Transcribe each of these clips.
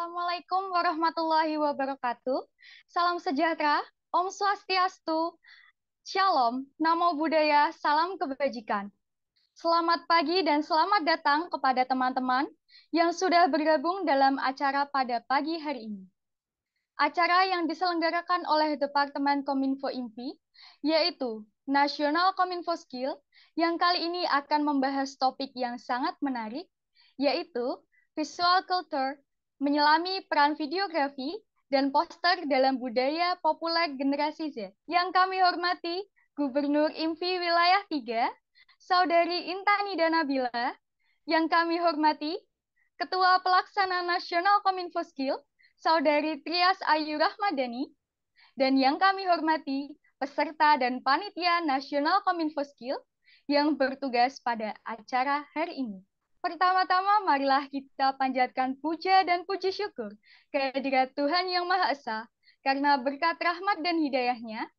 Assalamualaikum warahmatullahi wabarakatuh. Salam sejahtera, Om Swastiastu, Shalom, Namo Buddhaya, salam kebajikan. Selamat pagi dan selamat datang kepada teman-teman yang sudah bergabung dalam acara pada pagi hari ini. Acara yang diselenggarakan oleh Departemen Kominfo IMPI, yaitu National Kominfo Skill, yang kali ini akan membahas topik yang sangat menarik, yaitu visual culture, menyelami peran videografi dan poster dalam budaya populer generasi Z. Yang kami hormati, Gubernur IMPI Wilayah 3, Saudari Intanida Nabila. Yang kami hormati, Ketua Pelaksana Nasional Kominfo Skill, Saudari Trias Ayu Rahmadani. Dan yang kami hormati, peserta dan panitia Nasional Kominfo Skill yang bertugas pada acara hari ini. Pertama-tama, marilah kita panjatkan puja dan puji syukur kehadirat Tuhan Yang Maha Esa, karena berkat rahmat dan hidayahnya,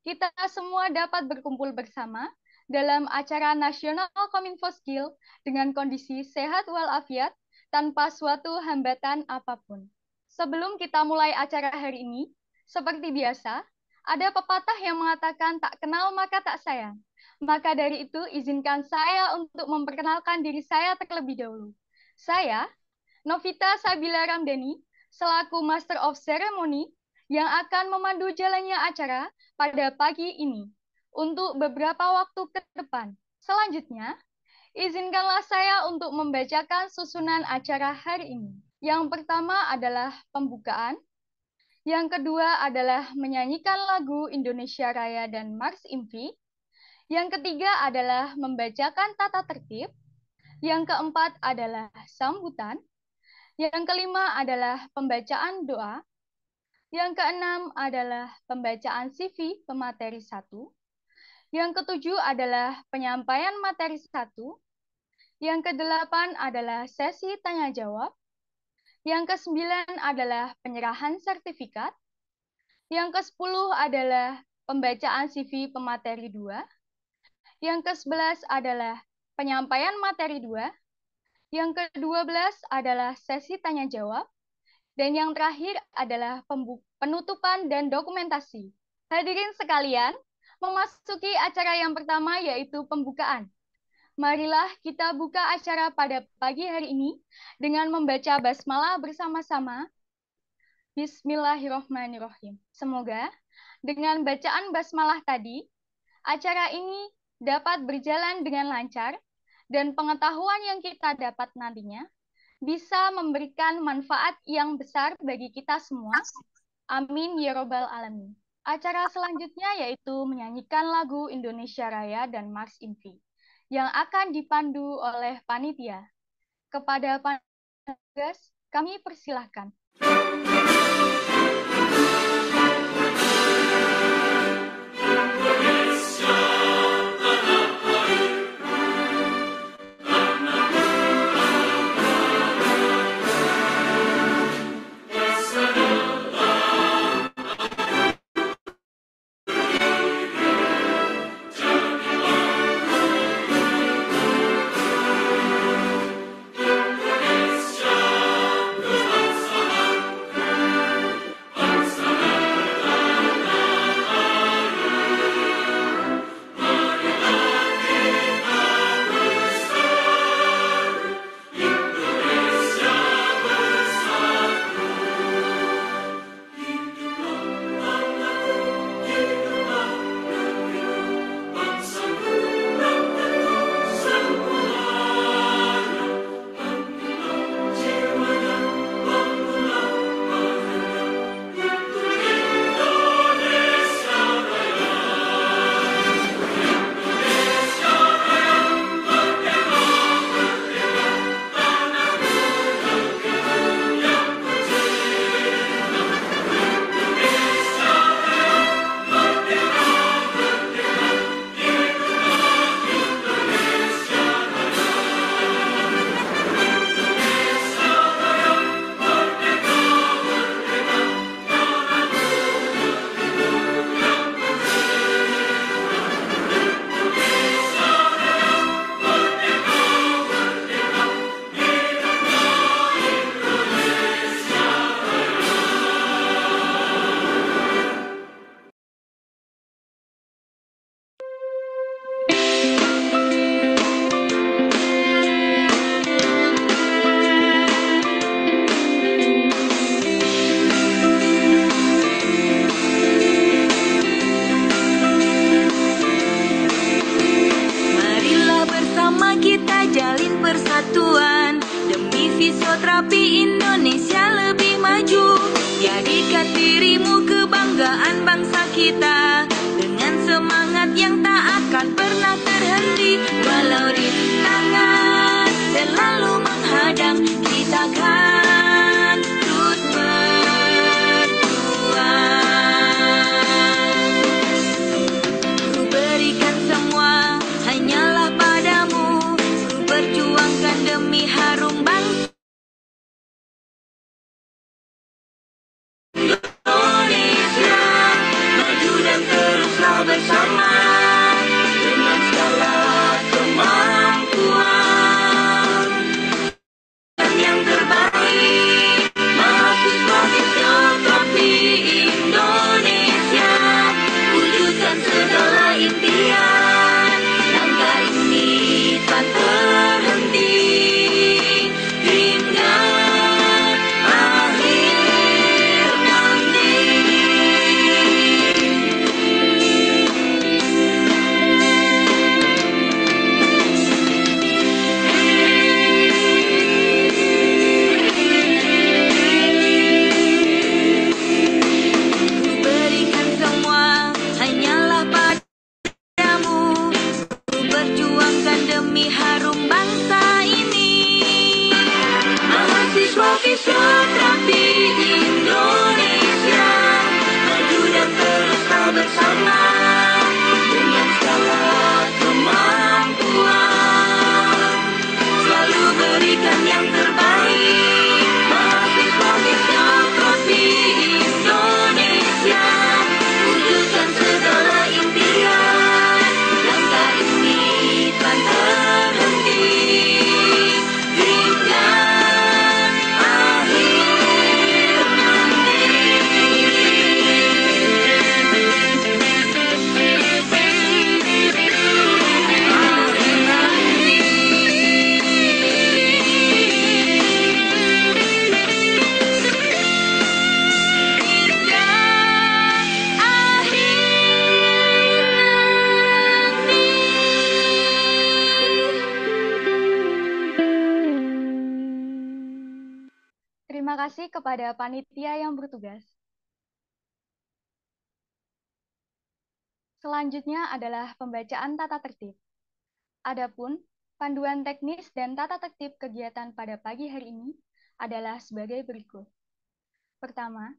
kita semua dapat berkumpul bersama dalam acara Nasional Kominfo Skill dengan kondisi sehat walafiat tanpa suatu hambatan apapun. Sebelum kita mulai acara hari ini, seperti biasa, ada pepatah yang mengatakan tak kenal maka tak sayang. Maka dari itu, izinkan saya untuk memperkenalkan diri saya terlebih dahulu. Saya, Novita Sabila Ramdhani, selaku Master of Ceremony, yang akan memandu jalannya acara pada pagi ini untuk beberapa waktu ke depan. Selanjutnya, izinkanlah saya untuk membacakan susunan acara hari ini. Yang pertama adalah pembukaan, yang kedua adalah menyanyikan lagu Indonesia Raya dan Mars IMPI, yang ketiga adalah membacakan tata tertib. Yang keempat adalah sambutan. Yang kelima adalah pembacaan doa. Yang keenam adalah pembacaan CV pemateri 1. Yang ketujuh adalah penyampaian materi 1. Yang kedelapan adalah sesi tanya jawab. Yang kesembilan adalah penyerahan sertifikat. Yang ke-10 adalah pembacaan CV pemateri 2. Yang ke-11 adalah penyampaian materi 2. Yang ke-12 adalah sesi tanya jawab. Dan yang terakhir adalah penutupan dan dokumentasi. Hadirin sekalian, memasuki acara yang pertama yaitu pembukaan. Marilah kita buka acara pada pagi hari ini dengan membaca basmalah bersama-sama. Bismillahirrahmanirrahim. Semoga dengan bacaan basmalah tadi, acara ini dapat berjalan dengan lancar, dan pengetahuan yang kita dapat nantinya bisa memberikan manfaat yang besar bagi kita semua. Amin ya robbal alamin. Acara selanjutnya yaitu menyanyikan lagu Indonesia Raya dan Mars IMPI yang akan dipandu oleh panitia. Kepada panitia, kami persilahkan. kasih kepada panitia yang bertugas. Selanjutnya adalah pembacaan tata tertib. Adapun panduan teknis dan tata tertib kegiatan pada pagi hari ini adalah sebagai berikut. Pertama,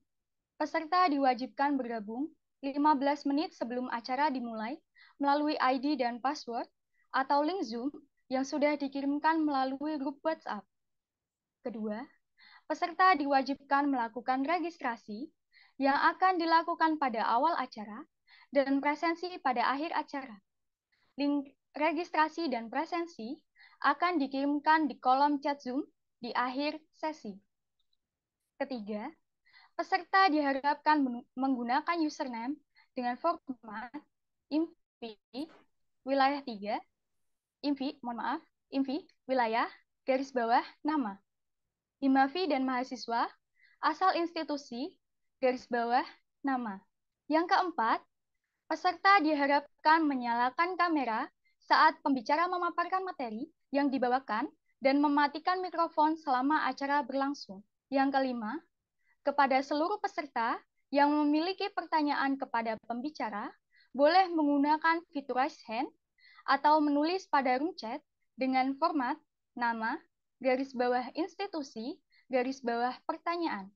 peserta diwajibkan bergabung 15 menit sebelum acara dimulai melalui ID dan password atau link Zoom yang sudah dikirimkan melalui grup WhatsApp. Kedua, peserta diwajibkan melakukan registrasi yang akan dilakukan pada awal acara dan presensi pada akhir acara. Link registrasi dan presensi akan dikirimkan di kolom chat Zoom di akhir sesi. Ketiga, peserta diharapkan menggunakan username dengan format IMVI wilayah 3, IMVI wilayah garis bawah nama. Himavi dan mahasiswa asal institusi garis bawah nama. Yang keempat, peserta diharapkan menyalakan kamera saat pembicara memaparkan materi yang dibawakan dan mematikan mikrofon selama acara berlangsung. Yang kelima, kepada seluruh peserta yang memiliki pertanyaan kepada pembicara, boleh menggunakan fitur raise hand atau menulis pada room chat dengan format nama, garis bawah institusi, garis bawah pertanyaan.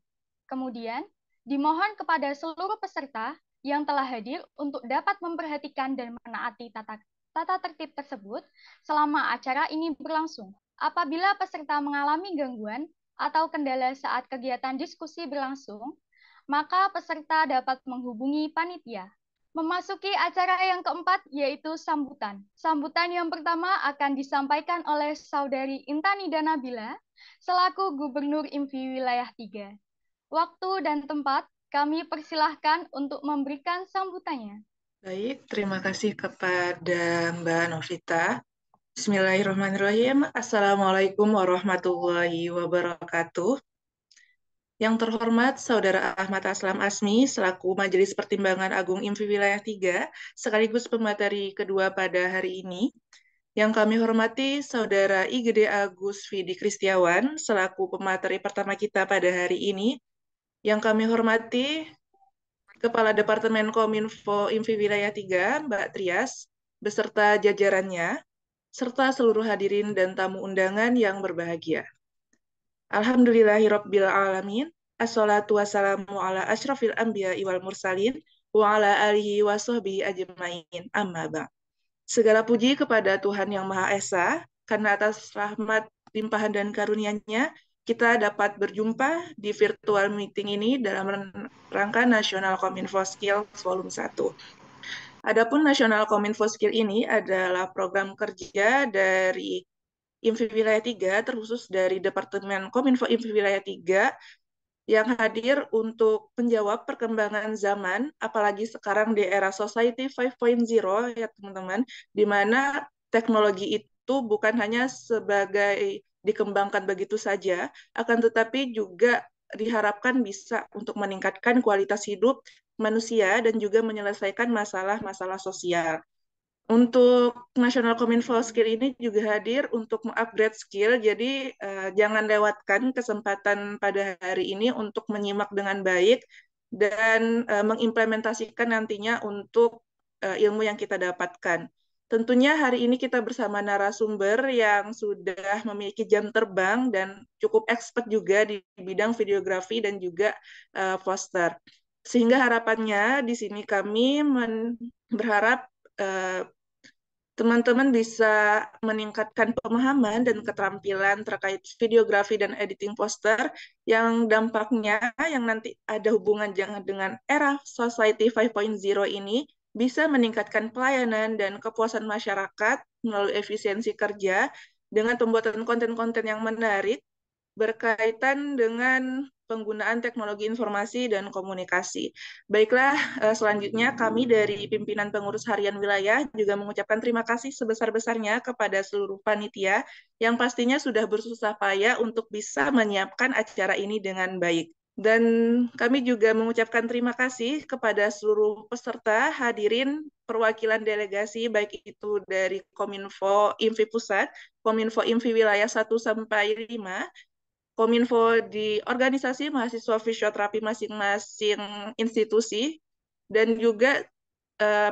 Kemudian, dimohon kepada seluruh peserta yang telah hadir untuk dapat memperhatikan dan menaati tata tertib tersebut selama acara ini berlangsung. Apabila peserta mengalami gangguan atau kendala saat kegiatan diskusi berlangsung, maka peserta dapat menghubungi panitia. Memasuki acara yang keempat, yaitu sambutan. Sambutan yang pertama akan disampaikan oleh Saudari Intani Danabila, selaku Gubernur IMVI Wilayah 3. Waktu dan tempat kami persilahkan untuk memberikan sambutannya. Baik, terima kasih kepada Mbak Novita. Bismillahirrahmanirrahim. Assalamualaikum warahmatullahi wabarakatuh. Yang terhormat Saudara Ahmad Aslam Asmi, selaku Majelis Pertimbangan Agung IMVI Wilayah 3, sekaligus pemateri kedua pada hari ini. Yang kami hormati Saudara IGD Agus Vidi Kristiawan, selaku pemateri pertama kita pada hari ini. Yang kami hormati Kepala Departemen Kominfo IMVI Wilayah 3, Mbak Trias, beserta jajarannya, serta seluruh hadirin dan tamu undangan yang berbahagia. Alhamdulillahirabbil alamin. Assalatu wassalamu ala asyrafil anbiya wal mursalin wa ala alihi wa sahbihi ajmain. Amma ba'd. Segala puji kepada Tuhan Yang Maha Esa, karena atas rahmat, limpahan dan karunia-Nya kita dapat berjumpa di virtual meeting ini dalam rangka National Kominfo Skills Volume 1. Adapun National Kominfo Skill ini adalah program kerja dari IMVI Wilayah 3, terkhusus dari Departemen Kominfo IMVI Wilayah 3, yang hadir untuk menjawab perkembangan zaman, apalagi sekarang di era Society 5.0 ya teman-teman, di mana teknologi itu bukan hanya sebagai dikembangkan begitu saja, akan tetapi juga diharapkan bisa untuk meningkatkan kualitas hidup manusia dan juga menyelesaikan masalah-masalah sosial. Untuk National Kominfo Skill ini juga hadir untuk mengupgrade skill, jadi jangan lewatkan kesempatan pada hari ini untuk menyimak dengan baik dan mengimplementasikan nantinya untuk ilmu yang kita dapatkan. Tentunya hari ini kita bersama narasumber yang sudah memiliki jam terbang dan cukup expert juga di bidang videografi dan juga poster. Sehingga harapannya di sini kami berharap teman-teman bisa meningkatkan pemahaman dan keterampilan terkait videografi dan editing poster yang dampaknya yang nanti ada hubungan dengan era Society 5.0 ini bisa meningkatkan pelayanan dan kepuasan masyarakat melalui efisiensi kerja dengan pembuatan konten-konten yang menarik berkaitan dengan penggunaan teknologi informasi dan komunikasi. Baiklah, selanjutnya kami dari pimpinan pengurus harian wilayah juga mengucapkan terima kasih sebesar-besarnya kepada seluruh panitia yang pastinya sudah bersusah payah untuk bisa menyiapkan acara ini dengan baik. Dan kami juga mengucapkan terima kasih kepada seluruh peserta hadirin perwakilan delegasi, baik itu dari Kominfo IMVI Pusat, Kominfo IMVI Wilayah 1 sampai 5, Kominfo di organisasi mahasiswa fisioterapi masing-masing institusi, dan juga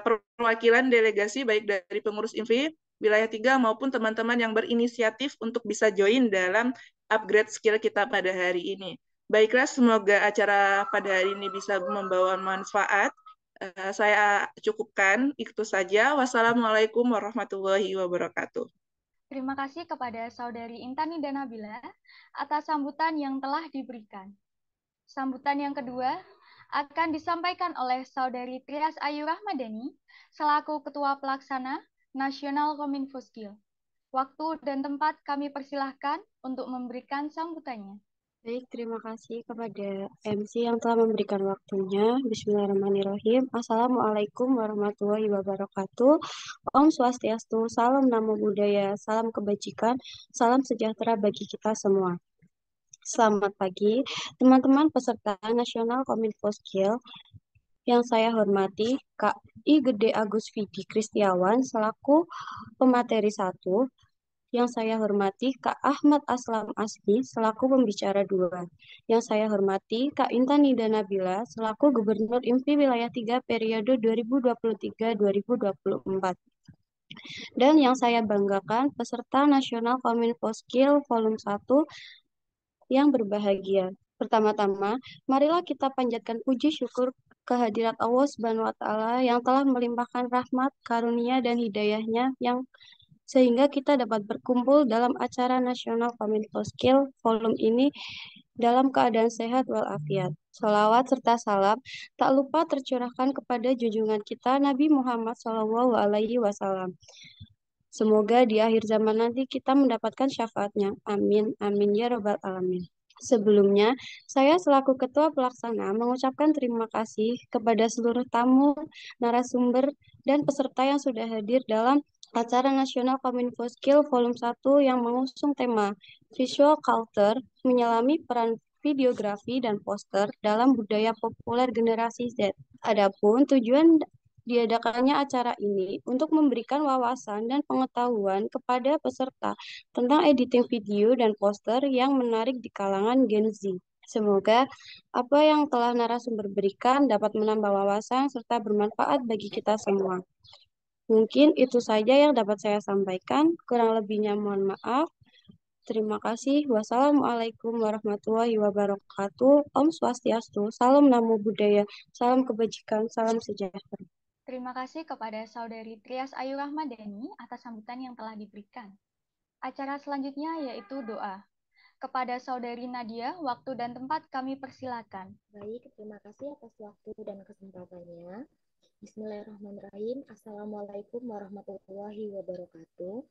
perwakilan delegasi baik dari pengurus INFI wilayah 3 maupun teman-teman yang berinisiatif untuk bisa join dalam upgrade skill kita pada hari ini. Baiklah, semoga acara pada hari ini bisa membawa manfaat. Saya cukupkan, itu saja. Wassalamualaikum warahmatullahi wabarakatuh. Terima kasih kepada Saudari Intani dan Nabila atas sambutan yang telah diberikan. Sambutan yang kedua akan disampaikan oleh Saudari Trias Ayu Rahmadani selaku Ketua Pelaksana Nasional Kominfo Skill. Waktu dan tempat kami persilahkan untuk memberikan sambutannya. Baik, terima kasih kepada MC yang telah memberikan waktunya. Bismillahirrahmanirrahim. Assalamualaikum warahmatullahi wabarakatuh. Om Swastiastu, salam namo buddhaya, salam kebajikan, salam sejahtera bagi kita semua. Selamat pagi, teman-teman peserta Nasional Kominfo Skill. Yang saya hormati, Kak I Gede Agus Vidi Kristiawan selaku pemateri 1. Yang saya hormati Kak Ahmad Aslam Asmi selaku pembicara 2. Yang saya hormati Kak Intan Nida Nabila selaku Gubernur IMFI Wilayah 3 periode 2023-2024. Dan yang saya banggakan peserta Nasional Kominfo Skill Volume 1 yang berbahagia. Pertama-tama, marilah kita panjatkan puji syukur kehadirat Allah Subhanahu wa taala yang telah melimpahkan rahmat, karunia dan hidayahnya yang sehingga kita dapat berkumpul dalam acara Nasional Kominfo Skill Volume ini dalam keadaan sehat walafiat. Sholawat serta salam tak lupa tercurahkan kepada junjungan kita Nabi Muhammad SAW. Semoga di akhir zaman nanti kita mendapatkan syafaatnya. Amin, amin ya robbal alamin. Sebelumnya, saya selaku Ketua Pelaksana mengucapkan terima kasih kepada seluruh tamu, narasumber, dan peserta yang sudah hadir dalam acara Nasional Kominfo Skill Volume 1 yang mengusung tema Visual Culture, menyelami peran videografi dan poster dalam budaya populer generasi Z. Adapun tujuan diadakannya acara ini untuk memberikan wawasan dan pengetahuan kepada peserta tentang editing video dan poster yang menarik di kalangan Gen Z. Semoga apa yang telah narasumber berikan dapat menambah wawasan serta bermanfaat bagi kita semua. Mungkin itu saja yang dapat saya sampaikan. Kurang lebihnya mohon maaf. Terima kasih. Wassalamualaikum warahmatullahi wabarakatuh. Om Swastiastu. Salam Namo Buddhaya. Salam kebajikan. Salam sejahtera. Terima kasih kepada Saudari Trias Ayu Rahmadani atas sambutan yang telah diberikan. Acara selanjutnya yaitu doa. Kepada Saudari Nadia, waktu dan tempat kami persilakan. Baik, terima kasih atas waktu dan kesempatannya. Bismillahirrahmanirrahim. Assalamualaikum warahmatullahi wabarakatuh.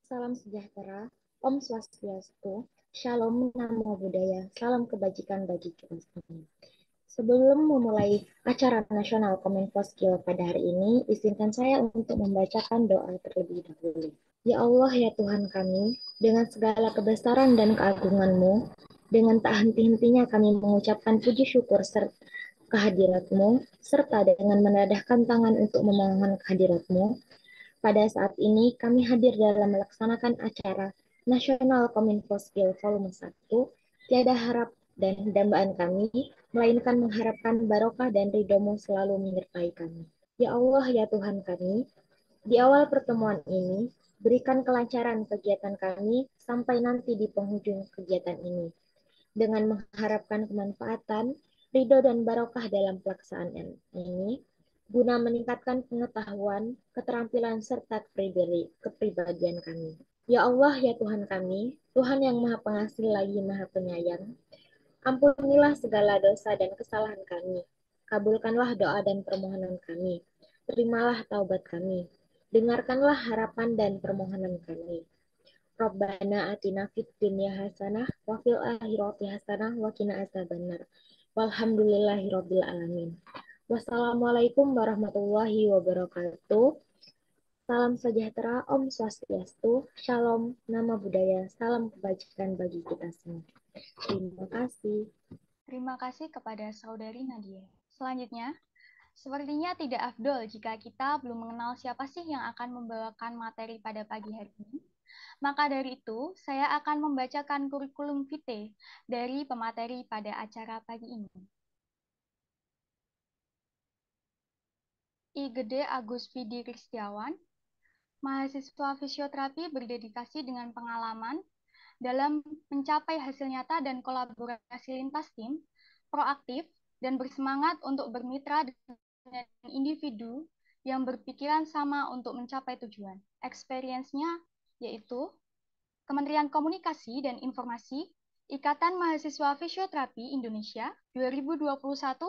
Salam sejahtera. Om Swastiastu. Shalom Namo Buddhaya. Salam kebajikan bagi kita semua. Sebelum memulai acara nasional Kominfo Skill pada hari ini, izinkan saya untuk membacakan doa terlebih dahulu. Ya Allah, ya Tuhan kami, dengan segala kebesaran dan keagungan-Mu, dengan tak henti-hentinya kami mengucapkan puji syukur kehadirat-Mu, serta dengan menadahkan tangan untuk memohon kehadirat-Mu. Pada saat ini, kami hadir dalam melaksanakan acara Nasional Kominfo Skill Volume 1, tiada harap dan dambaan kami, melainkan mengharapkan barokah dan ridho-Mu selalu menyertai kami. Ya Allah, ya Tuhan kami, di awal pertemuan ini, berikan kelancaran kegiatan kami sampai nanti di penghujung kegiatan ini. Dengan mengharapkan kemanfaatan, ridho dan barokah dalam pelaksanaan ini, guna meningkatkan pengetahuan, keterampilan, serta kepribadian kami. Ya Allah, ya Tuhan kami, Tuhan yang Maha Pengasih lagi Maha Penyayang, ampunilah segala dosa dan kesalahan kami. Kabulkanlah doa dan permohonan kami. Terimalah taubat kami. Dengarkanlah harapan dan permohonan kami. Rabbana atina fid dunya hasanah wa fil akhirati hasanah wa qina adzabannar. Walhamdulillahirabbil alamin. Wassalamualaikum warahmatullahi wabarakatuh. Salam sejahtera, Om Swastiastu, Shalom, Nama Budaya, salam kebajikan bagi kita semua. Terima kasih. Terima kasih kepada Saudari Nadia. Selanjutnya, sepertinya tidak afdol jika kita belum mengenal siapa sih yang akan membawakan materi pada pagi hari ini. Maka dari itu, saya akan membacakan kurikulum vitae dari pemateri pada acara pagi ini. I. Gede Agus Vidi Kristiawan, mahasiswa fisioterapi berdedikasi dengan pengalaman dalam mencapai hasil nyata dan kolaborasi lintas tim, proaktif, dan bersemangat untuk bermitra dengan individu yang berpikiran sama untuk mencapai tujuan. Experience-nya yaitu Kementerian Komunikasi dan Informasi, Ikatan Mahasiswa Fisioterapi Indonesia 2021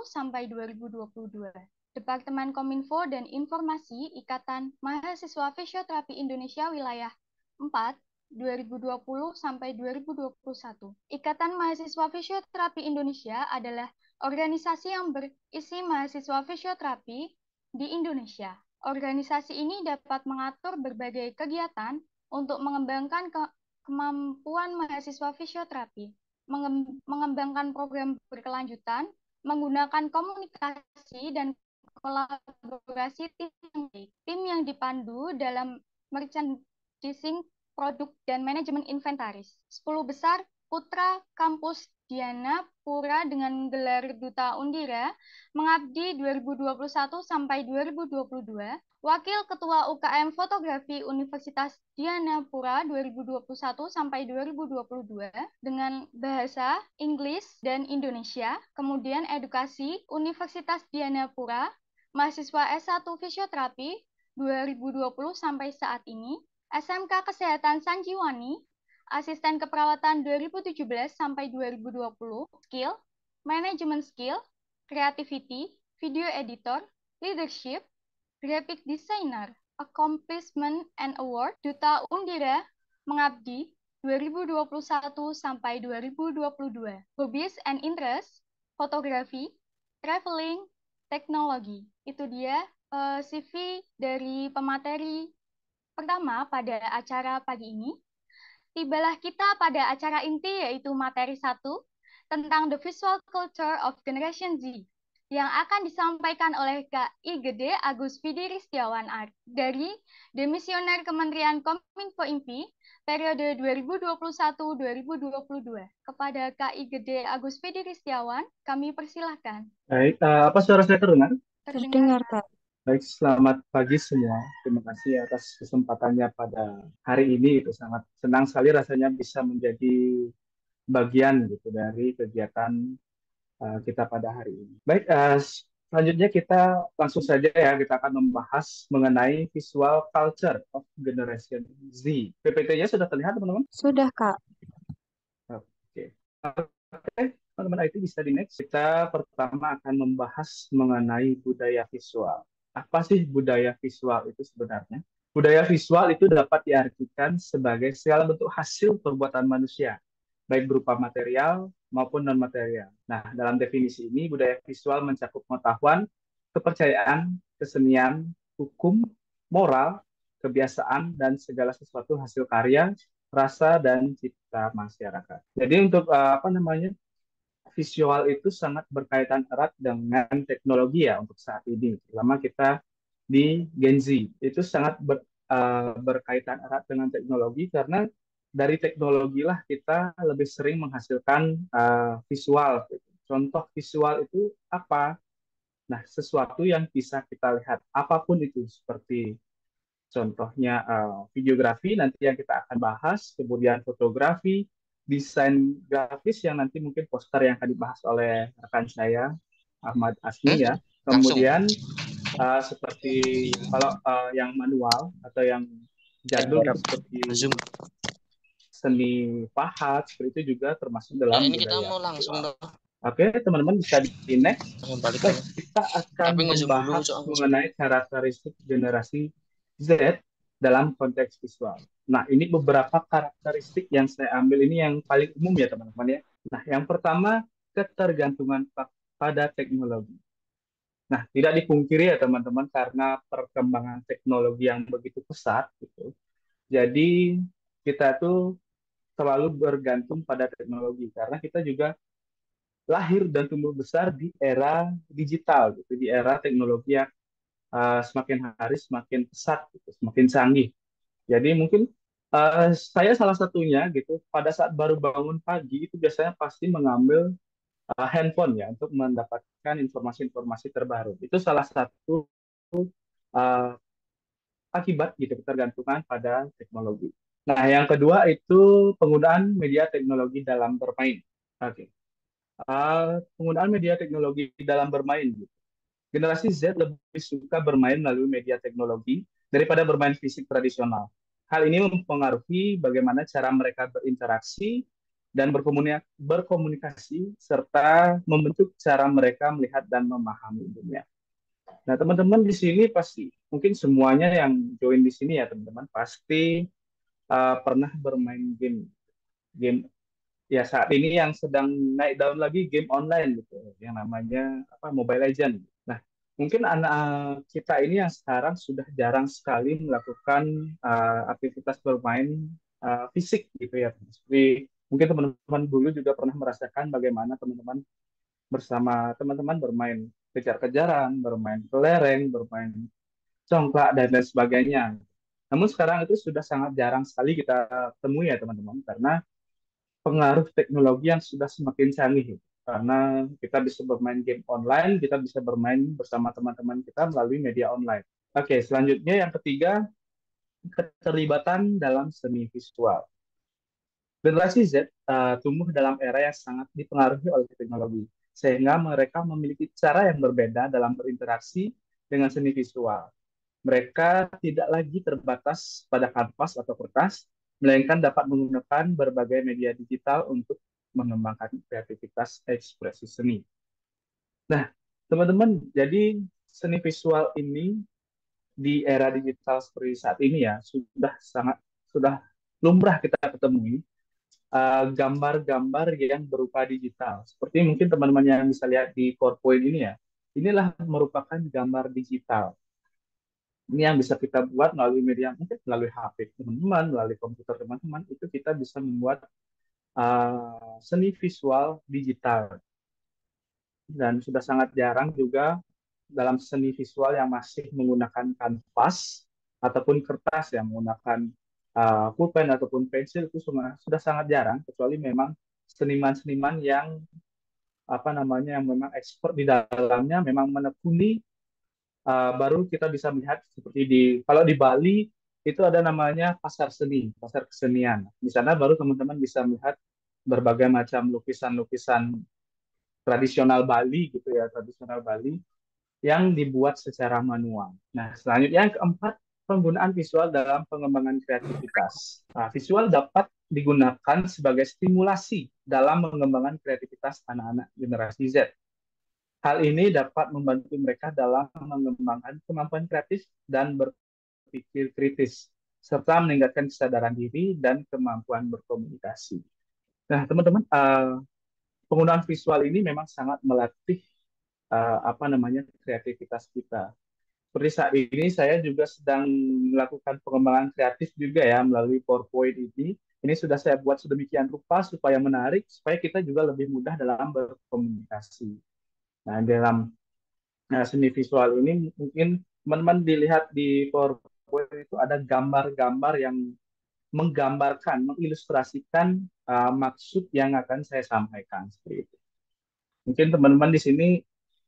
sampai 2022. Departemen Kominfo dan Informasi Ikatan Mahasiswa Fisioterapi Indonesia Wilayah 4 2020 sampai 2021. Ikatan Mahasiswa Fisioterapi Indonesia adalah organisasi yang berisi mahasiswa fisioterapi di Indonesia. Organisasi ini dapat mengatur berbagai kegiatan untuk mengembangkan kemampuan mahasiswa fisioterapi, mengembangkan program berkelanjutan, menggunakan komunikasi dan kolaborasi tim yang baik. Tim yang dipandu dalam merchandising produk dan manajemen inventaris. 10 besar putra kampus Diana Pura dengan gelar Duta Undira mengabdi 2021 sampai 2022. Wakil Ketua UKM Fotografi Universitas Diana Pura 2021 sampai 2022 dengan bahasa Inggris dan Indonesia. Kemudian Edukasi Universitas Diana Pura, mahasiswa S1 Fisioterapi 2020 sampai saat ini. SMK Kesehatan Sanjiwani, Asisten Keperawatan 2017 sampai 2020, Skill, Management Skill, Creativity, Video Editor, Leadership, Graphic Designer, Accomplishment and Award, Duta Undira, mengabdi 2021 sampai 2022. Hobbies and Interest, Fotografi, Traveling, Teknologi. Itu dia CV dari pemateri pertama pada acara pagi ini. Tibalah kita pada acara inti yaitu materi 1 tentang The Visual Culture of Generation Z yang akan disampaikan oleh Kak I. Gede Agus Vidi Ristiawan dari Demisioner Kementerian Kominfo IMPI periode 2021-2022. Kepada Kak I. Gede Agus Vidi Ristiawan, kami persilahkan. Baik, apa suara saya terdengar? Terdengar, Kak. Baik, selamat pagi semua. Terima kasih atas kesempatannya pada hari ini. Itu sangat senang sekali rasanya bisa menjadi bagian gitu dari kegiatan kita pada hari ini. Baik, selanjutnya kita langsung saja ya, kita akan membahas mengenai visual culture of Generation Z. PPT-nya sudah terlihat, teman-teman? Sudah, Kak. Oke. Oke, teman-teman IT bisa di next. Kita pertama akan membahas mengenai budaya visual. Apa sih budaya visual itu sebenarnya? Budaya visual itu dapat diartikan sebagai segala bentuk hasil perbuatan manusia, baik berupa material maupun non-material. Nah, dalam definisi ini, budaya visual mencakup pengetahuan, kepercayaan, kesenian, hukum, moral, kebiasaan, dan segala sesuatu hasil karya, rasa, dan cipta masyarakat. Jadi untuk visual itu sangat berkaitan erat dengan teknologi ya untuk saat ini. Terutama kita di Gen Z itu sangat berkaitan erat dengan teknologi karena dari teknologi lah kita lebih sering menghasilkan visual. Contoh visual itu apa? Nah, sesuatu yang bisa kita lihat apapun itu seperti contohnya videografi nanti yang kita akan bahas, kemudian fotografi, desain grafis yang nanti mungkin poster yang akan dibahas oleh rekan saya Ahmad Asmi ya. Kemudian seperti kalau yang manual atau yang jadul seperti seni pahat seperti itu juga termasuk dalam ini budaya. kita mau langsung dong. Oke, teman-teman bisa di next. Baik, kita akan membahas mengenai karakteristik generasi Z dalam konteks visual. Nah, ini beberapa karakteristik yang saya ambil ini yang paling umum ya teman-teman ya. Nah, yang pertama ketergantungan pada teknologi. Nah, tidak dipungkiri ya teman-teman karena perkembangan teknologi yang begitu pesat gitu. Jadi kita tuh selalu bergantung pada teknologi karena kita juga lahir dan tumbuh besar di era digital gitu, di era teknologi yang semakin hari semakin pesat gitu, semakin canggih. Jadi mungkin Saya salah satunya gitu, pada saat baru bangun pagi itu biasanya pasti mengambil handphone ya untuk mendapatkan informasi-informasi terbaru. Itu salah satu uh, akibat gitu ketergantungan pada teknologi. Nah, yang kedua itu penggunaan media teknologi dalam bermain. Oke. Penggunaan media teknologi dalam bermain. Gitu. Generasi Z lebih suka bermain melalui media teknologi daripada bermain fisik tradisional. Hal ini mempengaruhi bagaimana cara mereka berinteraksi dan berkomunikasi serta membentuk cara mereka melihat dan memahami dunia. Nah, teman-teman di sini pasti, mungkin semuanya yang join di sini ya teman-teman, pasti pernah bermain game. Game ya saat ini yang sedang naik daun lagi game online gitu, yang namanya apa Mobile Legends. Nah, mungkin anak kita ini yang sekarang sudah jarang sekali melakukan aktivitas bermain fisik gitu ya. Seperti mungkin teman-teman dulu juga pernah merasakan bagaimana teman-teman bersama teman-teman bermain kejar-kejaran, bermain kelereng, bermain congklak dan lain sebagainya. Namun sekarang itu sudah sangat jarang sekali kita temui ya teman-teman karena pengaruh teknologi yang sudah semakin canggih. Karena kita bisa bermain game online, kita bisa bermain bersama teman-teman kita melalui media online. Oke, selanjutnya yang ketiga, keterlibatan dalam seni visual. Generasi Z tumbuh dalam era yang sangat dipengaruhi oleh teknologi, sehingga mereka memiliki cara yang berbeda dalam berinteraksi dengan seni visual. Mereka tidak lagi terbatas pada kanvas atau kertas, melainkan dapat menggunakan berbagai media digital untuk mengembangkan kreativitas ekspresi seni. Nah, teman-teman, jadi seni visual ini di era digital seperti saat ini ya sudah lumrah kita ketemui gambar-gambar yang berupa digital. Seperti mungkin teman-teman yang bisa lihat di PowerPoint ini ya, inilah merupakan gambar digital. Ini yang bisa kita buat melalui media, mungkin melalui HP teman-teman, melalui komputer teman-teman, itu kita bisa membuat seni visual digital. Dan sudah sangat jarang juga dalam seni visual yang masih menggunakan kanvas ataupun kertas yang menggunakan pulpen ataupun pensil itu sudah sangat jarang, kecuali memang seniman-seniman yang apa namanya yang memang expert di dalamnya, memang menekuni baru kita bisa melihat seperti kalau di Bali itu ada namanya pasar seni, pasar kesenian. Di sana baru teman-teman bisa melihat berbagai macam lukisan-lukisan tradisional Bali gitu ya, tradisional Bali yang dibuat secara manual. Nah, selanjutnya yang keempat, penggunaan visual dalam pengembangan kreativitas. Nah, visual dapat digunakan sebagai stimulasi dalam mengembangkan kreativitas anak-anak generasi Z. Hal ini dapat membantu mereka dalam mengembangkan kemampuan kreatif dan berpikir kritis, serta meningkatkan kesadaran diri dan kemampuan berkomunikasi. Nah, teman-teman, penggunaan visual ini memang sangat melatih apa namanya kreativitas kita. Seperti saat ini saya juga sedang melakukan pengembangan kreatif juga ya melalui PowerPoint ini. Ini sudah saya buat sedemikian rupa supaya menarik, supaya kita juga lebih mudah dalam berkomunikasi. Nah, dalam seni visual ini mungkin teman-teman dilihat di PowerPoint itu ada gambar-gambar yang menggambarkan, mengilustrasikan maksud yang akan saya sampaikan seperti itu. Mungkin teman-teman di sini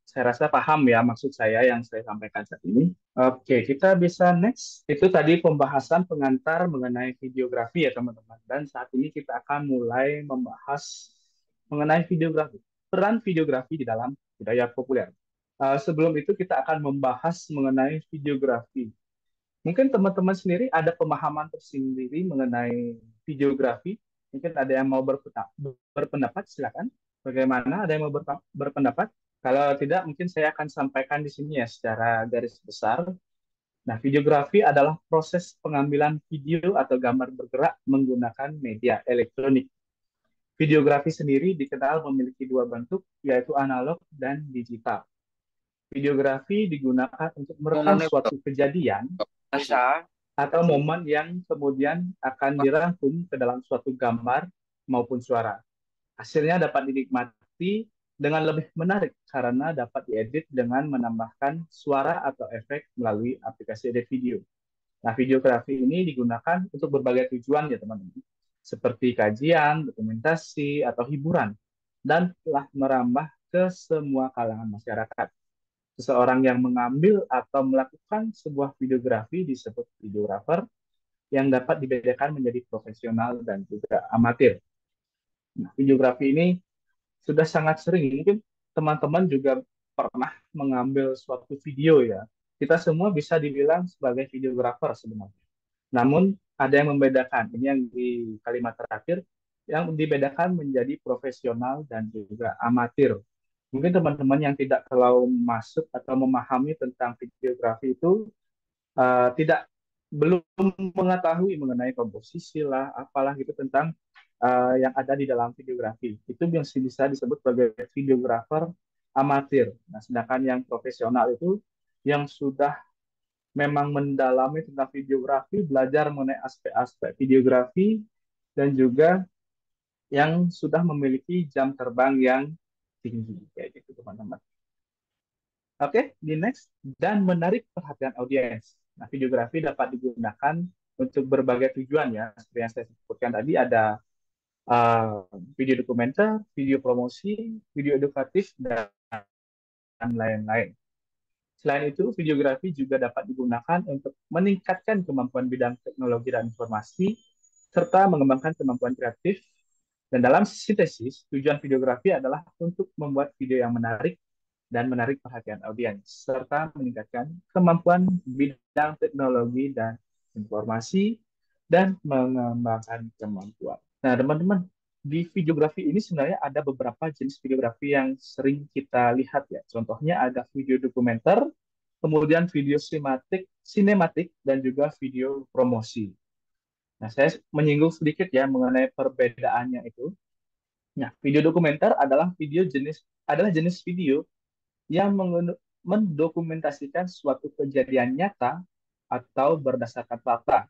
saya rasa paham ya maksud saya yang saya sampaikan saat ini. Oke, kita bisa next. Itu tadi pembahasan pengantar mengenai videografi ya teman-teman. Dan saat ini kita akan mulai membahas mengenai videografi. Peran videografi di dalam budaya populer. Sebelum itu kita akan membahas mengenai videografi. Mungkin teman-teman sendiri ada pemahaman tersendiri mengenai videografi. Mungkin ada yang mau berpendapat, silakan. Bagaimana? Ada yang mau berpendapat? Kalau tidak, mungkin saya akan sampaikan di sini ya secara garis besar. Nah, videografi adalah proses pengambilan video atau gambar bergerak menggunakan media elektronik. Videografi sendiri dikenal memiliki dua bentuk, yaitu analog dan digital. Videografi digunakan untuk merekam suatu kejadian atau momen yang kemudian akan dirangkum ke dalam suatu gambar maupun suara. Hasilnya dapat dinikmati dengan lebih menarik karena dapat diedit dengan menambahkan suara atau efek melalui aplikasi edit video. Nah, videografi ini digunakan untuk berbagai tujuan ya teman-teman, seperti kajian, dokumentasi, atau hiburan, dan telah merambah ke semua kalangan masyarakat. Seseorang yang mengambil atau melakukan sebuah videografi disebut videografer, yang dapat dibedakan menjadi profesional dan juga amatir. Nah, videografi ini sudah sangat sering, mungkin teman-teman juga pernah mengambil suatu video ya. Kita semua bisa dibilang sebagai videografer sebenarnya. Namun ada yang membedakan, ini yang di kalimat terakhir, yang dibedakan menjadi profesional dan juga amatir. Mungkin teman-teman yang tidak terlalu masuk atau memahami tentang videografi itu tidak belum mengetahui mengenai komposisi lah, apalah gitu tentang yang ada di dalam videografi. Itu bisa disebut sebagai videografer amatir. Nah, sedangkan yang profesional itu yang sudah memang mendalami tentang videografi, belajar mengenai aspek-aspek videografi, dan juga yang sudah memiliki jam terbang yang tinggi. Kayak gitu, teman-teman. Oke, di next. Dan menarik perhatian audiens. Nah, videografi dapat digunakan untuk berbagai tujuan ya. Seperti yang saya sebutkan tadi, ada video dokumenter, video promosi, video edukatif, dan lain-lain. Selain itu, videografi juga dapat digunakan untuk meningkatkan kemampuan bidang teknologi dan informasi, serta mengembangkan kemampuan kreatif. Dan dalam sintesis, tujuan videografi adalah untuk membuat video yang menarik dan menarik perhatian audiens, serta meningkatkan kemampuan bidang teknologi dan informasi, dan mengembangkan kemampuan. Nah, teman-teman, di videografi ini sebenarnya ada beberapa jenis videografi yang sering kita lihat ya. Contohnya ada video dokumenter, kemudian video sinematik, dan juga video promosi. Nah, saya menyinggung sedikit ya mengenai perbedaannya itu. Nah, video dokumenter adalah jenis video yang mendokumentasikan suatu kejadian nyata atau berdasarkan fakta.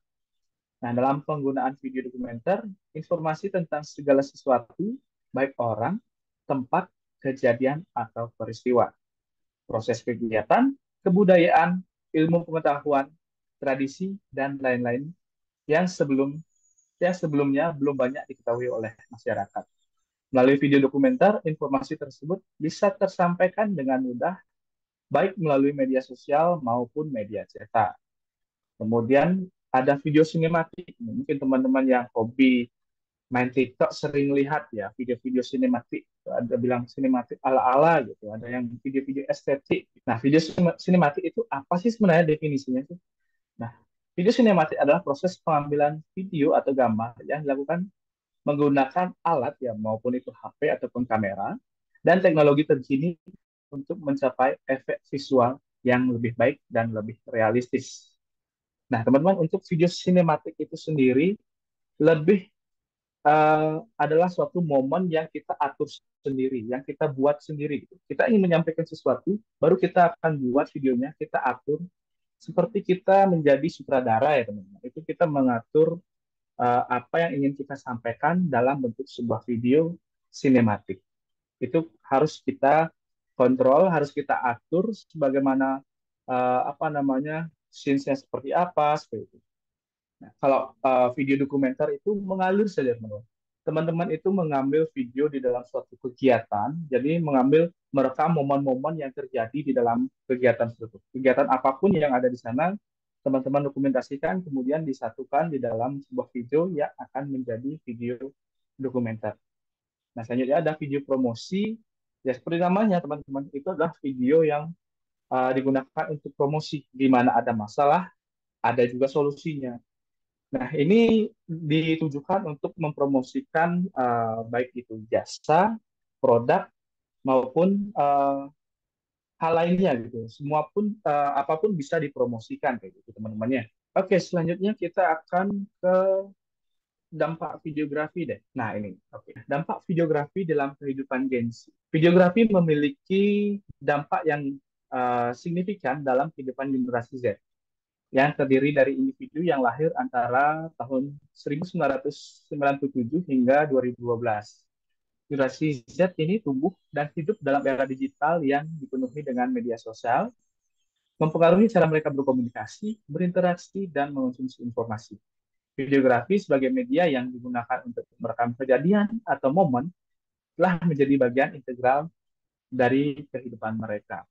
Nah, dalam penggunaan video dokumenter, informasi tentang segala sesuatu, baik orang, tempat, kejadian, atau peristiwa, proses kegiatan, kebudayaan, ilmu pengetahuan, tradisi, dan lain-lain yang sebelumnya belum banyak diketahui oleh masyarakat. Melalui video dokumenter, informasi tersebut bisa tersampaikan dengan mudah, baik melalui media sosial maupun media cetak. Kemudian ada video sinematik. Mungkin teman-teman yang hobi main TikTok sering lihat ya video-video sinematik. Ada bilang sinematik ala-ala gitu. Ada yang video-video estetik. Nah, video sinematik itu apa sih sebenarnya definisinya? Nah, video sinematik adalah proses pengambilan video atau gambar yang dilakukan menggunakan alat ya, maupun itu HP ataupun kamera, dan teknologi terkini untuk mencapai efek visual yang lebih baik dan lebih realistis. Nah, teman-teman, untuk video sinematik itu sendiri lebih adalah suatu momen yang kita atur sendiri, yang kita buat sendiri. Kita ingin menyampaikan sesuatu, baru kita akan buat videonya, kita atur seperti kita menjadi sutradara ya teman-teman. Itu kita mengatur apa yang ingin kita sampaikan dalam bentuk sebuah video sinematik. Itu harus kita kontrol, harus kita atur sebagaimana apa namanya scenes-nya seperti apa, seperti itu. Nah, kalau video dokumenter itu mengalir saja teman-teman. Teman-teman itu mengambil video di dalam suatu kegiatan, jadi merekam momen-momen yang terjadi di dalam kegiatan tersebut. Kegiatan apapun yang ada di sana, teman-teman dokumentasikan, kemudian disatukan di dalam sebuah video yang akan menjadi video dokumenter. Nah, selanjutnya ada video promosi. Ya, seperti namanya, teman-teman, itu adalah video yang digunakan untuk promosi, di mana ada masalah, ada juga solusinya. Nah, ini ditujukan untuk mempromosikan baik itu jasa, produk, maupun hal lainnya gitu. Semua pun apapun bisa dipromosikan kayak gitu teman-temannya. Oke, selanjutnya kita akan ke dampak videografi deh. Nah, ini. Oke. Dampak videografi dalam kehidupan Gen Z. Videografi memiliki dampak yang signifikan dalam kehidupan generasi Z, yang terdiri dari individu yang lahir antara tahun 1997 hingga 2012. Generasi Z ini tumbuh dan hidup dalam era digital yang dipenuhi dengan media sosial, mempengaruhi cara mereka berkomunikasi, berinteraksi, dan mengonsumsi informasi. Videografi sebagai media yang digunakan untuk merekam kejadian atau momen telah menjadi bagian integral dari kehidupan mereka.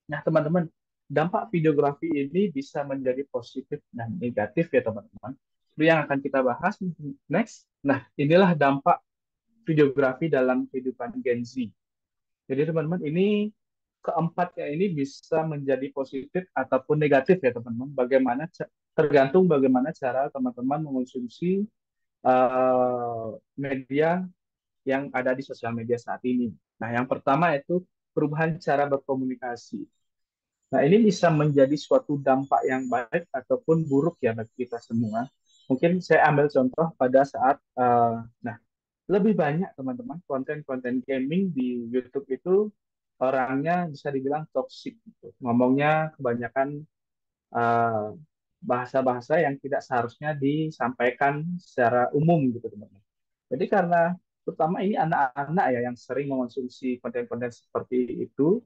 Nah, teman-teman, dampak videografi ini bisa menjadi positif dan negatif ya, teman-teman. Itu yang akan kita bahas next. Nah, inilah dampak videografi dalam kehidupan Gen Z. Jadi, teman-teman, ini keempatnya ini bisa menjadi positif ataupun negatif ya, teman-teman. Tergantung bagaimana cara teman-teman mengonsumsi media yang ada di sosial media saat ini. Nah, yang pertama itu perubahan cara berkomunikasi. Nah, ini bisa menjadi suatu dampak yang baik ataupun buruk ya bagi kita semua. Mungkin saya ambil contoh pada saat, nah, lebih banyak teman-teman konten-konten gaming di YouTube itu orangnya bisa dibilang toksik, gitu. Ngomongnya kebanyakan eh, bahasa-bahasa yang tidak seharusnya disampaikan secara umum gitu teman-teman. Jadi karena terutama ini anak-anak ya yang sering mengonsumsi konten-konten seperti itu,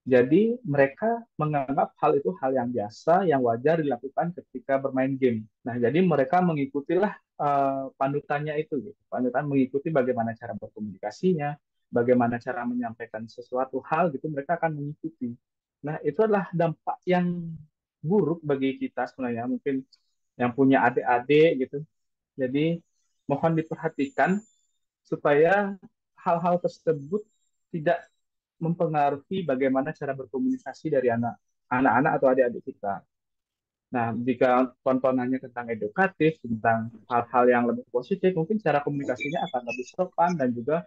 jadi mereka menganggap hal itu hal yang biasa, yang wajar dilakukan ketika bermain game. Nah, jadi mereka mengikutilah panutannya itu, gitu. Panutan mengikuti bagaimana cara berkomunikasinya, bagaimana cara menyampaikan sesuatu hal gitu, mereka akan mengikuti. Nah, itu adalah dampak yang buruk bagi kita sebenarnya, mungkin yang punya adik-adik gitu. Jadi mohon diperhatikan supaya hal-hal tersebut tidak mempengaruhi bagaimana cara berkomunikasi dari anak-anak atau adik-adik kita. Nah, jika tontonannya tentang edukatif, tentang hal-hal yang lebih positif, mungkin cara komunikasinya akan lebih sopan dan juga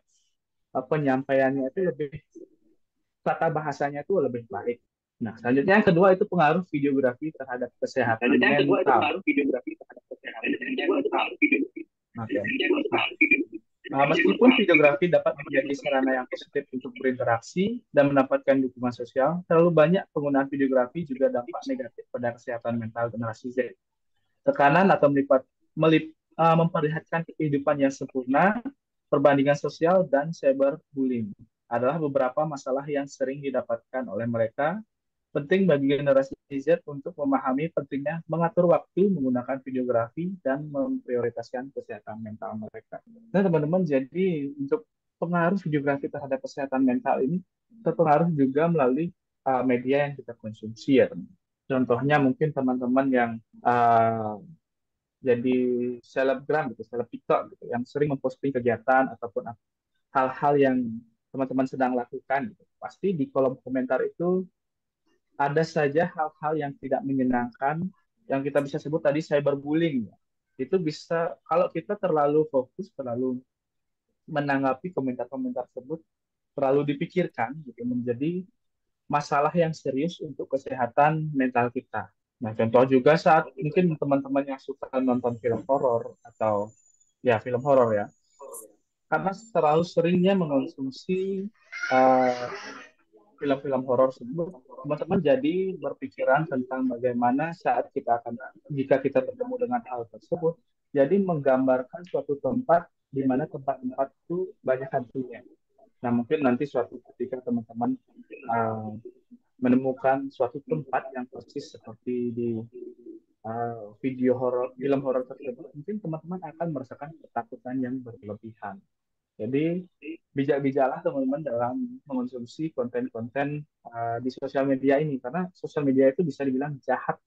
penyampaiannya itu lebih, tata bahasanya itu lebih baik. Nah, selanjutnya yang kedua itu pengaruh videografi terhadap kesehatan mental. Oke. Meskipun videografi dapat menjadi sarana yang positif untuk berinteraksi dan mendapatkan dukungan sosial, terlalu banyak penggunaan videografi juga dampak negatif pada kesehatan mental generasi Z. Tekanan atau memperlihatkan kehidupan yang sempurna, perbandingan sosial, dan cyberbullying adalah beberapa masalah yang sering didapatkan oleh mereka. Penting bagi generasi Z untuk memahami pentingnya mengatur waktu menggunakan videografi dan memprioritaskan kesehatan mental mereka. Nah, teman-teman, jadi untuk pengaruh videografi terhadap kesehatan mental ini terpengaruh juga melalui media yang kita konsumsi ya, teman. Contohnya mungkin teman-teman yang jadi selebgram gitu, seleb TikTok gitu, yang sering memposting kegiatan ataupun hal-hal yang teman-teman sedang lakukan gitu. Pasti di kolom komentar itu ada saja hal-hal yang tidak menyenangkan, yang kita bisa sebut tadi cyberbullying. Itu bisa, kalau kita terlalu fokus, terlalu menanggapi komentar-komentar tersebut, terlalu dipikirkan, gitu, menjadi masalah yang serius untuk kesehatan mental kita. Nah, contoh juga saat mungkin teman-teman yang suka nonton film horor atau ya film horor ya, karena terlalu seringnya mengonsumsi uh, film-film horor tersebut, teman-teman jadi berpikiran tentang bagaimana saat kita akan, jika kita bertemu dengan hal tersebut, jadi menggambarkan suatu tempat di mana tempat-tempat itu banyak hantunya. Nah, mungkin nanti suatu ketika teman-teman uh, menemukan suatu tempat yang persis seperti di video horor, film horor tersebut, mungkin teman-teman akan merasakan ketakutan yang berlebihan. Jadi bijak-bijaklah teman-teman dalam mengonsumsi konten-konten di sosial media ini, karena sosial media itu bisa dibilang jahat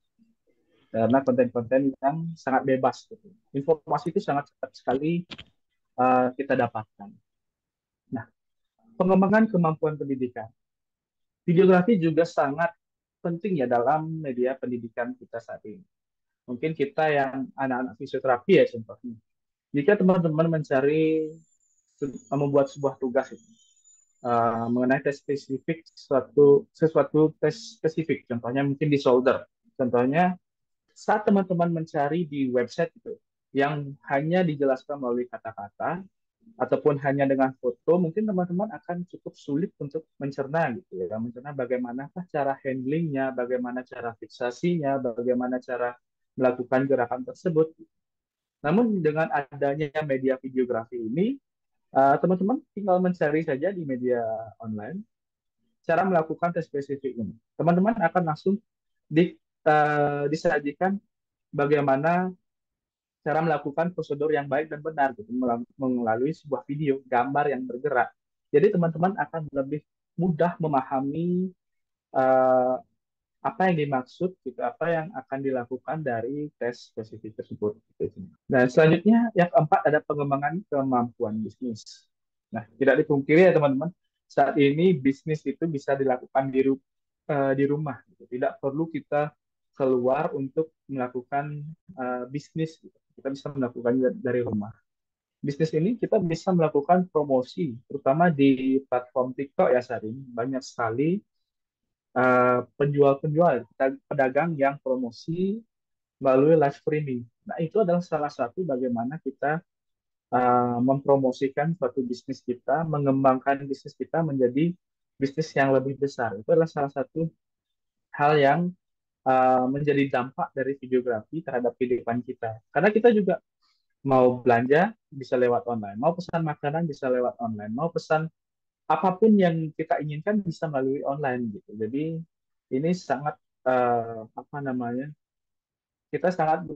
karena konten-konten yang sangat bebas. Gitu. Informasi itu sangat cepat sekali kita dapatkan. Nah, pengembangan kemampuan pendidikan. Videografi juga sangat penting ya dalam media pendidikan kita saat ini. Mungkin kita yang anak-anak fisioterapi ya contohnya. Jika teman-teman membuat sebuah tugas itu, mengenai tes spesifik, sesuatu tes spesifik, contohnya mungkin di shoulder. Contohnya saat teman-teman mencari di website itu yang hanya dijelaskan melalui kata-kata ataupun hanya dengan foto, mungkin teman-teman akan cukup sulit untuk mencerna gitu ya, mencerna bagaimana cara handlingnya, bagaimana cara fiksasinya, bagaimana cara melakukan gerakan tersebut. Namun dengan adanya media videografi ini, teman-teman tinggal mencari saja di media online cara melakukan tes spesifik ini. Teman-teman akan langsung disajikan bagaimana cara melakukan prosedur yang baik dan benar gitu, melalui sebuah video, gambar yang bergerak. Jadi teman-teman akan lebih mudah memahami uh, apa yang dimaksud, gitu, apa yang akan dilakukan dari tes spesifik tersebut. Gitu. Dan selanjutnya yang keempat ada pengembangan kemampuan bisnis. Nah, tidak dipungkiri ya teman-teman, saat ini bisnis itu bisa dilakukan di rumah. Gitu. Tidak perlu kita keluar untuk melakukan bisnis. Gitu. Kita bisa melakukannya dari rumah. Bisnis ini kita bisa melakukan promosi, terutama di platform TikTok ya saat ini. Banyak sekali penjual-penjual, pedagang yang promosi melalui live streaming. Nah, itu adalah salah satu bagaimana kita mempromosikan suatu bisnis kita, mengembangkan bisnis kita menjadi bisnis yang lebih besar. Itu adalah salah satu hal yang menjadi dampak dari videografi terhadap kehidupan kita. Karena kita juga mau belanja bisa lewat online, mau pesan makanan bisa lewat online, mau pesan apapun yang kita inginkan bisa melalui online gitu. Jadi ini sangat apa namanya? Kita sangat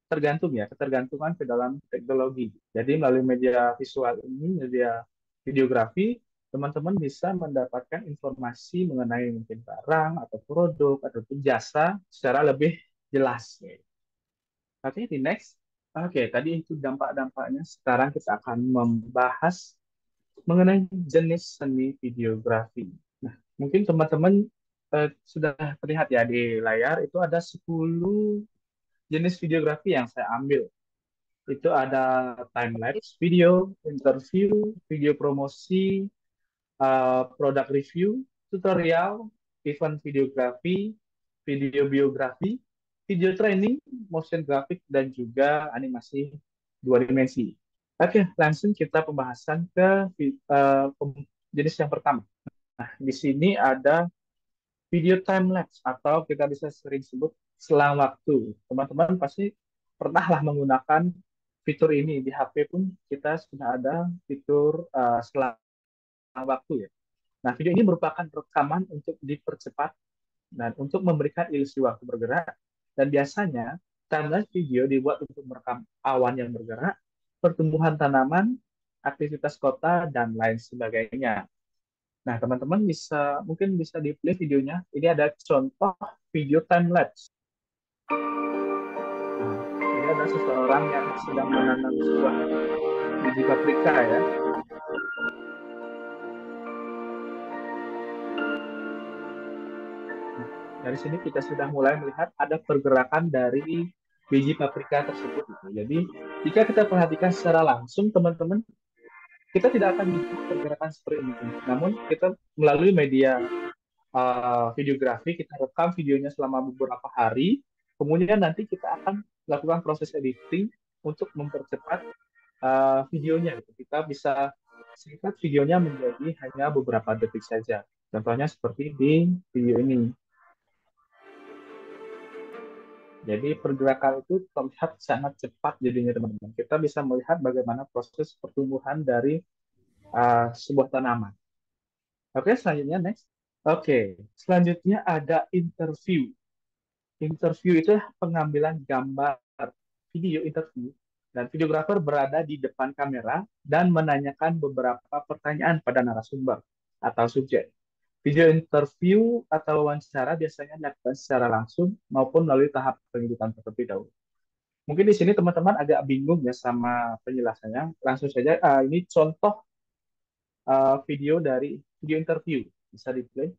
tergantung ya, ketergantungan ke dalam teknologi. Jadi melalui media visual ini, media videografi, teman-teman bisa mendapatkan informasi mengenai mungkin barang atau produk ataupun jasa secara lebih jelas. Oke, di next. Oke, tadi itu dampak-dampaknya. Sekarang kita akan membahas mengenai jenis seni videografi. Nah, mungkin teman-teman sudah terlihat ya di layar, itu ada 10 jenis videografi yang saya ambil. Itu ada time-lapse video, interview, video promosi, product review, tutorial, event videografi, video biografi, video training, motion graphic, dan juga animasi 2 dimensi. Oke, langsung kita pembahasan ke jenis yang pertama. Nah, di sini ada video time-lapse atau kita bisa sering sebut selang waktu. Teman-teman pasti pernahlah menggunakan fitur ini. Di HP pun kita sudah ada fitur selang waktu ya. Nah, video ini merupakan rekaman untuk dipercepat dan untuk memberikan ilusi waktu bergerak. Dan biasanya, timelapse video dibuat untuk merekam awan yang bergerak, pertumbuhan tanaman, aktivitas kota, dan lain sebagainya. Nah, teman-teman mungkin bisa di-play videonya. Ini ada contoh video time-lapse. Nah, ini ada seseorang yang sedang menanam sebuah biji paprika ya. Dari sini kita sudah mulai melihat ada pergerakan dari biji paprika tersebut. Gitu. Jadi, jika kita perhatikan secara langsung, teman-teman, kita tidak akan melihat pergerakan seperti ini. Namun, kita melalui media videografi, kita rekam videonya selama beberapa hari, kemudian nanti kita akan lakukan proses editing untuk mempercepat videonya. Gitu. Kita bisa singkat videonya menjadi hanya beberapa detik saja. Contohnya seperti di video ini. Jadi pergerakan itu terlihat sangat cepat jadinya teman-teman. Kita bisa melihat bagaimana proses pertumbuhan dari sebuah tanaman. Oke, selanjutnya next. Oke, selanjutnya ada interview. Interview itu pengambilan gambar video interview dan videografer berada di depan kamera dan menanyakan beberapa pertanyaan pada narasumber atau subjek. Video interview atau wawancara biasanya dilakukan secara langsung maupun melalui tahap penyidikan terlebih dahulu. Mungkin di sini teman-teman agak bingung ya sama penjelasannya. Langsung saja, ini contoh video dari video interview. Bisa di-play.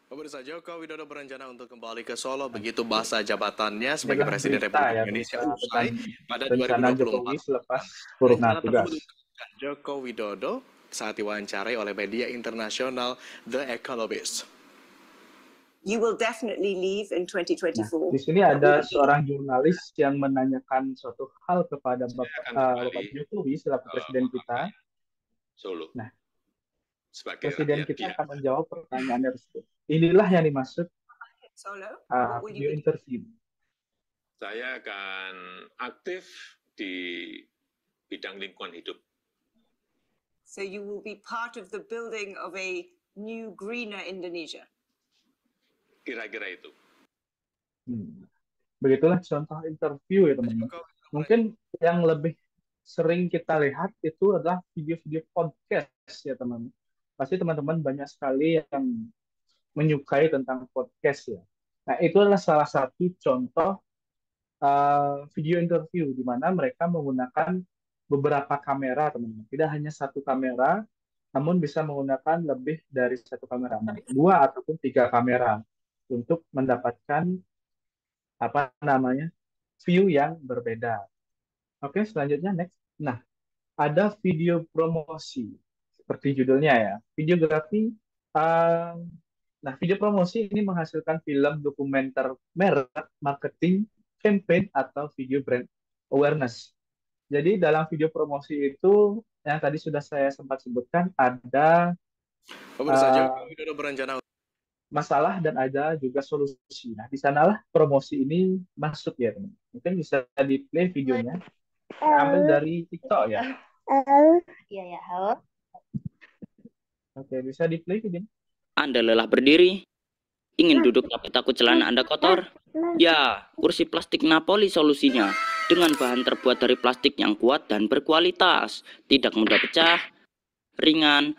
Pemirsa, Joko Widodo berencana untuk kembali ke Solo begitu masa jabatannya sebagai Presiden Republik Indonesia usai pada 2024. Jokowi selepas purna tugas. Joko Widodo saat diwawancarai oleh media internasional The Economist. You will definitely leave in 2024. Nah, di sini ada seorang jurnalis yang menanyakan suatu hal kepada Bapak Jokowi selaku presiden kita. Solo. Nah, sebagai presiden kita akan menjawab pertanyaan tersebut. Inilah yang dimaksud video interview. Saya akan aktif di bidang lingkungan hidup. So you will be part of the building of a new, greener Indonesia. Kira-kira itu. Begitulah contoh interview ya teman-teman. Mungkin yang lebih sering kita lihat itu adalah video-video podcast ya teman-teman. Pasti teman-teman banyak sekali yang menyukai tentang podcast ya. Nah, itu adalah salah satu contoh video interview di mana mereka menggunakan beberapa kamera, teman-teman. Tidak hanya satu kamera, namun bisa menggunakan lebih dari satu kamera, 2 ataupun 3 kamera untuk mendapatkan view yang berbeda. Oke, selanjutnya next. Nah, ada video promosi seperti judulnya ya, videografi. Nah, video promosi ini menghasilkan film dokumenter merek, marketing, campaign, atau video brand awareness. Jadi dalam video promosi itu, yang tadi sudah saya sempat sebutkan, ada masalah dan ada juga solusi. Nah, di sanalah promosi ini masuk ya, teman. Mungkin bisa di-play videonya. Saya ambil dari TikTok ya. Iya ya, halo. Oke, bisa di-play videonya. Anda lelah berdiri? Ingin duduk tapi takut celana Anda kotor? Ya, kursi plastik Napoli solusinya. Dengan bahan terbuat dari plastik yang kuat dan berkualitas, tidak mudah pecah, ringan,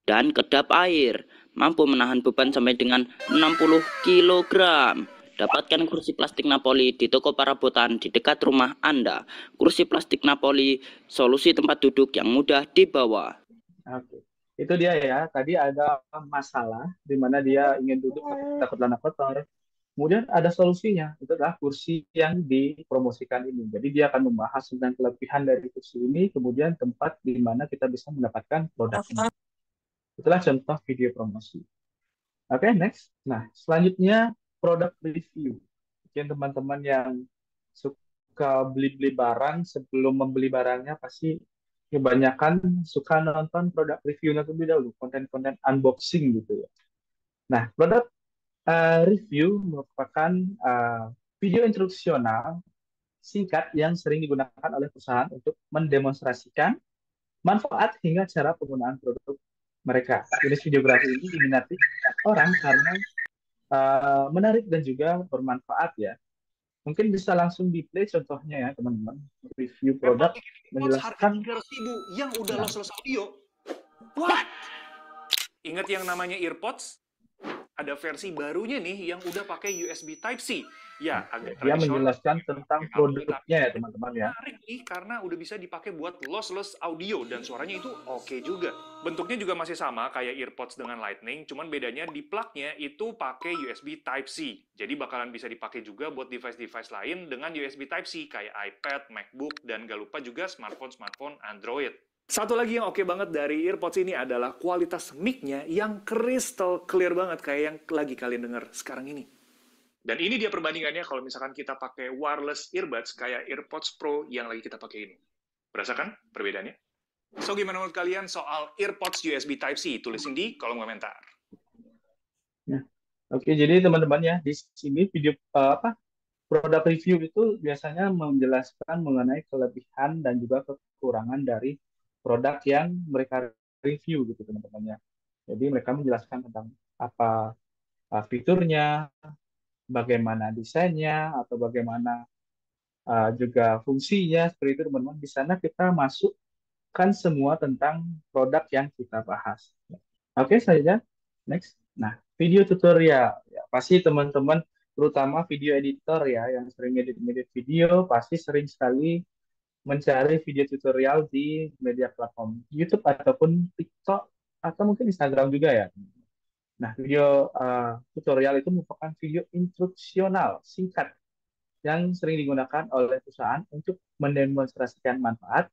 dan kedap air. Mampu menahan beban sampai dengan 60 kg. Dapatkan kursi plastik Napoli di toko perabotan di dekat rumah Anda. Kursi plastik Napoli, solusi tempat duduk yang mudah dibawa. Oke. Itu dia ya, tadi ada masalah di mana dia ingin duduk tapi takut celana kotor. Kemudian ada solusinya, itu adalah kursi yang dipromosikan ini. Jadi dia akan membahas tentang kelebihan dari kursi ini, kemudian tempat di mana kita bisa mendapatkan produknya. Itulah contoh video promosi. Oke, next. Nah, selanjutnya product review. Mungkin teman-teman yang suka beli-beli barang, sebelum membeli barangnya pasti kebanyakan suka nonton produk reviewnya terlebih dahulu, konten-konten unboxing gitu ya. Nah, produk review merupakan video instruksional singkat yang sering digunakan oleh perusahaan untuk mendemonstrasikan manfaat hingga cara penggunaan produk mereka. Jenis videografi ini diminati orang karena menarik dan juga bermanfaat ya. Mungkin bisa langsung di-play contohnya ya teman-teman. Review produk menjelaskan yang udah loss audio. What? Ingat yang namanya AirPods? Ada versi barunya nih yang udah pakai USB Type-C. Ya, agak dia menjelaskan tentang produknya ya teman-teman ya. Menarik nih karena udah bisa dipakai buat lossless audio dan suaranya itu oke juga. Bentuknya juga masih sama kayak AirPods dengan Lightning, cuman bedanya di plug-nya itu pakai USB Type-C. Jadi bakalan bisa dipakai juga buat device-device lain dengan USB Type-C kayak iPad, MacBook, dan gak lupa juga smartphone Android. Satu lagi yang oke banget dari AirPods ini adalah kualitas mic-nya yang crystal clear banget kayak yang lagi kalian dengar sekarang ini. Dan ini dia perbandingannya kalau misalkan kita pakai wireless earbuds kayak AirPods Pro yang lagi kita pakai ini. Berasa kan perbedaannya? So, gimana menurut kalian soal AirPods USB Type-C? Tulisin di kolom komentar. Nah, oke, jadi teman-teman ya, di sini video produk review itu biasanya menjelaskan mengenai kelebihan dan juga kekurangan dari produk yang mereka review gitu teman-teman ya. Jadi mereka menjelaskan tentang apa fiturnya, bagaimana desainnya, atau bagaimana juga fungsinya, seperti itu teman-teman. Di sana kita masukkan semua tentang produk yang kita bahas. Oke, saja. Next. Nah, video tutorial. Ya, pasti teman-teman, terutama video editor ya, yang sering edit video, pasti sering sekali mencari video tutorial di media platform YouTube ataupun TikTok, atau mungkin Instagram juga ya. Nah, video tutorial itu merupakan video instruksional singkat yang sering digunakan oleh perusahaan untuk mendemonstrasikan manfaat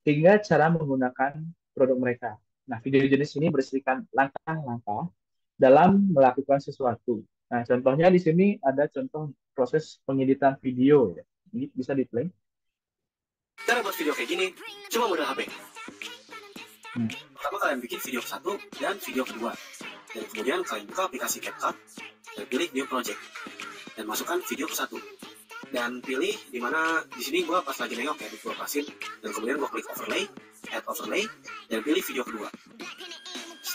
hingga cara menggunakan produk mereka. Nah, video jenis ini berisikan langkah-langkah dalam melakukan sesuatu. Nah, contohnya di sini ada contoh proses pengeditan video. Ya. Ini bisa di-play. Cara buat video kayak gini cuma modal HP. Pertama kalian bikin video ke-1 dan video kedua. Dan kemudian kalian buka aplikasi CapCut dan pilih New Project dan masukkan video ke-1 dan pilih di mana di sini gue pas lagi nengok ya, gue pasin dan kemudian gue klik overlay, add overlay dan pilih video kedua.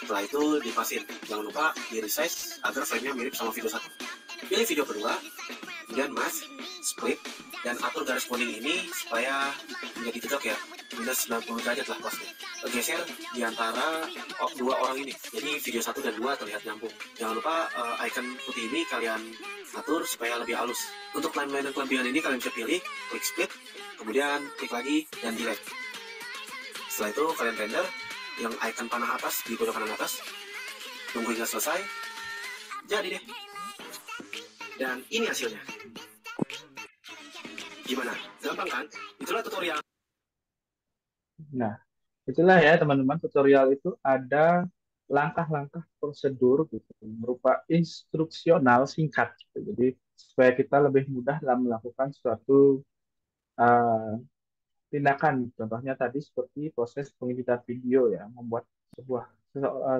Setelah itu dipasin. Jangan lupa di resize agar frame-nya mirip sama video 1. Pilih video kedua, kemudian mask, split, dan atur garis kuning ini supaya menjadi tegak ya. Minus 90 derajat lah plusnya. Geser di antara dua orang ini. Jadi video 1 dan 2 terlihat nyambung. Jangan lupa icon putih ini kalian atur supaya lebih halus. Untuk timeline dan kelempiran ini kalian bisa pilih, klik split, kemudian klik lagi, dan delete. Setelah itu kalian render yang icon panah atas di pojok kanan atas. Tunggu hingga selesai. Jadi deh. Dan ini hasilnya. Gimana? Gampang kan? Itulah tutorial. Nah, itulah ya teman-teman, tutorial itu ada langkah-langkah prosedur gitu, berupa instruksional singkat gitu. Jadi supaya kita lebih mudah dalam melakukan suatu tindakan. Contohnya tadi seperti proses pengeditan video ya, membuat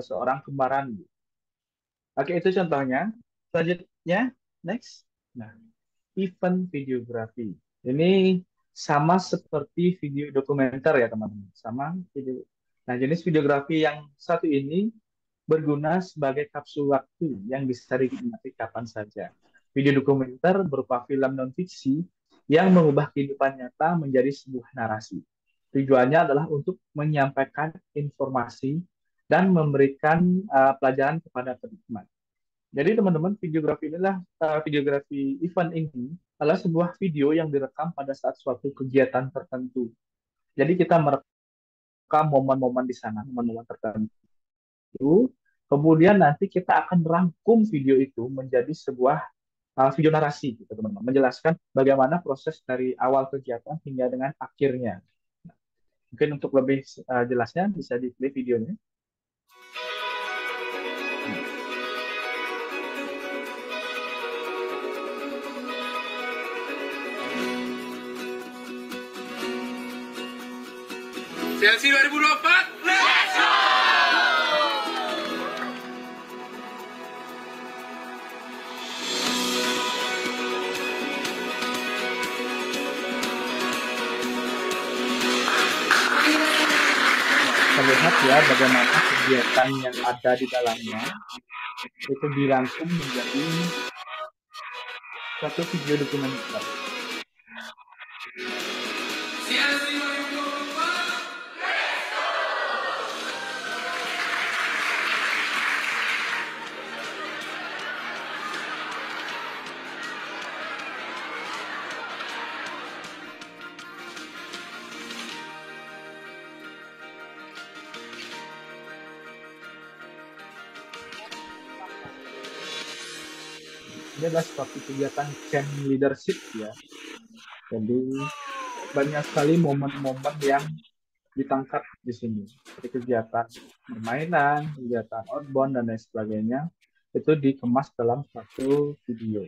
seorang kembaran. Oke, itu contohnya. Selanjutnya, next. Nah, event videografi. Ini sama seperti video dokumenter ya teman-teman. Sama video. Nah, jenis videografi yang satu ini berguna sebagai kapsul waktu yang bisa dinikmati kapan saja. Video dokumenter berupa film non-fiksi yang mengubah kehidupan nyata menjadi sebuah narasi. Tujuannya adalah untuk menyampaikan informasi dan memberikan pelajaran kepada penikmat. Jadi teman-teman, videografi event ini adalah sebuah video yang direkam pada saat suatu kegiatan tertentu. Jadi kita merekam momen-momen di sana, momen-momen tertentu. Kemudian nanti kita akan merangkum video itu menjadi sebuah video narasi, gitu, teman-teman. Menjelaskan bagaimana proses dari awal kegiatan hingga dengan akhirnya. Mungkin untuk lebih jelasnya bisa di-play videonya. Chelsea 2024, let's go! Terlihat ya bagaimana kegiatan yang ada di dalamnya itu dirangkum menjadi satu video dokumenter. Ini adalah suatu kegiatan camp leadership ya. Jadi banyak sekali momen-momen yang ditangkap di sini. Seperti kegiatan permainan, kegiatan outbound dan lain sebagainya itu dikemas dalam satu video.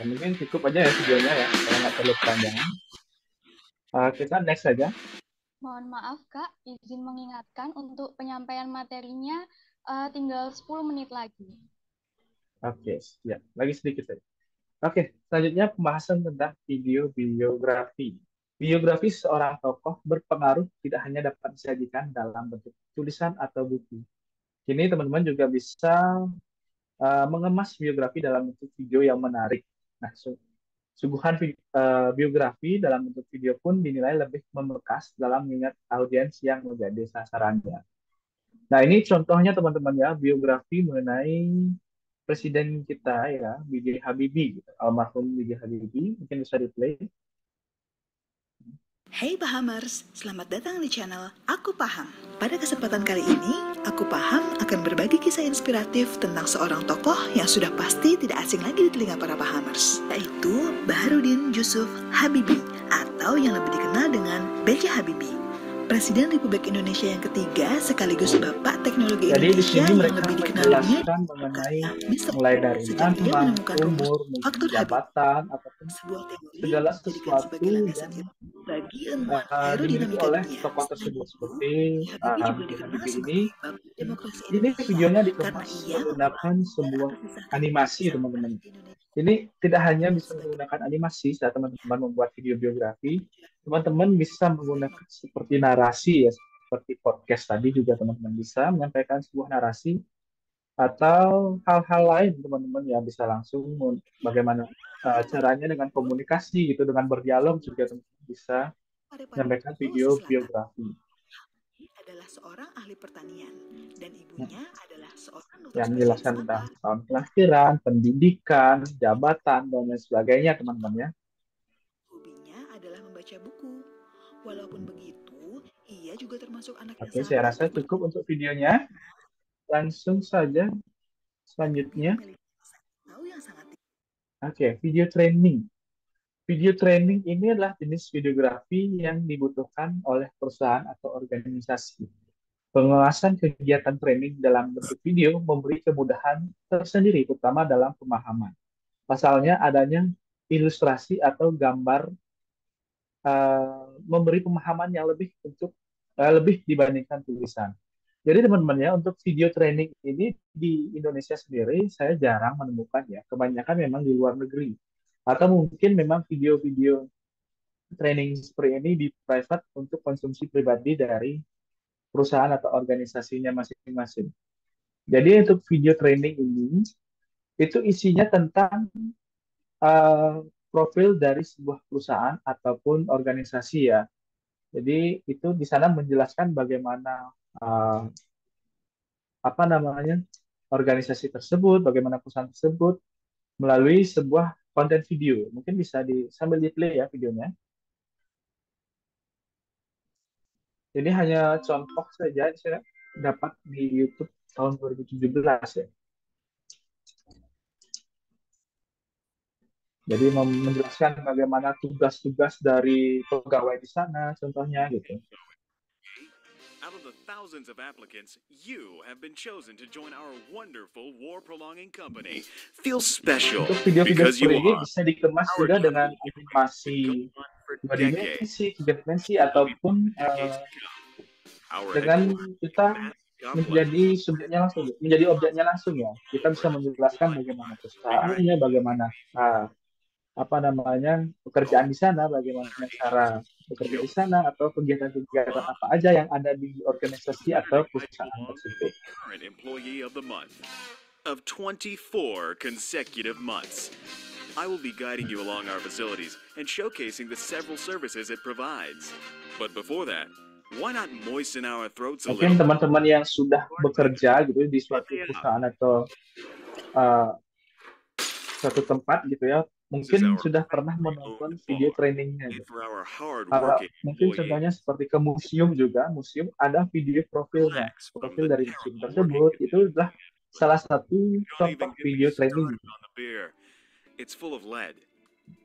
Mungkin cukup aja ya videonya ya, kalau nggak terlalu panjangan. Kita next saja. Mohon maaf Kak, izin mengingatkan untuk penyampaian materinya tinggal 10 menit lagi. Oke, ya, lagi sedikit saja. Oke, selanjutnya pembahasan tentang video biografi. Biografi seorang tokoh berpengaruh tidak hanya dapat disajikan dalam bentuk tulisan atau buku. Kini teman-teman juga bisa mengemas biografi dalam bentuk video yang menarik. Nah, suguhan biografi dalam bentuk video pun dinilai lebih membekas dalam mengingat audiens yang menjadi sasarannya. Nah, ini contohnya teman-teman ya, biografi mengenai presiden kita ya, B.J. Habibie, gitu. Almarhum B.J. Habibie, mungkin bisa di-play. Hey Pahamers, selamat datang di channel Aku Paham. Pada kesempatan kali ini, Aku Paham akan berbagi kisah inspiratif tentang seorang tokoh yang sudah pasti tidak asing lagi di telinga para Pahamers, yaitu Baharudin Yusuf Habibie, atau yang lebih dikenal dengan B.J. Habibie. Presiden Republik Indonesia yang ketiga sekaligus Bapak Teknologi Jadi di Indonesia sini yang mereka lebih dikenal dunia menjelaskan mengenai mulai dari sejak dia nama, menemukan rumus umur, mungkin faktor Habi. jabatan, ataupun Sebuah teori segala yang dijadikan sesuatu sebagai landasan yang ilmu bagi ilmuwan dimiliki aerodinamika oleh dunia. tokoh tersebut. Seperti Habibie juga dikenal Habibie ini, sebagai Bapak Demokrasi ini Indonesia videonya karena dikemas ia menggunakan sebuah atas kisah animasi, teman-teman. Ini tidak hanya bisa menggunakan animasi saat teman-teman membuat video biografi, teman-teman bisa menggunakan seperti narasi ya, seperti podcast tadi juga teman-teman bisa menyampaikan sebuah narasi atau hal-hal lain teman-teman ya bisa langsung bagaimana caranya dengan komunikasi gitu, dengan berdialog juga teman-teman bisa menyampaikan video biografi. adalah seorang ahli pertanian dan ibunya adalah seorang dokter Yang spesialis menjelaskan mata. tentang tahun kelahiran, pendidikan, jabatan, dan lain sebagainya teman-teman ya. Hobinya adalah membaca buku. Walaupun begitu, ia juga termasuk anak yang Oke, sangat saya rasa cukup untuk videonya. Langsung saja selanjutnya. tahu yang sangat Oke, video training. Video training ini adalah jenis videografi yang dibutuhkan oleh perusahaan atau organisasi. Pengawasan kegiatan training dalam bentuk video memberi kemudahan tersendiri, terutama dalam pemahaman. Pasalnya adanya ilustrasi atau gambar memberi pemahaman yang lebih dibandingkan tulisan. Jadi teman-teman ya, untuk video training ini di Indonesia sendiri saya jarang menemukan ya. Kebanyakan memang di luar negeri. Atau mungkin memang video-video training seperti ini di private untuk konsumsi pribadi dari perusahaan atau organisasinya masing-masing. Jadi untuk video training ini, itu isinya tentang profil dari sebuah perusahaan ataupun organisasi ya. Jadi itu di sana menjelaskan bagaimana organisasi tersebut, bagaimana perusahaan tersebut melalui sebuah konten video. Mungkin bisa sambil di play ya videonya. Ini hanya contoh saja saya dapat di YouTube tahun 2017 ya. Jadi menjelaskan bagaimana tugas-tugas dari pegawai di sana, contohnya gitu. Out of the thousands of applicants, you have been chosen to join our wonderful war-prolonging company. Feel special Untuk video-video because you seperti ini are bisa dikemas juga dengan animasi 2 dimensi, 3 dimensi, ataupun dengan kita menjadi subjeknya langsung, menjadi objeknya langsung ya. Kita bisa menjelaskan bagaimana perusahaannya, bagaimana pekerjaan di sana, bagaimana cara bekerja di sana, atau kegiatan-kegiatan apa aja yang ada di organisasi atau perusahaan tersebut. current employee of the month of 24 consecutive months. I will be guiding you along our facilities and showcasing the several services it provides. But before that, why not moisten our throats a Mungkin little? teman-teman yang sudah bekerja gitu di suatu perusahaan atau suatu tempat gitu ya, mungkin sudah pernah menonton video trainingnya. Gitu. For our hard-working Mungkin employees, contohnya seperti ke museum juga, museum ada video profilnya, profil dari museum tersebut, itu adalah salah satu contoh video training. on the beer. It's full of lead.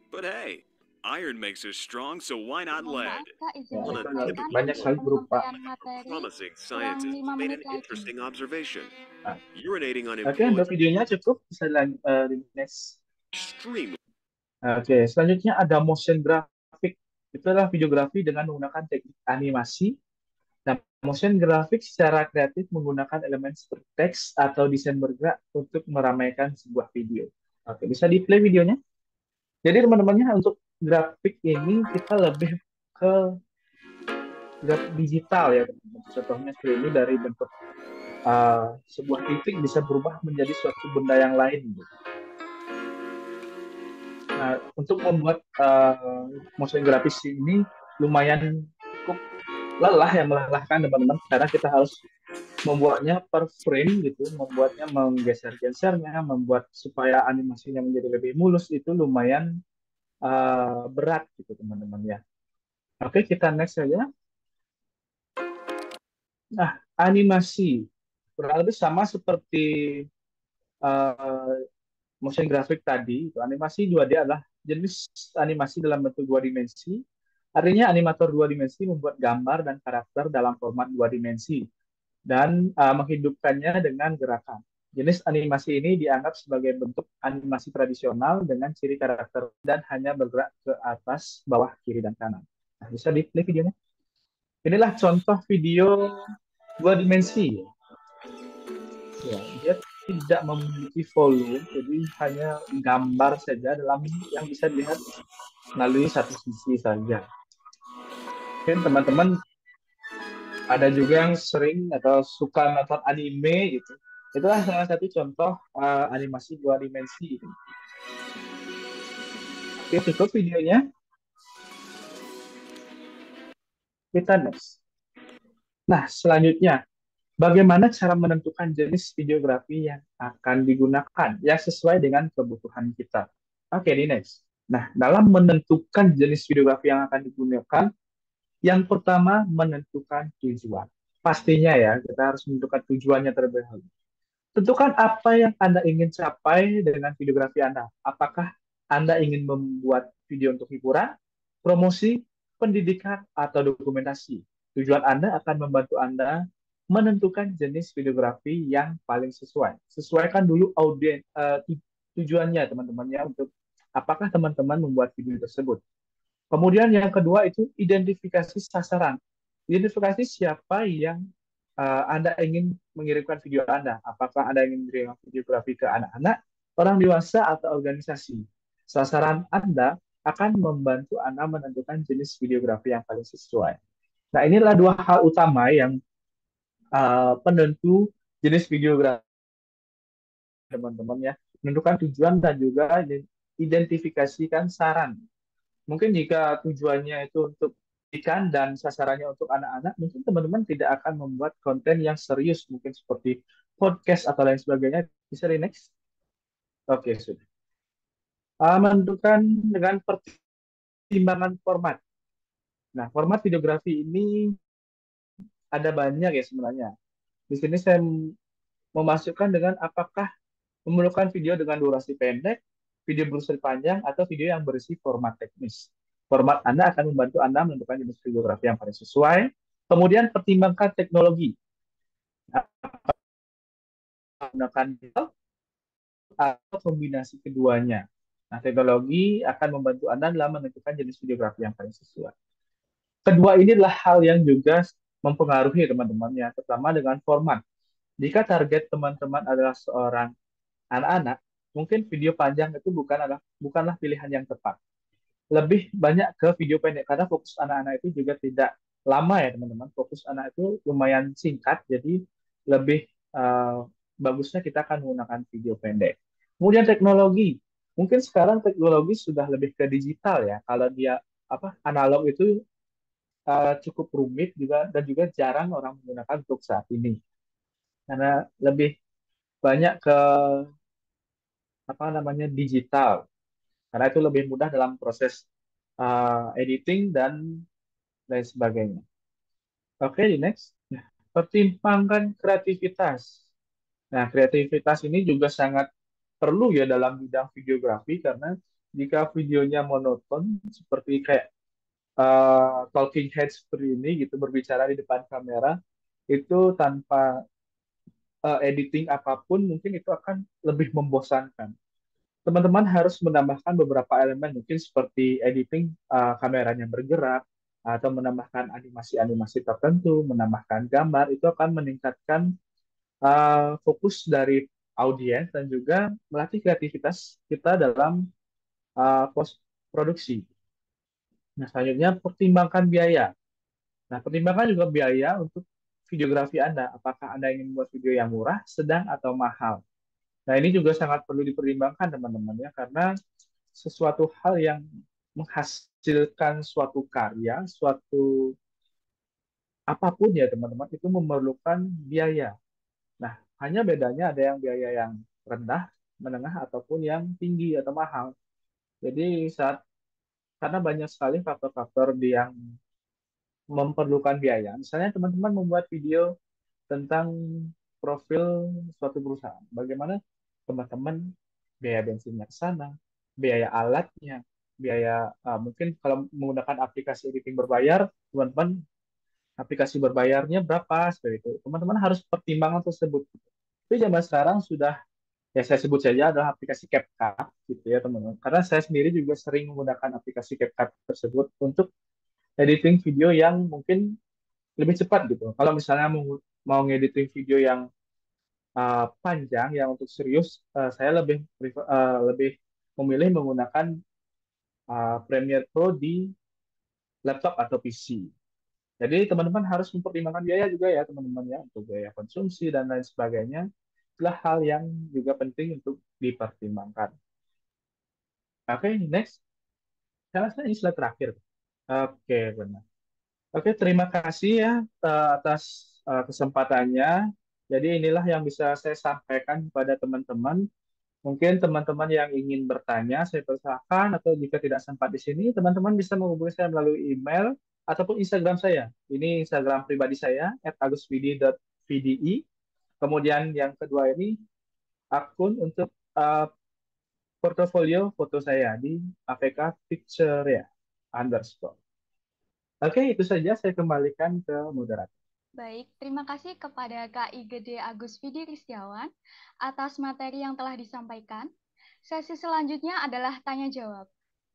But hey, iron makes us strong, so why not lead? On a typical Banyak sekali berupa. promising scientist made an interesting observation. Urinating on Oke, untuk employees videonya cukup, bisa di next. extremely Oke, selanjutnya ada motion graphic. Itu adalah videografi dengan menggunakan teknik animasi. Nah, motion graphic secara kreatif menggunakan elemen seperti teks atau desain bergerak untuk meramaikan sebuah video. Oke, bisa di play videonya. Jadi teman-temannya untuk grafik ini kita lebih ke grafik digital ya. Contohnya seperti ini, dari bentuk sebuah titik bisa berubah menjadi suatu benda yang lain. Gitu. Nah, untuk membuat motion grafis ini lumayan cukup melelahkan teman-teman, karena kita harus membuatnya per frame gitu, membuatnya menggeser-gesernya, membuat supaya animasinya menjadi lebih mulus, itu lumayan berat gitu teman-teman ya. Oke, kita next saja. Nah, animasi kurang lebih sama seperti motion graphic tadi. Itu animasi 2D adalah jenis animasi dalam bentuk 2 dimensi Artinya animator dua dimensi membuat gambar dan karakter dalam format dua dimensi dan menghidupkannya dengan gerakan. Jenis animasi ini dianggap sebagai bentuk animasi tradisional dengan ciri karakter dan hanya bergerak ke atas, bawah, kiri, dan kanan. Nah, bisa di-play videonya. Inilah contoh video dua dimensi. Ya, dia tidak memiliki volume, jadi hanya gambar saja dalam yang bisa dilihat melalui satu sisi saja. Mungkin teman-teman ada juga yang sering atau suka nonton anime gitu. Itulah salah satu contoh animasi dua dimensi. Oke, cukup videonya. Kita next. Nah, selanjutnya, bagaimana cara menentukan jenis videografi yang akan digunakan, yang sesuai dengan kebutuhan kita. Oke, di next. Nah, dalam menentukan jenis videografi yang akan digunakan, yang pertama menentukan tujuan. Pastinya ya, kita harus menentukan tujuannya terlebih dahulu. Tentukan apa yang Anda ingin capai dengan videografi Anda. Apakah Anda ingin membuat video untuk hiburan, promosi, pendidikan, atau dokumentasi? Tujuan Anda akan membantu Anda menentukan jenis videografi yang paling sesuai. Sesuaikan dulu tujuannya teman-teman ya, untuk apakah teman-teman membuat video tersebut. Kemudian yang kedua itu identifikasi sasaran. Identifikasi siapa yang Anda ingin mengirimkan video Anda. Apakah Anda ingin mengirimkan videografi ke anak-anak, orang dewasa, atau organisasi. Sasaran Anda akan membantu Anda menentukan jenis videografi yang paling sesuai. Nah, inilah dua hal utama yang penentu jenis videografi, teman-teman ya. Menentukan tujuan dan juga identifikasikan saran. Mungkin jika tujuannya itu untuk pendidikan dan sasarannya untuk anak-anak, mungkin teman-teman tidak akan membuat konten yang serius, mungkin seperti podcast atau lain sebagainya. Bisa di next? Oke, sudah. Menentukan dengan pertimbangan format. Nah, format videografi ini ada banyak ya sebenarnya. Di sini saya memasukkan dengan apakah memerlukan video dengan durasi pendek, video berusia panjang, atau video yang berisi format teknis. Format Anda akan membantu Anda menentukan jenis videografi yang paling sesuai. Kemudian pertimbangkan teknologi. Menggunakan digital atau kombinasi keduanya. Nah, teknologi akan membantu Anda dalam menentukan jenis videografi yang paling sesuai. Kedua ini adalah hal yang juga mempengaruhi teman-teman ya, terutama dengan format. Jika target teman-teman adalah seorang anak-anak, mungkin video panjang itu bukanlah pilihan yang tepat. Lebih banyak ke video pendek karena fokus anak-anak itu juga tidak lama ya teman-teman. Fokus anak itu lumayan singkat, jadi lebih bagusnya kita akan menggunakan video pendek. Kemudian teknologi, mungkin sekarang teknologi sudah lebih ke digital ya. Kalau dia analog itu cukup rumit juga dan juga jarang orang menggunakan untuk saat ini. Karena lebih banyak ke digital. Karena itu lebih mudah dalam proses editing dan lain sebagainya. Oke, di next. Nah, pertimbangkan kreativitas. Nah, kreativitas ini juga sangat perlu ya dalam bidang videografi karena jika videonya monoton seperti kayak talking heads seperti ini gitu berbicara di depan kamera itu tanpa editing apapun mungkin itu akan lebih membosankan. Teman-teman harus menambahkan beberapa elemen mungkin seperti editing kameranya bergerak atau menambahkan animasi-animasi tertentu, menambahkan gambar itu akan meningkatkan fokus dari audiens dan juga melatih kreativitas kita dalam post produksi. Nah, selanjutnya pertimbangkan biaya. Nah, pertimbangkan juga biaya untuk videografi Anda. Apakah Anda ingin membuat video yang murah, sedang, atau mahal? Nah, ini juga sangat perlu dipertimbangkan teman-teman ya, karena sesuatu hal yang menghasilkan suatu karya, suatu apapun ya teman-teman, itu memerlukan biaya. Nah, hanya bedanya ada yang biaya yang rendah, menengah, ataupun yang tinggi atau mahal. Jadi karena banyak sekali faktor-faktor yang memerlukan biaya. Misalnya teman-teman membuat video tentang profil suatu perusahaan. Bagaimana teman-teman biaya bensinnya ke sana, biaya alatnya, biaya mungkin kalau menggunakan aplikasi editing berbayar, teman-teman aplikasi berbayarnya berapa seperti itu. Teman-teman harus pertimbangan tersebut. Tapi zaman sekarang sudah ya saya sebut saja adalah aplikasi CapCut gitu ya teman-teman. Karena saya sendiri juga sering menggunakan aplikasi CapCut tersebut untuk editing video yang mungkin lebih cepat gitu. Kalau misalnya mau ngediting video yang panjang yang untuk serius, saya lebih memilih menggunakan Premiere Pro di laptop atau PC. Jadi teman-teman harus mempertimbangkan biaya juga ya teman-teman ya untuk biaya konsumsi dan lain sebagainya. Itulah hal yang juga penting untuk dipertimbangkan. Oke, next. Saya rasa ini slide terakhir. Oke, benar. Oke, terima kasih ya atas kesempatannya. Jadi inilah yang bisa saya sampaikan kepada teman-teman. Mungkin teman-teman yang ingin bertanya, saya persilakan, atau jika tidak sempat di sini, teman-teman bisa menghubungi saya melalui email ataupun Instagram saya. Ini Instagram pribadi saya, @agusvidi.vdi. Kemudian yang kedua ini, akun untuk portofolio foto saya di APK Picture ya, _. Oke, itu saja saya kembalikan ke moderator. Baik, terima kasih kepada Kak IGD Agus Vidi Ristiawan atas materi yang telah disampaikan. Sesi selanjutnya adalah tanya jawab.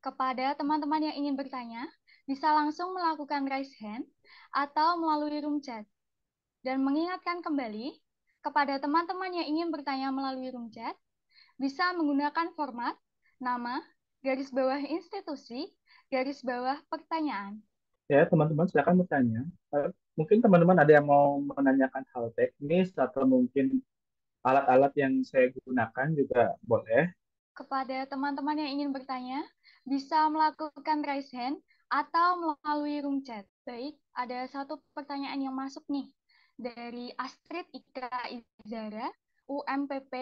Kepada teman-teman yang ingin bertanya, bisa langsung melakukan raise hand atau melalui room chat. Dan mengingatkan kembali, kepada teman-teman yang ingin bertanya melalui room chat, bisa menggunakan format nama, garis bawah institusi, garis bawah pertanyaan. Ya, teman-teman silakan bertanya. Mungkin teman-teman ada yang mau menanyakan hal teknis atau mungkin alat-alat yang saya gunakan juga boleh. Kepada teman-teman yang ingin bertanya, bisa melakukan raise hand atau melalui room chat. Baik, ada satu pertanyaan yang masuk nih dari Astrid Ika Izara, UMPP.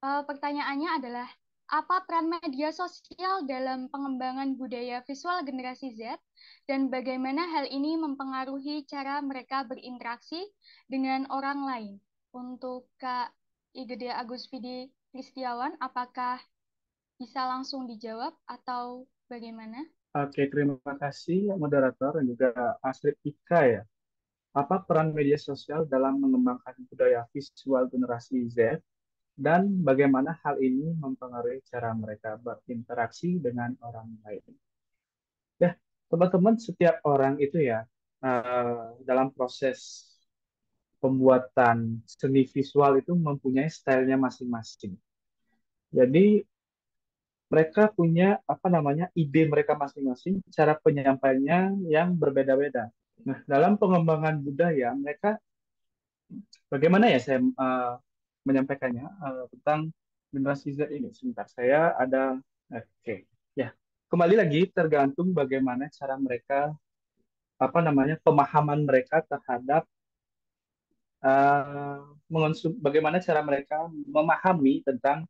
Pertanyaannya adalah, apa peran media sosial dalam pengembangan budaya visual generasi Z dan bagaimana hal ini mempengaruhi cara mereka berinteraksi dengan orang lain? Untuk Kak IGD Agus Vidi Kristiawan, apakah bisa langsung dijawab atau bagaimana? Oke, terima kasih moderator dan juga Astrid Ika ya. Apa peran media sosial dalam mengembangkan budaya visual generasi Z dan bagaimana hal ini mempengaruhi cara mereka berinteraksi dengan orang lain? Ya, teman-teman, setiap orang itu ya dalam proses pembuatan seni visual itu mempunyai stylenya masing-masing. Jadi mereka punya ide mereka masing-masing, cara penyampaiannya yang berbeda-beda. Nah, dalam pengembangan budaya mereka bagaimana ya saya menyampaikannya tentang generasi Z ini. Sebentar, saya ada ya. Kembali lagi tergantung bagaimana cara mereka pemahaman mereka terhadap bagaimana cara mereka memahami tentang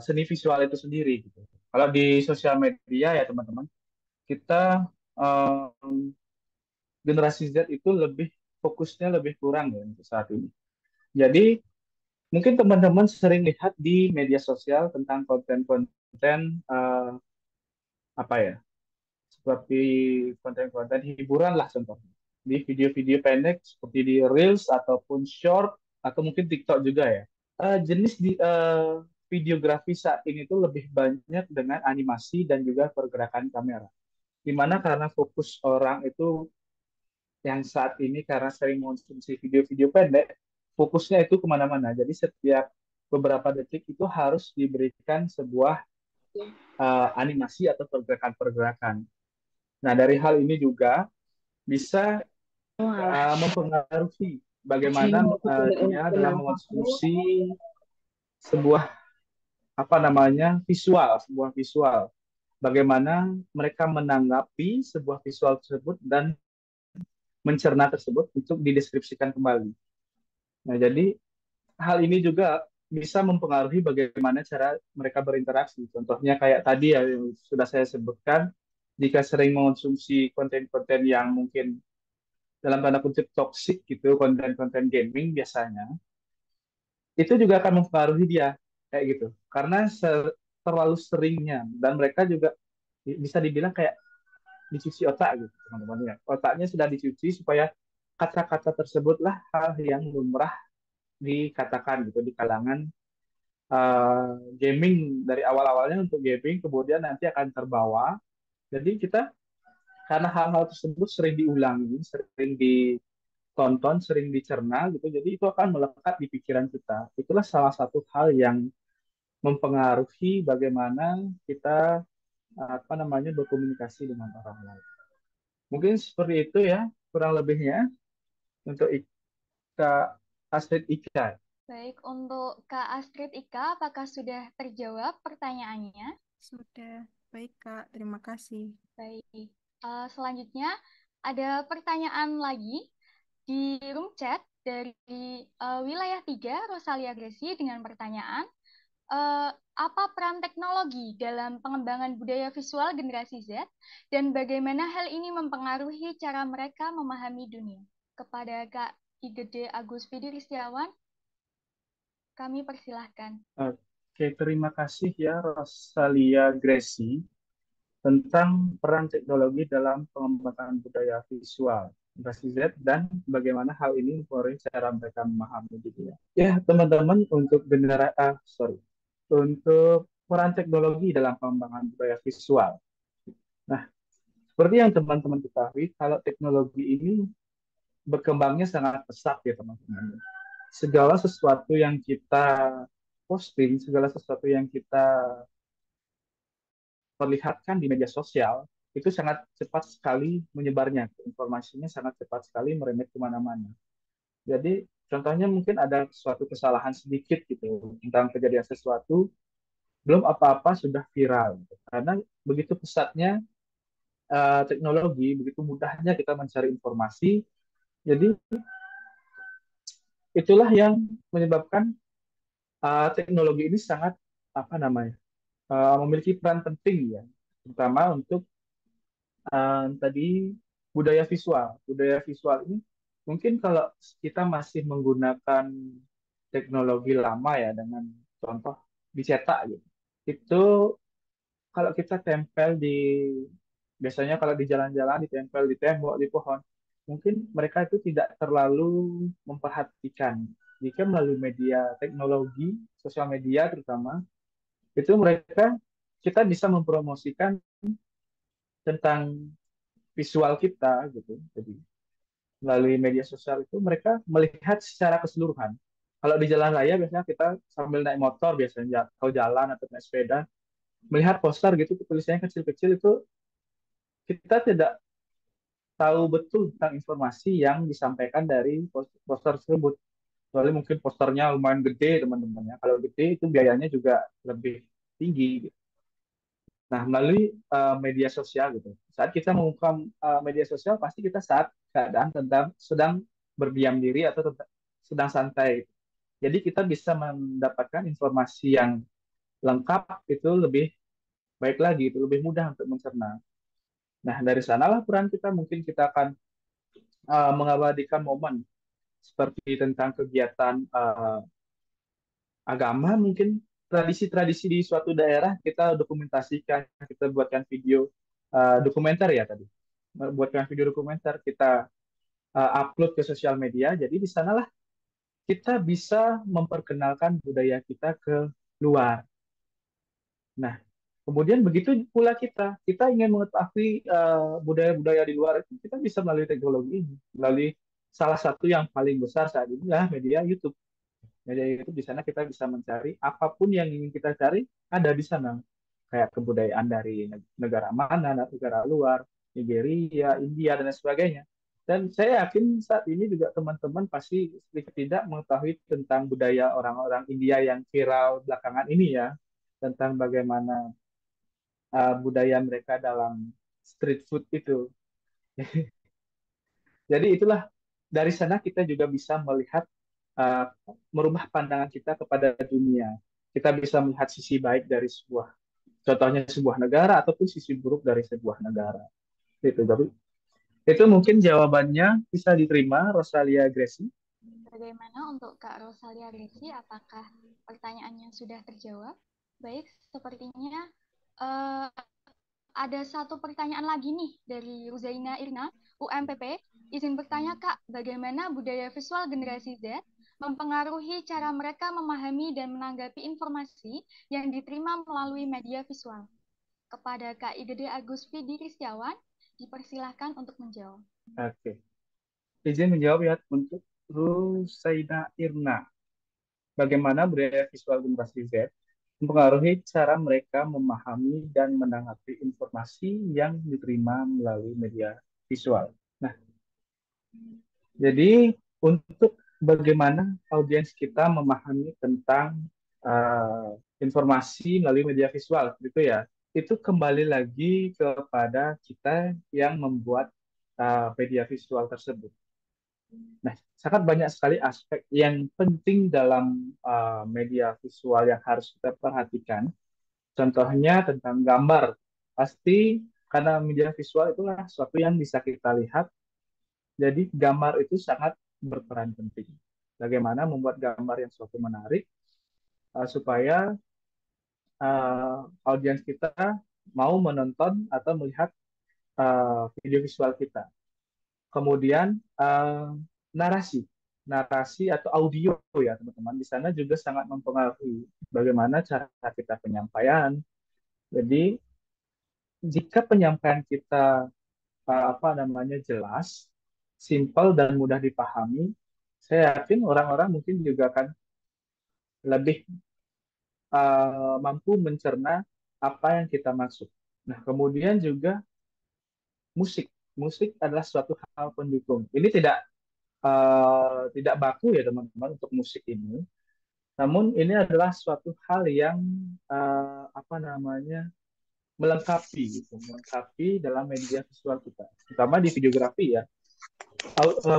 seni visual itu sendiri gitu. Kalau di sosial media ya teman-teman, kita generasi Z itu fokusnya lebih kurang ya untuk saat ini. Jadi mungkin teman-teman sering lihat di media sosial tentang konten-konten seperti konten-konten hiburan lah contohnya. Di video-video pendek seperti di Reels ataupun Short atau mungkin TikTok juga ya. Jenis videografi saat ini tuh lebih banyak dengan animasi dan juga pergerakan kamera. Dimana karena fokus orang itu yang saat ini karena sering mengonsumsi video-video pendek, fokusnya itu kemana-mana. Jadi setiap beberapa detik itu harus diberikan sebuah animasi atau pergerakan-pergerakan. Nah, dari hal ini juga bisa mempengaruhi bagaimana dia dalam mengonsumsi sebuah sebuah visual. Bagaimana mereka menanggapi sebuah visual tersebut dan mencerna tersebut untuk dideskripsikan kembali. Nah, jadi hal ini juga bisa mempengaruhi bagaimana cara mereka berinteraksi. Contohnya kayak tadi ya yang sudah saya sebutkan, jika sering mengonsumsi konten-konten yang mungkin dalam tanda kutip toksik gitu, konten-konten gaming biasanya, itu juga akan mempengaruhi dia kayak gitu. Karena terlalu seringnya, dan mereka juga bisa dibilang kayak dicuci otak gitu teman-teman ya. Otaknya sudah dicuci supaya kata-kata tersebutlah hal yang lumrah dikatakan gitu di kalangan gaming, dari awal-awalnya untuk gaming, kemudian nanti akan terbawa. Jadi kita karena hal-hal tersebut sering diulangi, sering ditonton, sering dicerna gitu, jadi itu akan melekat di pikiran kita. Itulah salah satu hal yang mempengaruhi bagaimana kita berkomunikasi dengan orang lain. Mungkin seperti itu ya kurang lebihnya untuk Kak Astrid Ika. Baik, untuk Kak Astrid Ika, apakah sudah terjawab pertanyaannya? Sudah. Baik, Kak. Terima kasih. Baik. Selanjutnya, ada pertanyaan lagi di room chat dari wilayah 3, Rosalia Gresi, dengan pertanyaan, apa peran teknologi dalam pengembangan budaya visual generasi Z, dan bagaimana hal ini mempengaruhi cara mereka memahami dunia? Kepada Kak IGD Agus Vidi Ristiawan, kami persilahkan. Oke, terima kasih ya Rosalia Gresi tentang peran teknologi dalam pengembangan budaya visual generasi Z dan bagaimana hal ini mempengaruhi cara mereka memahami dunia. Ya, teman-teman, untuk untuk peran teknologi dalam pengembangan budaya visual. Nah, seperti yang teman-teman ketahui, kalau teknologi ini berkembangnya sangat pesat ya teman-teman. Segala sesuatu yang kita posting, segala sesuatu yang kita perlihatkan di media sosial, itu sangat cepat sekali menyebarnya. Informasinya sangat cepat sekali merembet kemana-mana. Jadi, contohnya mungkin ada suatu kesalahan sedikit gitu, tentang kejadian sesuatu, belum apa-apa sudah viral. Gitu. Karena begitu pesatnya teknologi, begitu mudahnya kita mencari informasi, jadi itulah yang menyebabkan teknologi ini sangat memiliki peran penting ya, terutama untuk tadi budaya visual. Budaya visual ini mungkin kalau kita masih menggunakan teknologi lama ya, dengan contoh dicetak gitu. Itu kalau kita tempel biasanya kalau di jalan-jalan ditempel di tembok, di pohon, mungkin mereka itu tidak terlalu memperhatikan. Jika melalui media teknologi, sosial media terutama, itu kita bisa mempromosikan tentang visual kita gitu. Jadi melalui media sosial itu mereka melihat secara keseluruhan. Kalau di jalan raya biasanya kita sambil naik motor, biasanya kalau jalan atau naik sepeda, melihat poster gitu tulisannya kecil-kecil, itu kita tidak tahu betul tentang informasi yang disampaikan dari poster tersebut. Soalnya mungkin posternya lumayan gede teman-teman ya. Kalau gede itu biayanya juga lebih tinggi. Gitu. Nah, melalui media sosial gitu. Saat kita membuka media sosial, pasti kita saat keadaan sedang berdiam diri atau sedang santai. Gitu. Jadi kita bisa mendapatkan informasi yang lengkap itu lebih baik lagi, itu lebih mudah untuk mencerna. Nah, dari sanalah peran kita, mungkin kita akan mengabadikan momen seperti tentang kegiatan agama, mungkin tradisi-tradisi di suatu daerah kita dokumentasikan, kita buatkan video dokumenter ya tadi, buatkan video dokumenter, kita upload ke sosial media. Jadi di sanalah kita bisa memperkenalkan budaya kita ke luar. Nah, kemudian begitu pula kita ingin mengetahui budaya-budaya di luar itu, kita bisa melalui teknologi ini, melalui salah satu yang paling besar saat ini adalah media YouTube. Media YouTube, di sana kita bisa mencari apapun yang ingin kita cari, ada di sana. Kayak kebudayaan dari negara mana, negara luar, Nigeria, India, dan sebagainya. Dan saya yakin saat ini juga teman-teman pasti sedikit tidak mengetahui tentang budaya orang-orang India yang viral belakangan ini ya, tentang bagaimana budaya mereka dalam street food itu. Jadi itulah, dari sana kita juga bisa melihat, merubah pandangan kita kepada dunia. Kita bisa melihat sisi baik dari contohnya sebuah negara, ataupun sisi buruk dari sebuah negara. Itu mungkin jawabannya bisa diterima, Rosalia Gresi. Bagaimana untuk Kak Rosalia Gresi? Apakah pertanyaannya sudah terjawab? Baik, sepertinya eh, ada satu pertanyaan lagi nih dari Ruzaina Irna, UMPP. Izin bertanya Kak, bagaimana budaya visual generasi Z mempengaruhi cara mereka memahami dan menanggapi informasi yang diterima melalui media visual? Kepada Kak Igede Agus Vidi Kristiawan, dipersilahkan untuk menjawab. Oke. Izin menjawab ya untuk Rusaida Irna. Bagaimana budaya visual generasi Z mempengaruhi cara mereka memahami dan menanggapi informasi yang diterima melalui media visual. Nah, jadi untuk bagaimana audiens kita memahami tentang informasi melalui media visual, gitu ya. Itu kembali lagi kepada kita yang membuat media visual tersebut. Nah, sangat banyak sekali aspek yang penting dalam media visual yang harus kita perhatikan. Contohnya tentang gambar. Pasti karena media visual itulah sesuatu yang bisa kita lihat. Jadi gambar itu sangat berperan penting. Bagaimana membuat gambar yang suatu menarik supaya audiens kita mau menonton atau melihat video visual kita. Kemudian narasi atau audio ya teman-teman di sana juga sangat mempengaruhi bagaimana cara kita penyampaian. Jadi jika penyampaian kita jelas, simpel dan mudah dipahami, saya yakin orang-orang mungkin juga akan lebih mampu mencerna apa yang kita maksud. Nah, kemudian juga musik. Musik adalah suatu hal pendukung. Ini tidak baku ya teman-teman untuk musik ini. Namun ini adalah suatu hal yang melengkapi dalam media visual kita, terutama di videografi ya.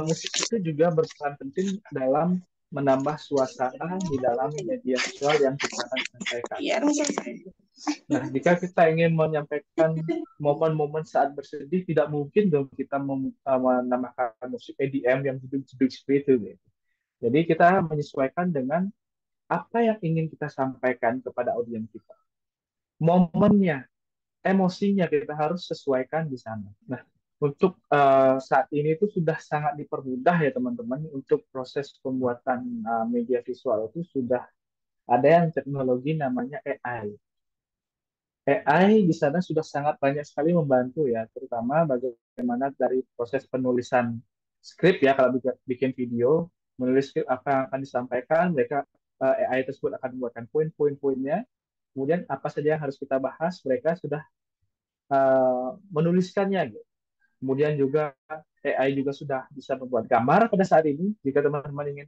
Musik itu juga berperan penting dalam menambah suasana di dalam media visual yang kita akan sampaikan. Nah, jika kita ingin menyampaikan momen-momen saat bersedih, tidak mungkin dong kita menambahkan musik EDM yang jeduk-jeduk seperti itu. Gitu. Jadi kita menyesuaikan dengan apa yang ingin kita sampaikan kepada audiens kita. Momennya, emosinya kita harus sesuaikan di sana. Nah, untuk saat ini itu sudah sangat dipermudah ya teman-teman untuk proses pembuatan media visual itu sudah ada yang teknologi namanya AI. AI di sana sudah sangat banyak sekali membantu ya, terutama bagaimana dari proses penulisan skrip ya kalau bikin video, menulis skrip apa yang akan disampaikan, mereka AI tersebut akan membuatkan poin-poinnya, kemudian apa saja yang harus kita bahas, mereka sudah menuliskannya gitu. Kemudian juga AI juga sudah bisa membuat gambar pada saat ini. Jika teman-teman ingin,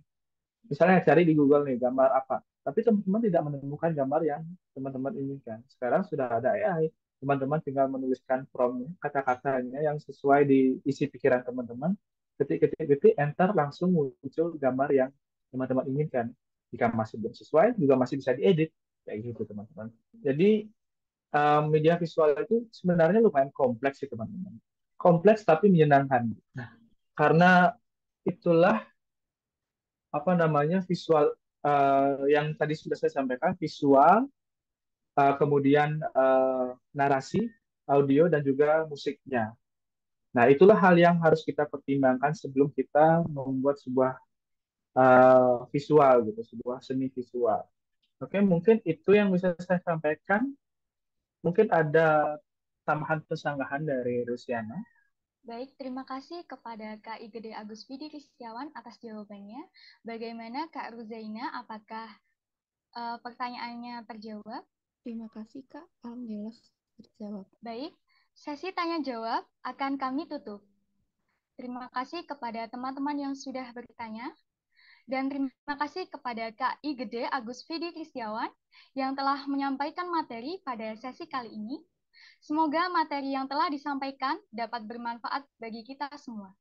misalnya cari di Google nih gambar apa, tapi teman-teman tidak menemukan gambar yang teman-teman inginkan. Sekarang sudah ada AI, teman-teman tinggal menuliskan prompt kata-katanya yang sesuai di isi pikiran teman-teman, ketik, enter, langsung muncul gambar yang teman-teman inginkan. Jika masih belum sesuai, juga masih bisa diedit, kayak gitu teman-teman. Jadi media visual itu sebenarnya lumayan kompleks sih teman-teman. Kompleks tapi menyenangkan. Nah, karena itulah visual yang tadi sudah saya sampaikan, visual, kemudian narasi, audio dan juga musiknya. Nah, itulah hal yang harus kita pertimbangkan sebelum kita membuat sebuah visual gitu, sebuah seni visual. Oke, mungkin itu yang bisa saya sampaikan. Mungkin ada tambahan persanggahan dari Rusiana. Baik, terima kasih kepada Kak Igede Agus Vidi Kristiawan atas jawabannya. Bagaimana Kak Ruzaina, apakah pertanyaannya terjawab? Terima kasih Kak, alhamdulillah terjawab. Baik, sesi tanya jawab akan kami tutup. Terima kasih kepada teman-teman yang sudah bertanya. Dan terima kasih kepada Kak Igede Agus Vidi Kristiawan yang telah menyampaikan materi pada sesi kali ini. Semoga materi yang telah disampaikan dapat bermanfaat bagi kita semua.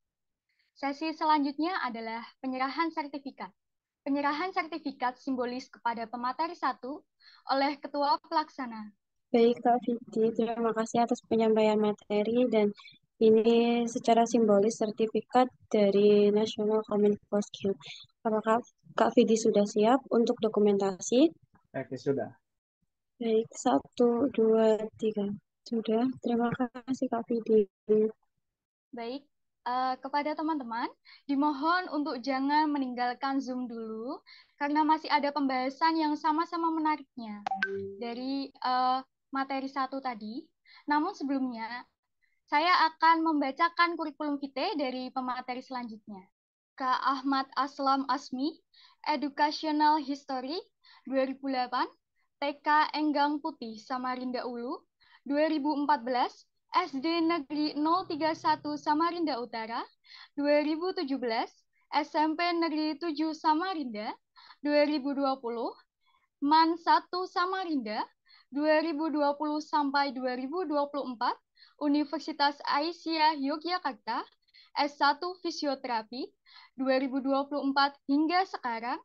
Sesi selanjutnya adalah penyerahan sertifikat. Penyerahan sertifikat simbolis kepada pemateri 1 oleh Ketua Pelaksana. Baik Kak Vidi, terima kasih atas penyampaian materi dan ini secara simbolis sertifikat dari National Kominfo Skill. Apakah Kak Vidi sudah siap untuk dokumentasi? Oke, sudah. Baik, 1, 2, 3. Sudah, terima kasih Kak Vidi. Baik, kepada teman-teman, dimohon untuk jangan meninggalkan Zoom dulu, karena masih ada pembahasan yang sama-sama menariknya dari materi 1 tadi. Namun sebelumnya, saya akan membacakan kurikulum vitae dari pemateri selanjutnya. Kak Ahmad Aslam Asmi, Educational History 2008, TK Enggang Putih Samarinda Ulu, 2014, SD Negeri 031 Samarinda Utara, 2017, SMP Negeri 7 Samarinda, 2020, MAN 1 Samarinda, 2020 sampai 2024, Universitas Aisyah Yogyakarta, S1 Fisioterapi, 2024 hingga sekarang,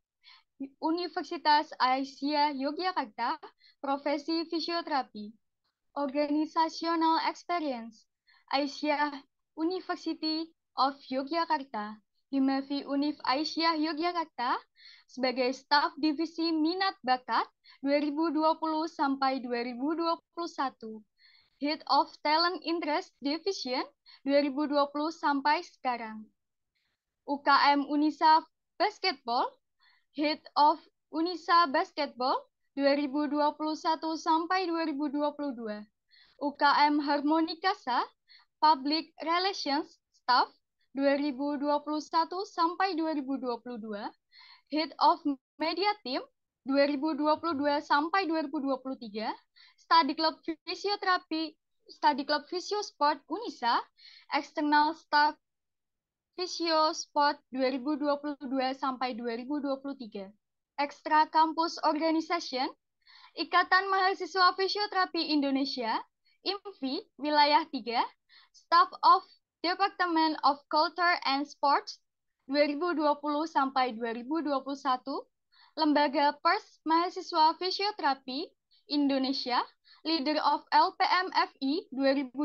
Universitas Aisyah Yogyakarta, Profesi Fisioterapi. Organizational Experience, Aisyah University of Yogyakarta, Himavi Univ Aisyah Yogyakarta, sebagai staf divisi minat bakat 2020 sampai 2021. Head of Talent Interest Division 2020 sampai sekarang. UKM Unisa Basketball, Head of Unisa Basketball 2021 sampai 2022. UKM Harmonikasa Public Relations Staff 2021 sampai 2022. Head of Media Team 2022 sampai 2023. Study Club Fisioterapi, Study Club Fisiosport Unisa, External Staff Fisiosport 2022 sampai 2023. Extra Campus Organization, Ikatan Mahasiswa Fisioterapi Indonesia, IMFI, Wilayah 3, Staff of Department of Culture and Sports 2020 sampai 2021, Lembaga Pers Mahasiswa Fisioterapi Indonesia, Leader of LPMFI 2021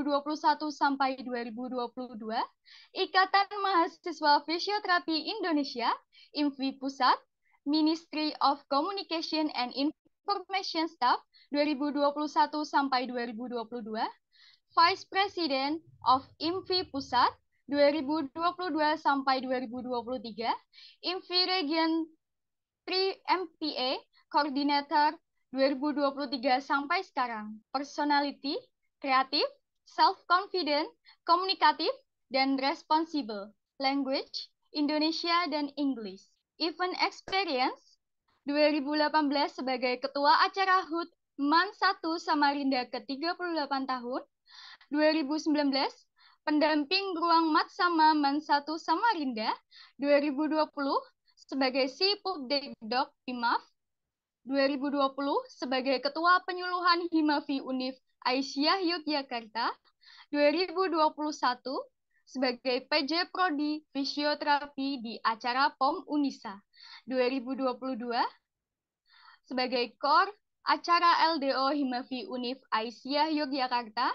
sampai 2022, Ikatan Mahasiswa Fisioterapi Indonesia, IMFI Pusat, Ministry of Communication and Information Staff 2021 sampai 2022, Vice President of IMFI Pusat 2022 sampai 2023, IMFI Region 3 MPA Coordinator 2023 sampai sekarang. Personality, kreatif, self-confident, komunikatif, dan responsible. Language, Indonesia dan English. Event experience, 2018 sebagai Ketua Acara HUT MAN 1 Samarinda ke-38 tahun. 2019, pendamping Ruang Matsama MAN 1 Samarinda. 2020, sebagai Si Pubdekdok IMAF. 2020 sebagai Ketua Penyuluhan Himavi Univ Aisyah Yogyakarta, 2021 sebagai PJ Prodi Fisioterapi di acara POM Unisa, 2022 sebagai Kor acara LDO Himavi Univ Aisyah Yogyakarta,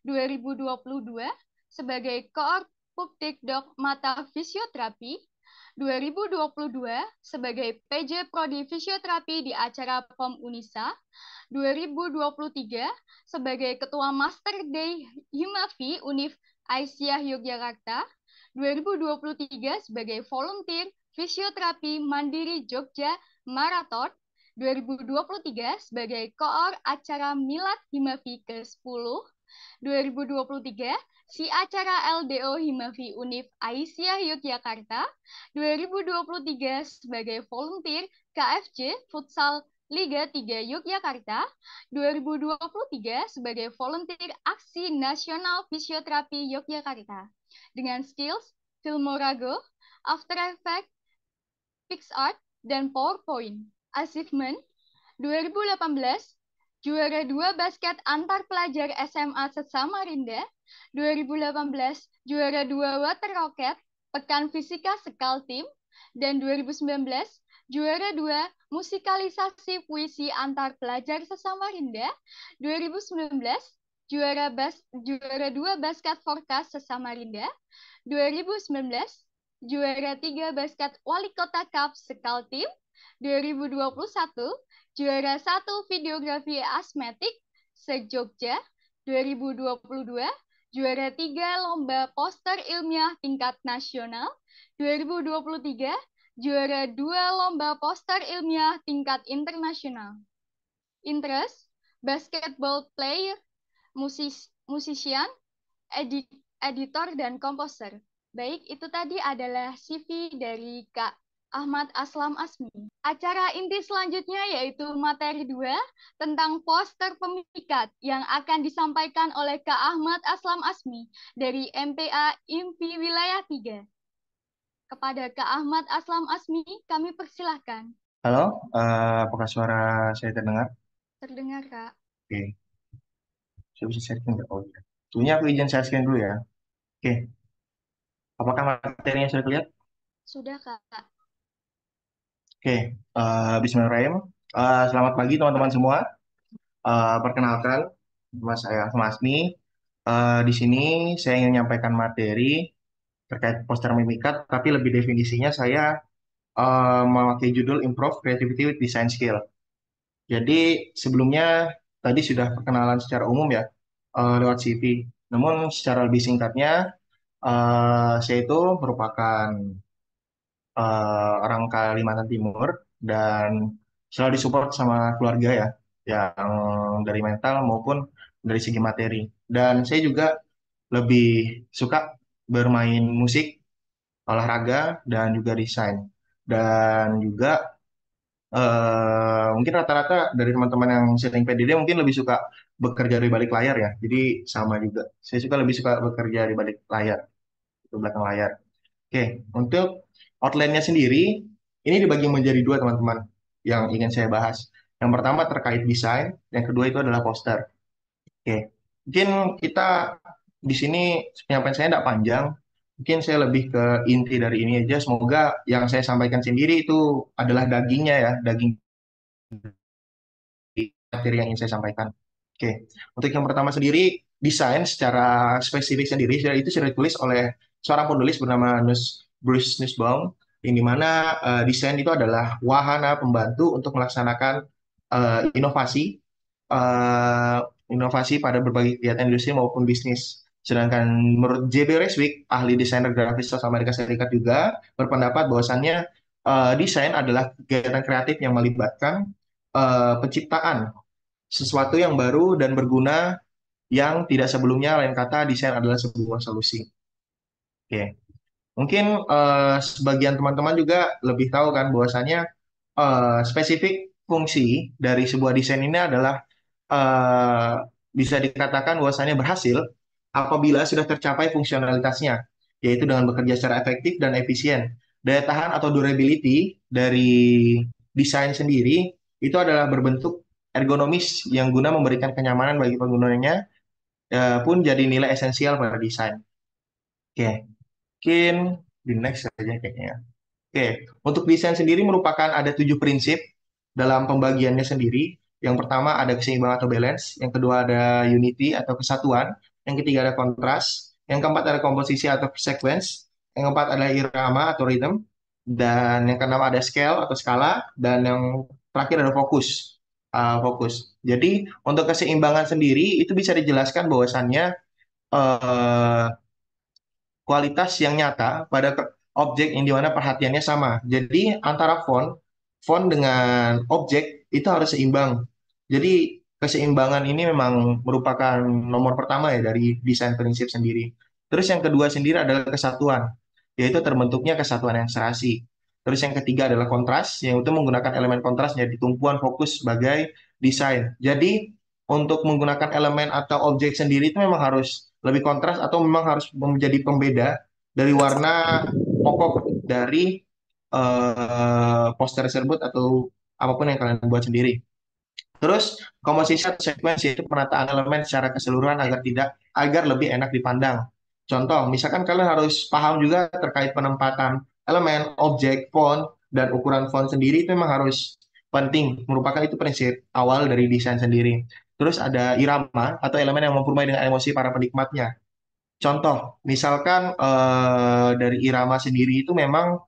2022 sebagai Kor Pubdekdok Mata Fisioterapi, 2022 sebagai PJ Prodi Fisioterapi di acara POM Unisa, 2023 sebagai Ketua Master Day Himavi Univ Aisyah Yogyakarta, 2023 sebagai Volunteer Fisioterapi Mandiri Jogja Marathon, 2023 sebagai Koor acara Milad Himavi ke-10, 2023 Si acara LDO Himavi Univ Aisyah Yogyakarta, 2023 sebagai volunteer KFC Futsal Liga 3 Yogyakarta, 2023 sebagai volunteer Aksi Nasional Fisioterapi Yogyakarta. Dengan skills Filmorago, After Effects, PixArt, dan PowerPoint. Achievement 2018 juara 2 basket antar pelajar SMA se-Samarinda, 2018 juara 2 water rocket Pekan Fisika Sekaltim, dan 2019 juara 2 musikalisasi puisi antar pelajar se-Samarinda, 2019 juara 2 basket forecast se-Samarinda, 2019 juara 3 basket Wali Kota Cup Sekaltim, 2021 Juara 1 Videografi Asmetik se-Jogja 2022, juara 3 Lomba Poster Ilmiah Tingkat Nasional 2023, juara 2 Lomba Poster Ilmiah Tingkat Internasional. Interest, basketball player, musician, editor, dan komposer. Baik, itu tadi adalah CV dari Kak Ahmad Aslam Asmi. Acara inti selanjutnya yaitu materi 2 tentang poster pemikat yang akan disampaikan oleh Kak Ahmad Aslam Asmi dari MPA IMPI Wilayah 3. Kepada Kak Ahmad Aslam Asmi, kami persilahkan. Halo, apakah suara saya terdengar? Terdengar, Kak. Oke, saya bisa sharing nggak? Oh iya. Sebelumnya aku izin saya scan dulu ya. Oke, apakah materinya sudah terlihat? Sudah, Kak. Oke, bismillahirrahmanirrahim. Selamat pagi teman-teman semua. Perkenalkan, nama saya Mas Asmi. Di sini saya ingin menyampaikan materi terkait poster mimikat, tapi lebih definisinya saya memakai judul Improve Creativity with Design Skill. Jadi sebelumnya tadi sudah perkenalan secara umum ya lewat CV. Namun secara lebih singkatnya, saya itu merupakan orang Kalimantan Timur dan selalu disupport sama keluarga ya, yang dari mental maupun dari segi materi. Dan saya juga lebih suka bermain musik, olahraga, dan juga desain. Dan juga mungkin rata-rata dari teman-teman yang sering PDD mungkin lebih suka bekerja di balik layar ya. Jadi sama juga. Saya lebih suka bekerja di balik layar, di belakang layar. Oke, untuk outline-nya sendiri, ini dibagi menjadi dua teman-teman yang ingin saya bahas. Yang pertama terkait desain, yang kedua itu adalah poster. Oke, mungkin kita di sini penyampaian saya tidak panjang, mungkin saya lebih ke inti dari ini aja. Semoga yang saya sampaikan sendiri itu adalah dagingnya ya, daging materi yang ingin saya sampaikan. Oke, untuk yang pertama sendiri, desain secara spesifik sendiri itu sudah ditulis oleh seorang penulis bernama Bruce Nussbaum, yang dimana desain itu adalah wahana pembantu untuk melaksanakan inovasi uh, inovasi pada berbagai kegiatan industri maupun bisnis. Sedangkan menurut J.B. Reswick, ahli desainer grafis asal Amerika Serikat juga berpendapat bahwasannya desain adalah kegiatan kreatif yang melibatkan penciptaan sesuatu yang baru dan berguna yang tidak sebelumnya, lain kata desain adalah sebuah solusi. Oke, mungkin sebagian teman-teman juga lebih tahu kan bahwasanya spesifik fungsi dari sebuah desain ini adalah eh, bisa dikatakan bahwasanya berhasil apabila sudah tercapai fungsionalitasnya, yaitu dengan bekerja secara efektif dan efisien. Daya tahan atau durability dari desain sendiri itu adalah berbentuk ergonomis yang guna memberikan kenyamanan bagi penggunanya, pun jadi nilai esensial pada desain. Oke, mungkin di next saja kayaknya. Oke, untuk desain sendiri merupakan ada 7 prinsip dalam pembagiannya sendiri. Yang pertama ada keseimbangan atau balance, yang kedua ada unity atau kesatuan, yang ketiga ada kontras, yang keempat ada komposisi atau sequence, yang keempat ada irama atau rhythm, dan yang keenam ada scale atau skala, dan yang terakhir ada fokus. Fokus. Jadi untuk keseimbangan sendiri itu bisa dijelaskan bahwasannya eh, kualitas yang nyata pada objek yang dimana perhatiannya sama. Jadi antara font dengan objek itu harus seimbang. Jadi keseimbangan ini memang merupakan nomor pertama ya dari desain prinsip sendiri. Terus yang kedua sendiri adalah kesatuan, yaitu terbentuknya kesatuan yang serasi. Terus yang ketiga adalah kontras, yang itu menggunakan elemen kontras menjadi tumpuan fokus sebagai desain. Jadi untuk menggunakan elemen atau objek sendiri itu memang harus lebih kontras atau memang harus menjadi pembeda dari warna pokok dari poster tersebut atau apapun yang kalian buat sendiri. Terus komposisi atau sequence yaitu penataan elemen secara keseluruhan agar lebih enak dipandang. Contoh, misalkan kalian harus paham juga terkait penempatan elemen, objek, font, dan ukuran font sendiri itu memang harus penting. Merupakan itu prinsip awal dari desain sendiri. Terus ada irama atau elemen yang mempermai dengan emosi para penikmatnya. Contoh, misalkan dari irama sendiri itu memang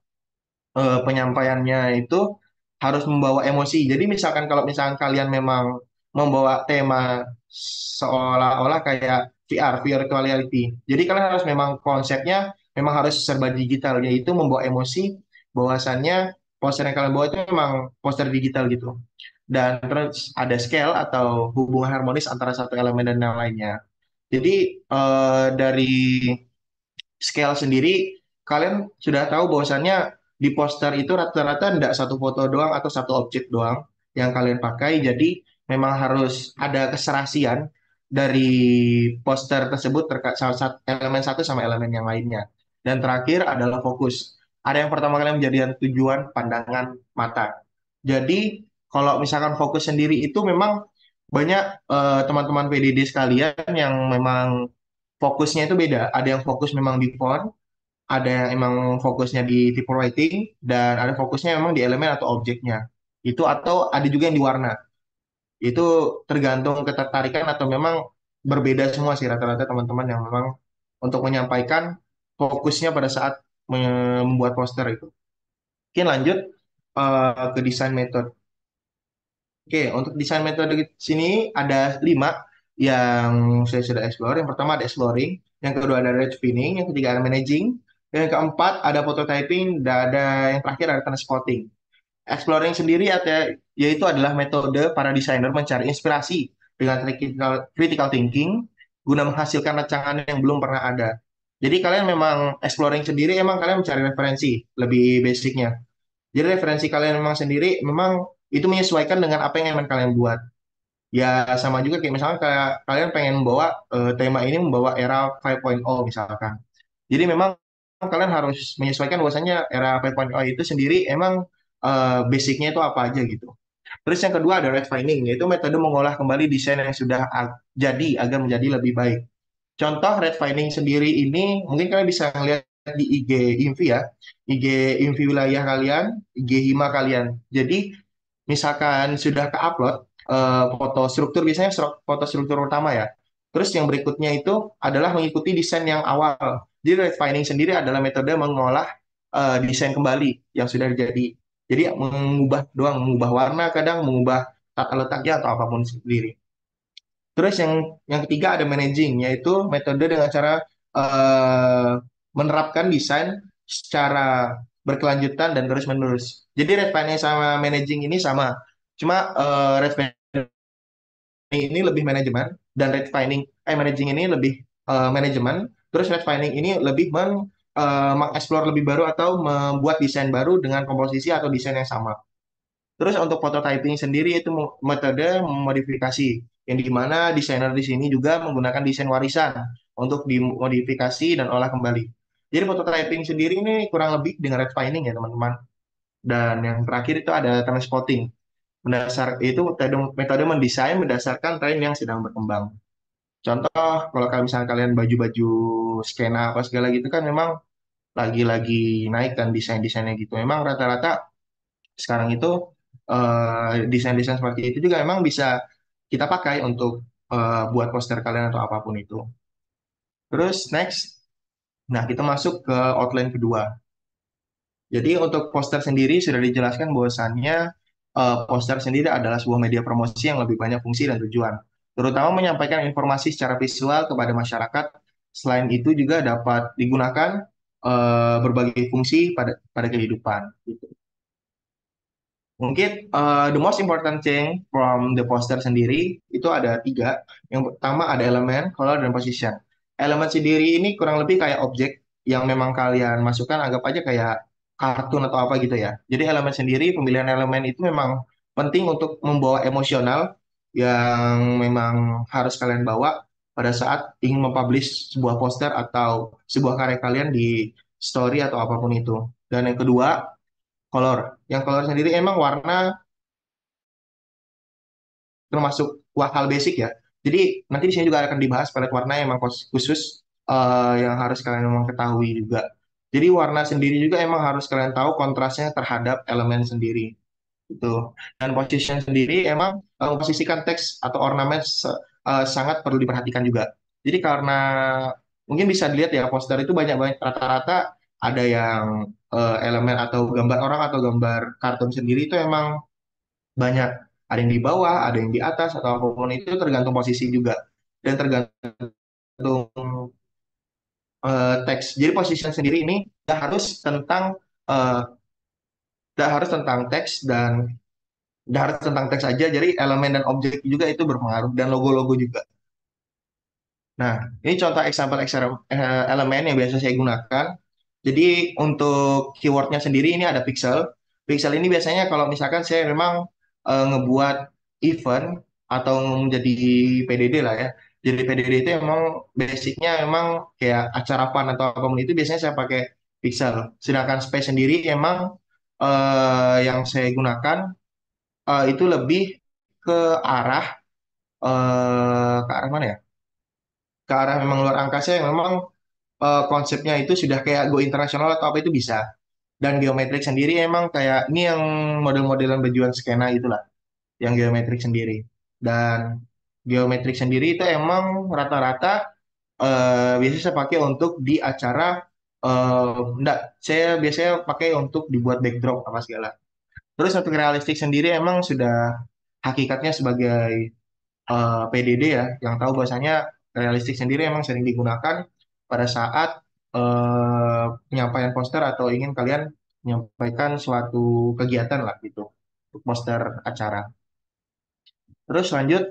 penyampaiannya itu harus membawa emosi. Jadi misalkan kalau misalkan kalian memang membawa tema seolah-olah kayak VR, virtual reality. Jadi kalian harus memang konsepnya memang harus serba digital, yaitu membawa emosi bahwasannya poster yang kalian bawa itu memang poster digital gitu. Dan terus ada scale atau hubungan harmonis antara satu elemen dan yang lainnya. Jadi dari scale sendiri, kalian sudah tahu bahwasannya di poster itu rata-rata tidak satu foto doang atau satu objek doang yang kalian pakai. Jadi memang harus ada keserasian dari poster tersebut terkait salah satu elemen satu sama elemen yang lainnya. Dan terakhir adalah fokus. Ada yang pertama kali menjadi tujuan pandangan mata. Jadi kalau misalkan fokus sendiri itu memang banyak teman-teman PDD sekalian yang memang fokusnya itu beda. Ada yang fokus memang di font, ada yang emang fokusnya di type writing, dan ada fokusnya memang di elemen atau objeknya. Itu atau ada juga yang di warna. Itu tergantung ketertarikan atau memang berbeda semua sih rata-rata teman-teman yang memang untuk menyampaikan fokusnya pada saat membuat poster itu. Oke, lanjut ke desain metode. Oke, untuk desain metode di sini ada 5 yang saya sudah explore. Yang pertama ada exploring, yang kedua ada red finning, yang ketiga ada managing, yang keempat ada prototyping, dan ada yang terakhir ada transpotting. Exploring sendiri yaitu adalah metode para desainer mencari inspirasi dengan critical thinking guna menghasilkan rancangan yang belum pernah ada. Jadi kalian memang exploring sendiri, emang kalian mencari referensi lebih basicnya. Jadi referensi kalian memang sendiri, memang itu menyesuaikan dengan apa yang ingin kalian buat. Ya sama juga kayak misalnya kayak kalian pengen membawa tema ini membawa era 5.0 misalkan. Jadi memang kalian harus menyesuaikan bahwasanya era 5.0 itu sendiri emang basicnya itu apa aja gitu. Terus yang kedua ada refining, yaitu metode mengolah kembali desain yang sudah jadi agar menjadi lebih baik. Contoh refining sendiri ini mungkin kalian bisa lihat di IG Invi ya, IG Invi wilayah kalian, IG Hima kalian. Jadi misalkan sudah ke-upload foto struktur, biasanya foto struktur utama ya. Terus yang berikutnya itu adalah mengikuti desain yang awal. Jadi refining sendiri adalah metode mengolah desain kembali yang sudah jadi. Jadi mengubah doang, mengubah warna kadang, mengubah tata letaknya atau apapun sendiri. Terus yang ketiga ada managing, yaitu metode dengan cara menerapkan desain secara berkelanjutan dan terus-menerus. Jadi red finance sama managing ini sama, cuma red finance ini lebih manajemen dan managing ini lebih manajemen. Terus red finance ini lebih mengeksplor lebih baru atau membuat desain baru dengan komposisi atau desain yang sama. Terus untuk prototyping sendiri itu metode modifikasi, yang dimana desainer di sini juga menggunakan desain warisan untuk dimodifikasi dan olah kembali. Jadi prototyping sendiri ini kurang lebih dengan red finding ya teman-teman. Dan yang terakhir itu ada transpotting. Itu metode mendesain berdasarkan tren yang sedang berkembang. Contoh, kalau misalnya kalian baju-baju skena apa segala gitu kan memang lagi-lagi naik kan desain-desainnya gitu. Memang rata-rata sekarang itu desain-desain seperti itu juga memang bisa kita pakai untuk buat poster kalian atau apapun itu. Terus next, nah kita masuk ke outline kedua. Jadi untuk poster sendiri sudah dijelaskan bahwasannya poster sendiri adalah sebuah media promosi yang lebih banyak fungsi dan tujuan, terutama menyampaikan informasi secara visual kepada masyarakat. Selain itu juga dapat digunakan berbagai fungsi pada kehidupan. Gitu. Mungkin the most important thing from the poster sendiri itu ada 3. Yang pertama ada elemen, color, dan position. Elemen sendiri ini kurang lebih kayak objek yang memang kalian masukkan, anggap aja kayak kartun atau apa gitu ya. Jadi elemen sendiri, pemilihan elemen itu memang penting untuk membawa emosional yang memang harus kalian bawa pada saat ingin mempublish sebuah poster atau sebuah karya kalian di story atau apapun itu. Dan yang kedua, color. Yang color sendiri emang warna termasuk hal basic ya. Jadi nanti di sini juga akan dibahas palet warna yang emang khusus yang harus kalian memang ketahui juga. Jadi warna sendiri juga emang harus kalian tahu kontrasnya terhadap elemen sendiri. Gitu. Dan position sendiri emang memposisikan teks atau ornamen sangat perlu diperhatikan juga. Jadi karena mungkin bisa dilihat ya poster itu banyak rata-rata ada yang elemen atau gambar orang atau gambar kartun sendiri itu emang banyak. Ada yang di bawah, ada yang di atas, atau apapun itu tergantung posisi juga. Dan tergantung teks. Jadi position sendiri ini nggak harus tentang eh, nggak harus tentang teks dan nggak harus tentang teks aja. Jadi elemen dan objek juga itu berpengaruh dan logo-logo juga. Nah, ini contoh example elemen yang biasa saya gunakan. Jadi untuk keywordnya sendiri ini ada pixel. Pixel ini biasanya kalau misalkan saya memang ngebuat event atau menjadi PDD lah ya. Jadi PDD itu emang basicnya emang kayak acara fun atau apapun itu biasanya saya pakai pixel. Sedangkan space sendiri emang yang saya gunakan itu lebih ke arah ke arah mana ya? Ke arah memang luar angkasa yang memang konsepnya itu sudah kayak go internasional atau apa itu bisa. Dan geometrik sendiri emang kayak ini yang model-modelan bajuan skena itulah, yang geometrik sendiri. Dan geometrik sendiri itu emang rata-rata biasanya saya pakai untuk di acara enggak, saya biasanya pakai untuk dibuat backdrop apa segala. Terus untuk realistik sendiri emang sudah hakikatnya sebagai PDD ya, yang tahu bahwasanya realistik sendiri emang sering digunakan pada saat penyampaian poster atau ingin kalian menyampaikan suatu kegiatan lah gitu, untuk poster acara. Terus lanjut,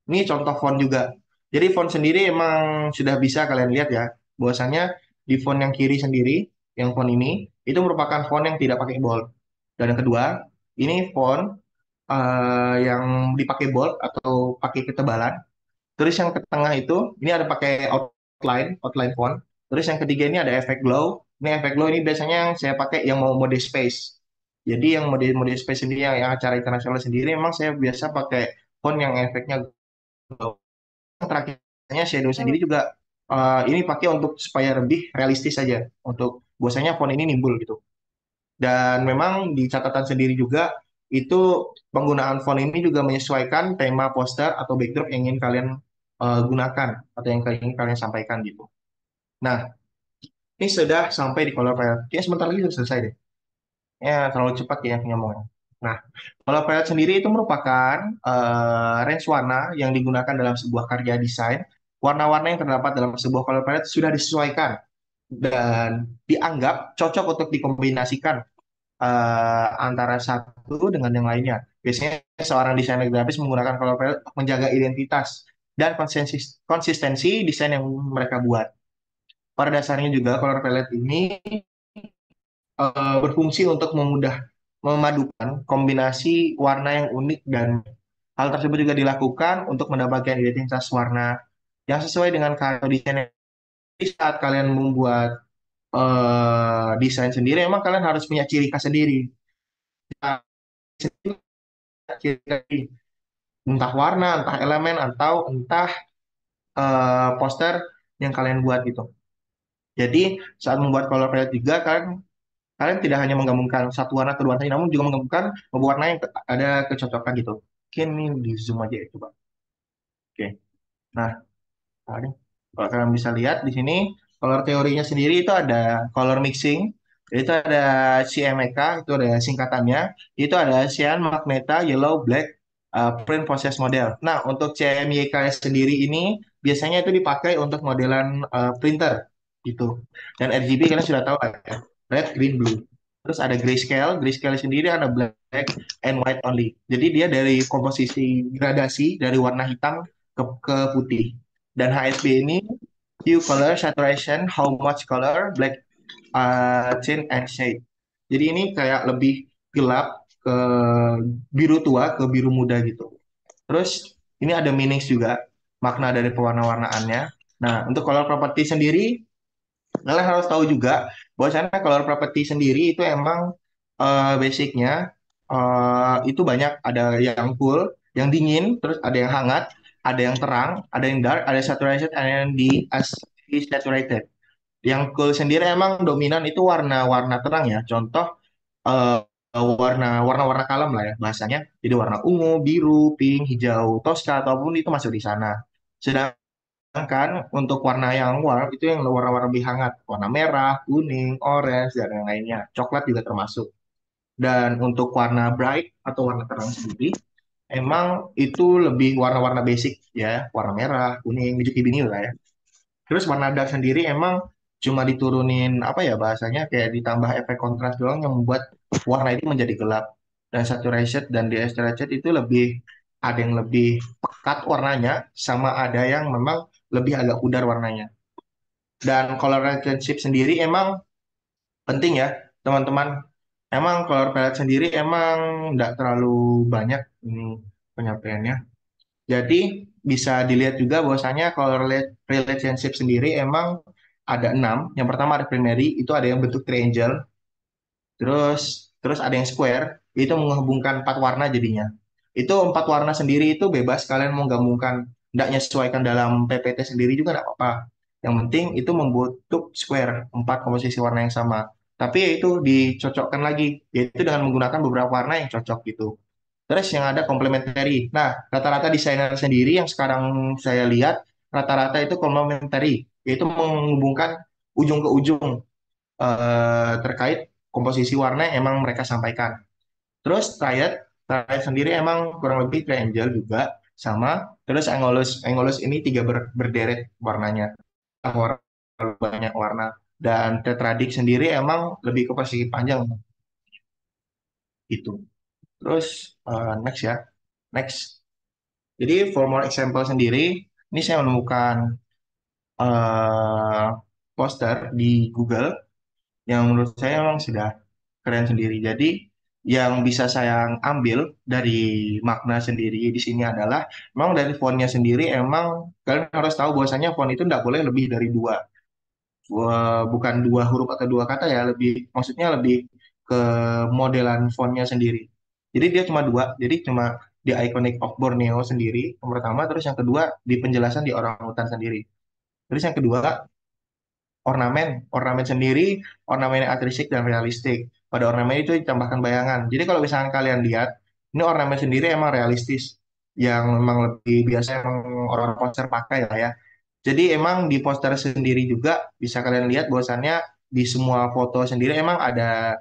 ini contoh font juga. Jadi font sendiri emang sudah bisa kalian lihat ya, bahwasanya di font yang kiri sendiri, yang font ini, itu merupakan font yang tidak pakai bold. Dan yang kedua, ini font yang dipakai bold atau pakai ketebalan. Terus yang ke tengah itu, ini ada pakai outline font. Terus yang ketiga ini ada efek glow. Ini efek glow ini biasanya yang saya pakai yang mau mode space. Jadi yang mode space sendiri, yang acara internasional sendiri, memang saya biasa pakai font yang efeknya glow. Terakhirnya shadow sendiri juga ini pakai untuk supaya lebih realistis saja. Untuk biasanya font ini nimbul gitu. Dan memang di catatan sendiri juga itu penggunaan font ini juga menyesuaikan tema poster atau backdrop yang ingin kalian gunakan atau yang ingin kalian sampaikan gitu. Nah, ini sudah sampai di color palette. Kayaknya sebentar lagi sudah selesai deh. Ya, terlalu cepat ya ngomongnya. Nah, color palette sendiri itu merupakan range warna yang digunakan dalam sebuah karya desain. Warna-warna yang terdapat dalam sebuah color palette sudah disesuaikan dan dianggap cocok untuk dikombinasikan antara satu dengan yang lainnya. Biasanya seorang desainer grafis menggunakan color palette untuk menjaga identitas dan konsistensi desain yang mereka buat. Pada dasarnya juga color palette ini berfungsi untuk memadukan kombinasi warna yang unik dan hal tersebut juga dilakukan untuk mendapatkan identitas warna yang sesuai dengan karya desain. Saat kalian membuat desain sendiri, emang kalian harus punya ciri khas sendiri. Entah warna, entah elemen, atau entah poster yang kalian buat gitu. Jadi saat membuat color palette juga kalian tidak hanya menggabungkan satu warna kedua warna, namun juga menggabungkan beberapa warna yang ada kecocokan gitu. Mungkin ini di zoom aja ya coba. Oke. Nah, kalau kalian bisa lihat di sini color teorinya sendiri itu ada color mixing, itu ada CMYK, itu ada singkatannya, itu ada cyan, magneta, yellow, black, print process model. Nah, untuk CMYK sendiri ini biasanya itu dipakai untuk modelan printer gitu. Dan RGB kalian sudah tahu ya, red, green, blue. Terus ada grayscale, grayscale sendiri ada black and white only. Jadi dia dari komposisi gradasi dari warna hitam ke putih. Dan HSB ini hue, color, saturation, how much color, black, tint, and shade. Jadi ini kayak lebih gelap ke biru tua ke biru muda gitu. Terus ini ada meanings juga, makna dari pewarna-warnaannya. Nah, untuk color property sendiri, kalian harus tahu juga bahwasanya color property sendiri itu emang basicnya itu banyak, ada yang cool, yang dingin, terus ada yang hangat, ada yang terang, ada yang dark, ada saturated, and desaturated. Yang cool sendiri emang dominan itu warna-warna terang ya. Contoh warna-warna kalem lah ya bahasanya. Jadi warna ungu, biru, pink, hijau, toska ataupun itu masuk di sana. Sedangkan Sedangkan untuk warna yang warm itu yang warna-warna lebih hangat, warna merah, kuning, orange, dan yang lainnya. Coklat juga termasuk. Dan untuk warna bright atau warna terang sendiri, emang itu lebih warna-warna basic ya, warna merah, kuning, hijau, biru lah ya. Terus warna dark sendiri emang cuma diturunin apa ya bahasanya kayak ditambah efek kontras doang yang membuat warna itu menjadi gelap. Dan saturation dan desaturation itu lebih ada yang lebih pekat warnanya sama ada yang memang lebih agak pudar warnanya. Dan color relationship sendiri emang penting ya teman-teman. Emang color palette sendiri emang nggak terlalu banyak ini penyampaiannya. Jadi bisa dilihat juga bahwasanya kalau relationship sendiri emang ada 6. Yang pertama ada primary, itu ada yang bentuk triangle. Terus ada yang square, itu menghubungkan 4 warna jadinya. Itu 4 warna sendiri itu bebas kalian mau gabungkan, tidak menyesuaikan dalam PPT sendiri juga tidak apa-apa. Yang penting itu membentuk square, 4 komposisi warna yang sama. Tapi ya itu dicocokkan lagi, yaitu dengan menggunakan beberapa warna yang cocok gitu. Terus yang ada complementary. Nah, rata-rata desainer sendiri yang sekarang saya lihat, rata-rata itu complementary, yaitu menghubungkan ujung ke ujung terkait komposisi warna yang emang mereka sampaikan. Terus triad sendiri emang kurang lebih triangle juga sama. Terus angulus ini 3 berderet warnanya, banyak warna. Dan tetradik sendiri emang lebih ke persegi panjang itu. Terus next ya, next. Jadi for more example sendiri, ini saya menemukan eh, poster di Google yang menurut saya memang sudah keren sendiri. Jadi yang bisa saya ambil dari makna sendiri di sini adalah memang dari fontnya sendiri emang kalian harus tahu bahwasanya font itu tidak boleh lebih dari dua. Bukan 2 huruf atau 2 kata ya, lebih maksudnya lebih ke modelan fontnya sendiri. Jadi dia cuma 2, jadi cuma di Iconic of Borneo sendiri yang pertama, terus yang kedua di penjelasan di orangutan sendiri. Terus yang kedua ornamen sendiri, ornamen yang artistik dan realistik. Pada ornamen itu ditambahkan bayangan. Jadi kalau misalkan kalian lihat, ini ornamen sendiri emang realistis, yang memang lebih biasa yang orang poster pakai lah ya. Jadi emang di poster sendiri juga bisa kalian lihat bahwasannya di semua foto sendiri emang ada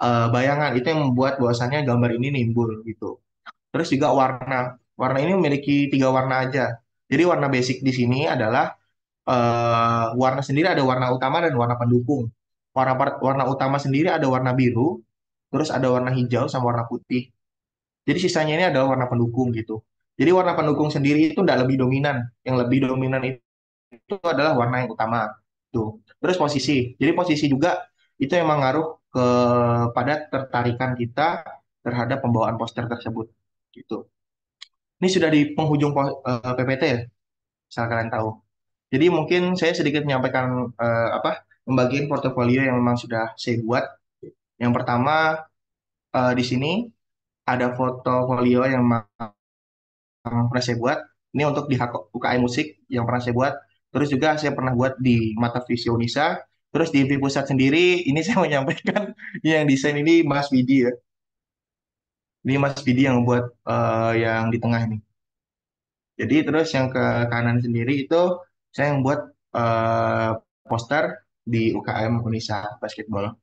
bayangan itu yang membuat bahwasannya gambar ini nimbul gitu. Terus juga warna. Warna ini memiliki 3 warna aja. Jadi warna basic di sini adalah warna sendiri ada warna utama dan warna pendukung. Warna utama sendiri ada warna biru, terus ada warna hijau sama warna putih. Jadi sisanya ini adalah warna pendukung gitu. Jadi warna pendukung sendiri itu tidak lebih dominan. Yang lebih dominan itu adalah warna yang utama. Tuh. Terus posisi. Jadi posisi juga itu emang ngaruh kepada tertarikan kita terhadap pembawaan poster tersebut. Gitu. Ini sudah di penghujung PPT ya, asal kalian tahu. Jadi mungkin saya sedikit menyampaikan pembagian portofolio yang memang sudah saya buat. Yang pertama di sini ada portofolio yang pernah saya buat. Ini untuk di UKM Musik yang pernah saya buat. Terus juga saya pernah buat di Mata Visio Unisa. Terus di IV Pusat sendiri, ini saya menyampaikan yang desain ini Mas Widi ya. Ini Mas Widi yang buat yang di tengah ini. Jadi terus yang ke kanan sendiri itu saya yang buat poster di UKM Unisa Basketball.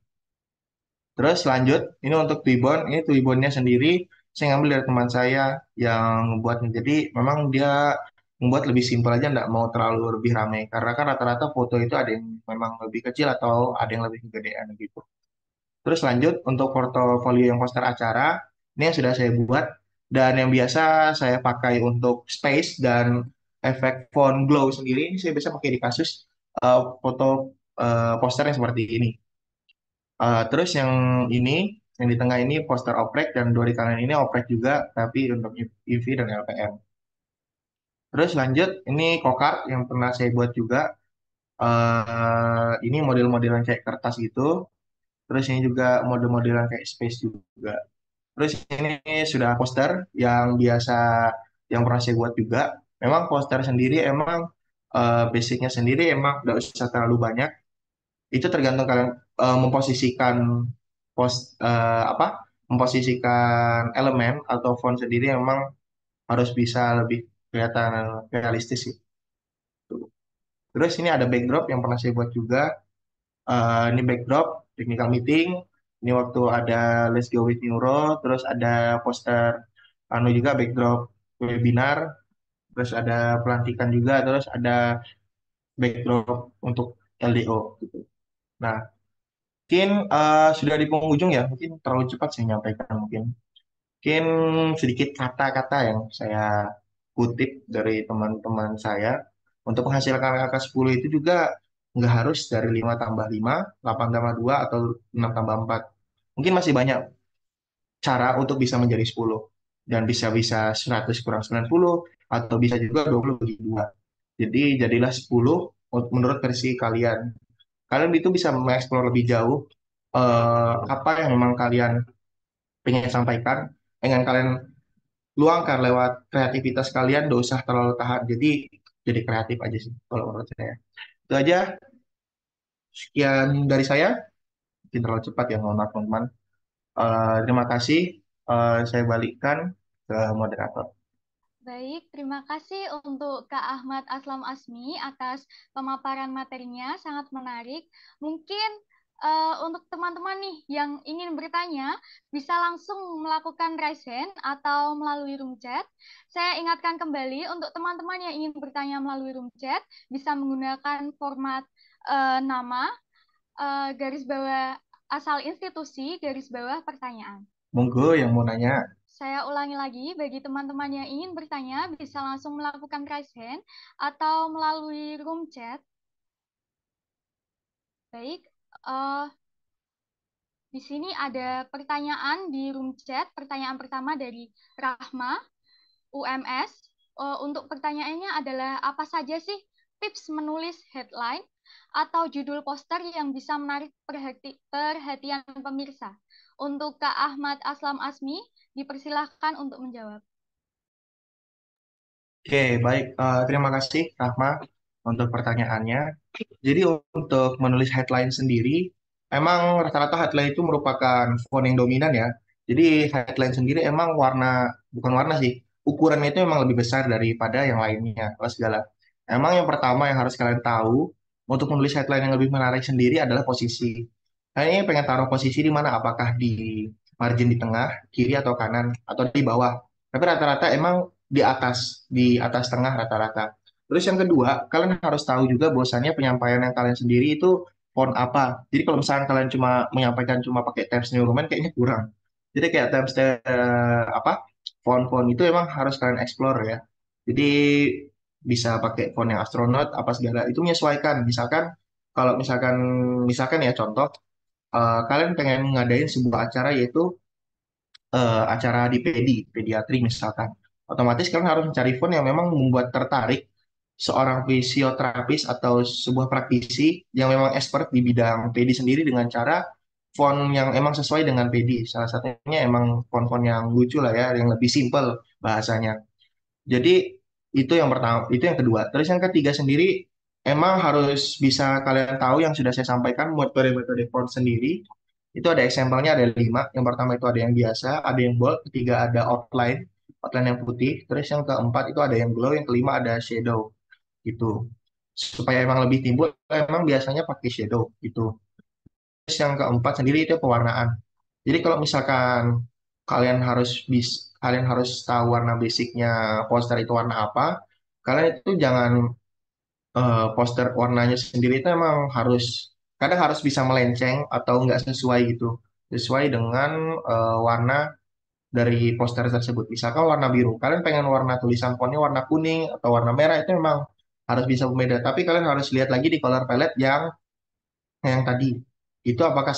Terus lanjut, ini untuk Twibbon, ini Twibbonnya sendiri saya ngambil dari teman saya yang membuatnya. Jadi memang dia membuat lebih simpel aja, nggak mau terlalu lebih ramai. Karena kan rata-rata foto itu ada yang memang lebih kecil atau ada yang lebih kegedean gitu. Terus lanjut untuk portofolio yang poster acara, ini yang sudah saya buat. Dan yang biasa saya pakai untuk space dan efek font glow sendiri, ini saya biasa pakai di kasus foto poster yang seperti ini. Terus ini, yang di tengah ini poster oprek, dan 2 di kanan ini oprek juga, tapi untuk EV dan LPM. Terus lanjut, ini kokart yang pernah saya buat juga. Ini model-modelan kayak kertas gitu. Terus ini juga model-modelan kayak space juga. Terus ini sudah poster yang biasa yang pernah saya buat juga. Memang poster sendiri emang basicnya sendiri emang nggak usah terlalu banyak. Itu tergantung kalian memposisikan memposisikan elemen atau font sendiri memang harus bisa lebih kelihatan realistis sih. Tuh. Terus ini ada backdrop yang pernah saya buat juga. Ini backdrop technical meeting. Ini waktu ada Let's Go with Neuro. Terus ada poster juga backdrop webinar. Terus ada pelantikan juga. Terus ada backdrop untuk LDO gitu. Nah, mungkin sudah di penghujung ya. Mungkin terlalu cepat saya menyampaikan mungkin. Mungkin sedikit kata-kata yang saya kutip dari teman-teman saya. Untuk menghasilkan angka 10 itu juga nggak harus dari 5 tambah 5, 8 tambah 2, atau 6 tambah 4. Mungkin masih banyak cara untuk bisa menjadi 10. Dan bisa-bisa 100 kurang 90, atau bisa juga 20 bagi 2. Jadi jadilah 10 menurut versi kalian. Kalian itu bisa mengeksplor lebih jauh apa yang memang kalian ingin sampaikan, ingin kalian luangkan lewat kreativitas kalian, gak usah terlalu tahan. Jadi kreatif aja sih kalau menurut saya. Itu aja, sekian dari saya. Mungkin terlalu cepat ya, mohon maaf teman-teman. Terima kasih. Saya balikkan ke moderator. Baik, terima kasih untuk Kak Ahmad Aslam Asmi atas pemaparan materinya, sangat menarik. Mungkin untuk teman-teman nih yang ingin bertanya, bisa langsung melakukan raise hand atau melalui room chat. Saya ingatkan kembali untuk teman-teman yang ingin bertanya melalui room chat, bisa menggunakan format nama, garis bawah asal institusi, garis bawah pertanyaan. Monggo yang mau nanya. Saya ulangi lagi, bagi teman-teman yang ingin bertanya, bisa langsung melakukan raise hand atau melalui room chat. Baik, di sini ada pertanyaan di room chat. Pertanyaan pertama dari Rahma, UMS. Untuk pertanyaannya adalah, apa saja sih tips menulis headline atau judul poster yang bisa menarik perhatian pemirsa? Untuk Kak Ahmad Aslam Asmi, dipersilahkan untuk menjawab. Oke, baik. Terima kasih, Rahma, untuk pertanyaannya. Jadi untuk menulis headline sendiri, emang rata-rata headline itu merupakan font yang dominan ya. Jadi headline sendiri emang bukan warna sih, ukurannya itu emang lebih besar daripada yang lainnya, kalau segala. Emang yang pertama yang harus kalian tahu, untuk menulis headline yang lebih menarik sendiri adalah posisi. Nah, ini pengen taruh posisi di mana? Apakah di margin di tengah, kiri, atau kanan, atau di bawah? Tapi rata-rata emang di atas tengah rata-rata. Terus yang kedua, kalian harus tahu juga bahwasannya penyampaian yang kalian sendiri itu font apa. Jadi kalau misalnya kalian cuma menyampaikan cuma pakai Times New Roman kayaknya kurang. Jadi kayak font-font itu emang harus kalian explore ya. Jadi bisa pakai font yang astronot apa segala itu menyesuaikan. Misalkan ya contoh, kalian pengen ngadain sebuah acara yaitu acara di pediatri misalkan. Otomatis kalian harus mencari font yang memang membuat tertarik seorang fisioterapis atau sebuah praktisi yang memang expert di bidang pedi sendiri dengan cara font yang emang sesuai dengan pedi. Salah satunya emang font-font yang lucu lah ya, yang lebih simple bahasanya. Jadi itu yang pertama, itu yang kedua. Terus yang ketiga sendiri emang harus bisa kalian tahu yang sudah saya sampaikan metode-metode font sendiri. Itu ada example-nya ada 5. Yang pertama itu ada yang biasa, ada yang bold, ketiga ada outline yang putih. Terus yang keempat itu ada yang glow, yang kelima ada shadow gitu. Supaya emang lebih timbul, emang biasanya pakai shadow gitu. Terus yang keempat sendiri itu pewarnaan. Jadi kalau misalkan kalian harus tahu warna basicnya poster itu warna apa, kalian itu jangan poster warnanya sendiri itu emang kadang harus bisa melenceng atau nggak sesuai gitu, sesuai dengan warna dari poster tersebut. Misalkan warna biru, kalian pengen warna tulisan fontnya warna kuning atau warna merah, itu memang harus bisa berbeda. Tapi kalian harus lihat lagi di color palette yang tadi. Itu apakah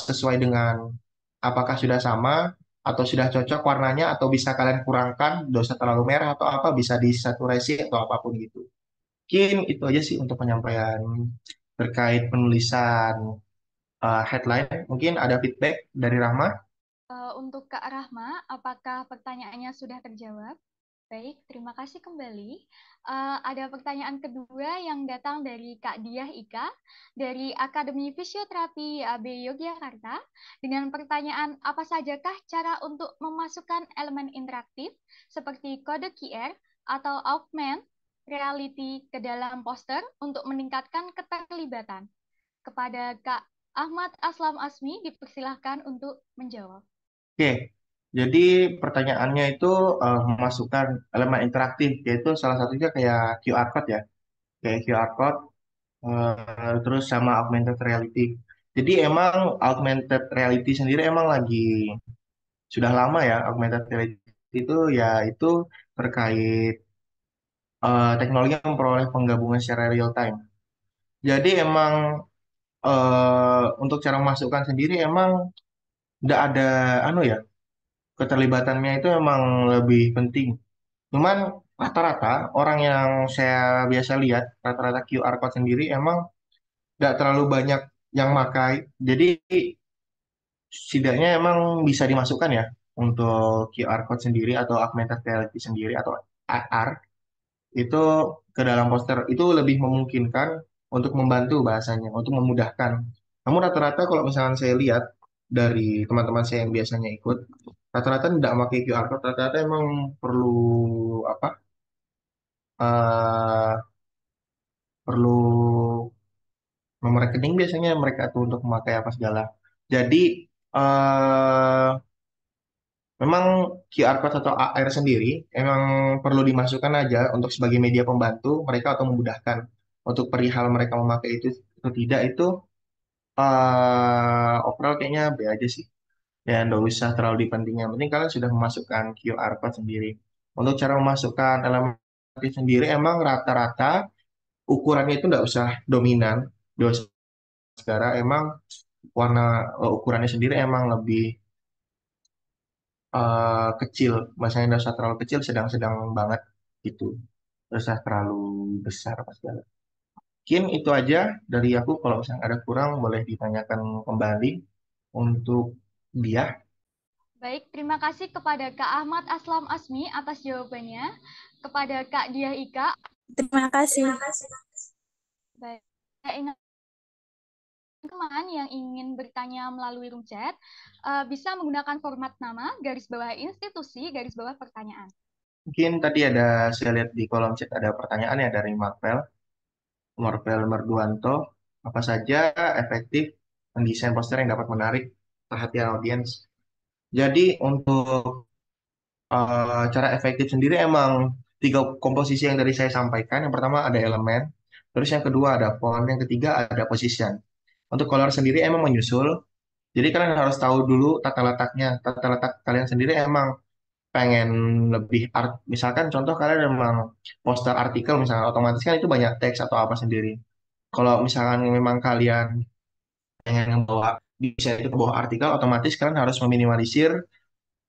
sudah sama atau sudah cocok warnanya atau bisa kalian kurangkan, tidak usah terlalu merah atau apa, bisa disaturasi atau apapun gitu. Mungkin itu aja sih untuk penyampaian terkait penulisan headline. Mungkin ada feedback dari Rahma. Untuk Kak Rahma, apakah pertanyaannya sudah terjawab? Baik, terima kasih kembali. Ada pertanyaan kedua yang datang dari Kak Diah Ika dari Akademi Fisioterapi AB Yogyakarta dengan pertanyaan, apa sajakah cara untuk memasukkan elemen interaktif seperti kode QR atau augment reality ke dalam poster untuk meningkatkan keterlibatan? Kepada Kak Ahmad Aslam Asmi dipersilahkan untuk menjawab. Oke, jadi pertanyaannya itu memasukkan elemen interaktif, yaitu salah satunya kayak QR code ya, kayak QR code, terus sama augmented reality. Jadi emang augmented reality sendiri emang lagi sudah lama ya, augmented reality itu ya itu terkait teknologi yang memperoleh penggabungan secara real time. Jadi emang untuk cara memasukkan sendiri emang tidak ada anu ya, keterlibatannya itu emang lebih penting. Cuman rata-rata orang yang saya biasa lihat, rata-rata QR code sendiri emang nggak terlalu banyak yang makai. Jadi setidaknya emang bisa dimasukkan ya untuk QR code sendiri atau augmented reality sendiri atau AR itu ke dalam poster itu lebih memungkinkan untuk membantu bahasanya, untuk memudahkan. Namun rata-rata kalau misalkan saya lihat dari teman-teman saya yang biasanya ikut, rata-rata tidak pakai QR code, rata-rata emang perlu apa? eh, perlu nomor rekening biasanya mereka tuh untuk memakai apa segala. Jadi eh, memang QR code atau AR sendiri emang perlu dimasukkan aja untuk sebagai media pembantu mereka atau memudahkan untuk perihal mereka memakai itu atau tidak itu overall kayaknya B aja sih. Ya nggak usah terlalu dipentingin. Yang penting kalian sudah memasukkan QR code sendiri. Untuk cara memasukkan elemen sendiri emang rata-rata ukurannya itu nggak usah dominan. Nggak usah secara emang warna ukurannya sendiri emang lebih kecil, masanya nggak usah terlalu kecil, sedang-sedang banget gitu, nggak usah terlalu besar apa segala. Mungkin itu aja dari aku. Kalau misalnya ada kurang boleh ditanyakan kembali untuk dia. Baik, terima kasih kepada Kak Ahmad Aslam Asmi atas jawabannya. Kepada Kak Diah Ika. Terima kasih. Baik, saya ingat teman yang ingin bertanya melalui room chat bisa menggunakan format nama, garis bawah institusi, garis bawah pertanyaan. Mungkin tadi ada, saya lihat di kolom chat ada pertanyaan ya dari Marvel Merduanto. Apa saja efektif mendesain poster yang dapat menarik perhatian audiens? Jadi untuk cara efektif sendiri emang tiga komposisi yang tadi saya sampaikan. Yang pertama ada elemen, terus yang kedua ada font, yang ketiga ada position. Untuk color sendiri emang menyusul. Jadi kalian harus tahu dulu tata letaknya. Tata letak kalian sendiri emang pengen lebih art. Misalkan contoh kalian emang poster artikel misalnya otomatis kan itu banyak teks atau apa sendiri. Kalau misalkan memang kalian pengen membawa bisa itu ke bawah artikel, otomatis kalian harus meminimalisir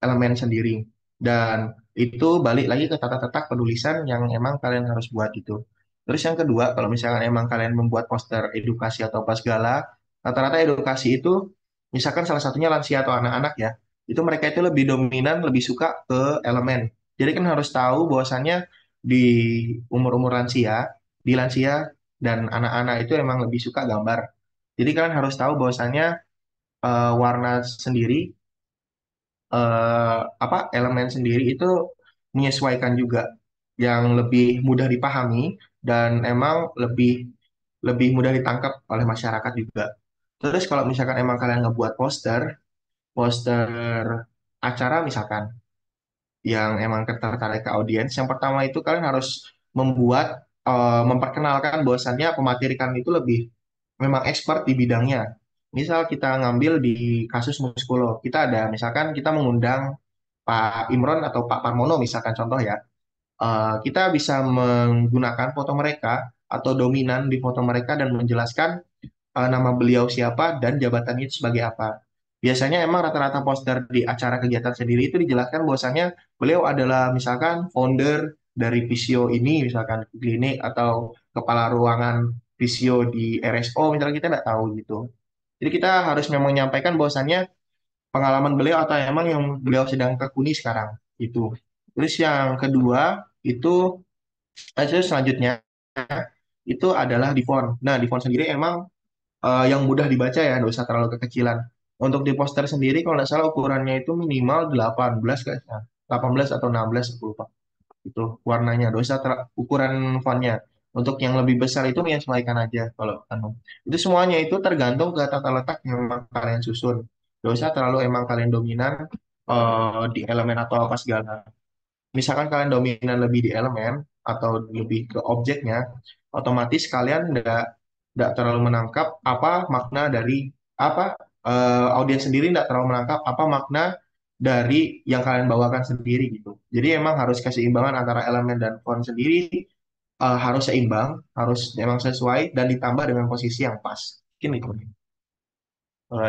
elemen sendiri. Dan itu balik lagi ke tata letak penulisan yang emang kalian harus buat itu. Terus yang kedua, kalau misalkan emang kalian membuat poster edukasi atau apa segala, rata-rata edukasi itu, misalkan salah satunya lansia atau anak-anak ya, itu mereka itu lebih dominan, lebih suka ke elemen. Jadi kan harus tahu bahwasannya di umur-umur lansia, di lansia dan anak-anak itu emang lebih suka gambar. Jadi kalian harus tahu bahwasannya warna sendiri apa elemen sendiri itu menyesuaikan juga yang lebih mudah dipahami dan emang lebih lebih mudah ditangkap oleh masyarakat juga. Terus kalau misalkan emang kalian ngebuat poster, poster acara misalkan yang emang tertarik ke audiens, yang pertama itu kalian harus membuat memperkenalkan bahwasannya pemateri kalian itu lebih memang expert di bidangnya. Misal kita ngambil di kasus Muskulo, kita ada misalkan kita mengundang Pak Imron atau Pak Parmono misalkan contoh ya. Kita bisa menggunakan foto mereka atau dominan di foto mereka dan menjelaskan nama beliau siapa dan jabatannya itu sebagai apa. Biasanya emang rata-rata poster di acara kegiatan sendiri itu dijelaskan bahwasannya beliau adalah misalkan founder dari Visio ini, misalkan klinik atau kepala ruangan Visio di RSO, misalnya kita nggak tahu gitu. Jadi kita harus memang menyampaikan bahwasannya pengalaman beliau atau emang yang beliau sedang tekuni sekarang itu. Terus yang kedua itu selanjutnya itu adalah di font. Nah, di font sendiri emang yang mudah dibaca ya, nggak usah terlalu kekecilan. Untuk di poster sendiri, kalau nggak salah ukurannya itu minimal 18 guys. Nah, 18 atau 16, aku lupa. itu warnanya, nggak usah ukuran fontnya. Untuk yang lebih besar itu menyesuaikan aja kalau itu semuanya itu tergantung ke tata letak yang memang kalian susun. Nggak usah terlalu emang kalian dominan di elemen atau apa segala. Misalkan kalian dominan lebih di elemen atau lebih ke objeknya, otomatis kalian nggak terlalu menangkap apa makna dari apa audiens sendiri nggak terlalu menangkap apa makna dari yang kalian bawakan sendiri gitu. Jadi emang harus keseimbangan antara elemen dan font sendiri harus seimbang, harus memang sesuai dan ditambah dengan posisi yang pas. Mungkin itu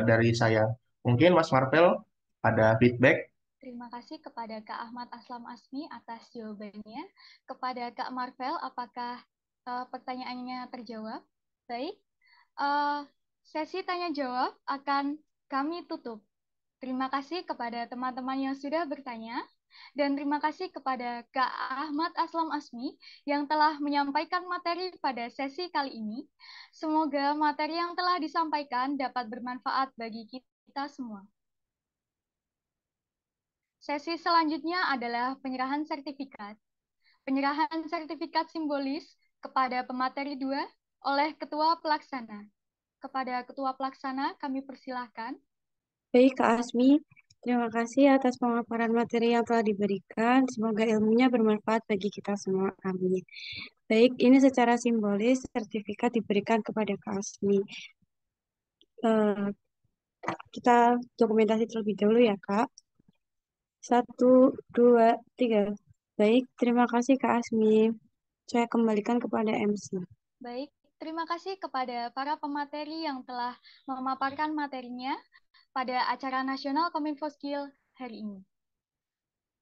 dari saya. Mungkin Mas Marvel ada feedback. Terima kasih kepada Kak Ahmad Aslam Asmi atas jawabannya. Kepada Kak Marvel, apakah pertanyaannya terjawab? Baik, sesi tanya jawab akan kami tutup. Terima kasih kepada teman-teman yang sudah bertanya, dan terima kasih kepada Kak Ahmad Aslam Asmi yang telah menyampaikan materi pada sesi kali ini. Semoga materi yang telah disampaikan dapat bermanfaat bagi kita semua. Sesi selanjutnya adalah penyerahan sertifikat. Penyerahan sertifikat simbolis kepada pemateri 2 oleh Ketua Pelaksana. Kepada Ketua Pelaksana kami persilahkan. Baik, Kak Asmi, terima kasih atas pemaparan materi yang telah diberikan. Semoga ilmunya bermanfaat bagi kita semua. Amin. Baik, ini secara simbolis sertifikat diberikan kepada Kak Asmi. Kita dokumentasi terlebih dahulu ya, Kak. 1, 2, 3. Baik, terima kasih Kak Asmi. Saya kembalikan kepada MC. Baik, terima kasih kepada para pemateri yang telah memaparkan materinya pada acara nasional Kominfo Skill hari ini.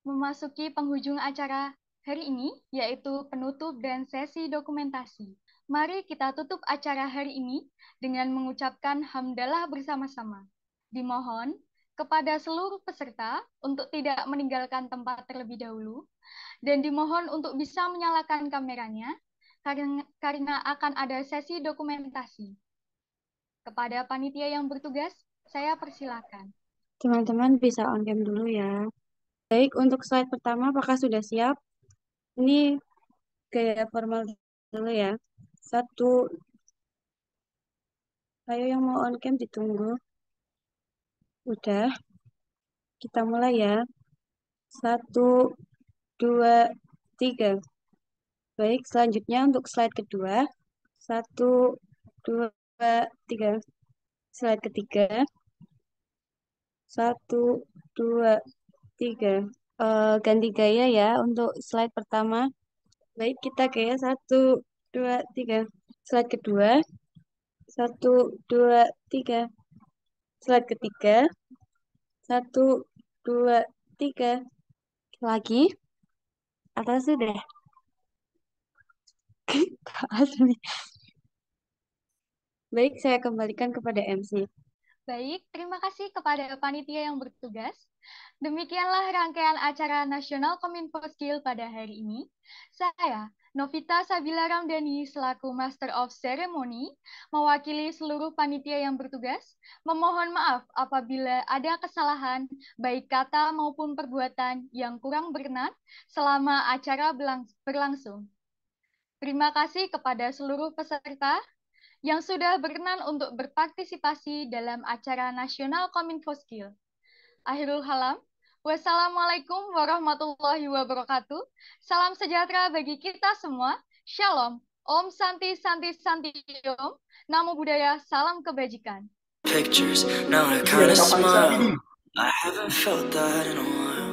Memasuki penghujung acara hari ini, yaitu penutup dan sesi dokumentasi. Mari kita tutup acara hari ini dengan mengucapkan hamdalah bersama-sama. Dimohon kepada seluruh peserta untuk tidak meninggalkan tempat terlebih dahulu, dan dimohon untuk bisa menyalakan kameranya karena akan ada sesi dokumentasi. Kepada panitia yang bertugas, saya persilakan. Teman-teman bisa on cam dulu ya. Baik, untuk slide pertama apakah sudah siap? Ini gaya formal dulu ya. 1, ayo yang mau on cam ditunggu. Udah, kita mulai ya. 1, 2, 3. Baik, selanjutnya untuk slide kedua. 1, 2, 3. Slide ketiga. 1, 2, 3. Ganti gaya ya untuk slide pertama. Baik, kita gaya 1, 2, 3. Slide kedua. 1, 2, 3. Slide ketiga. 1, 2, 3. Lagi. Atau sudah? Baik, saya kembalikan kepada MC. Baik, terima kasih kepada panitia yang bertugas. Demikianlah rangkaian acara nasional Kominfo Skill pada hari ini. Saya, Novita Sabila Ramdhani, selaku Master of Ceremony, mewakili seluruh panitia yang bertugas, memohon maaf apabila ada kesalahan, baik kata maupun perbuatan yang kurang berkenan selama acara berlangsung. Terima kasih kepada seluruh peserta yang sudah berkenan untuk berpartisipasi dalam acara nasional Kominfo Skill. Akhirul kalam, wassalamualaikum warahmatullahi wabarakatuh. Salam sejahtera bagi kita semua. Shalom, Om Santi Santi Santi Om. Namo Buddhaya, salam kebajikan. Pictures, now I kinda smile. I haven't felt that in a while.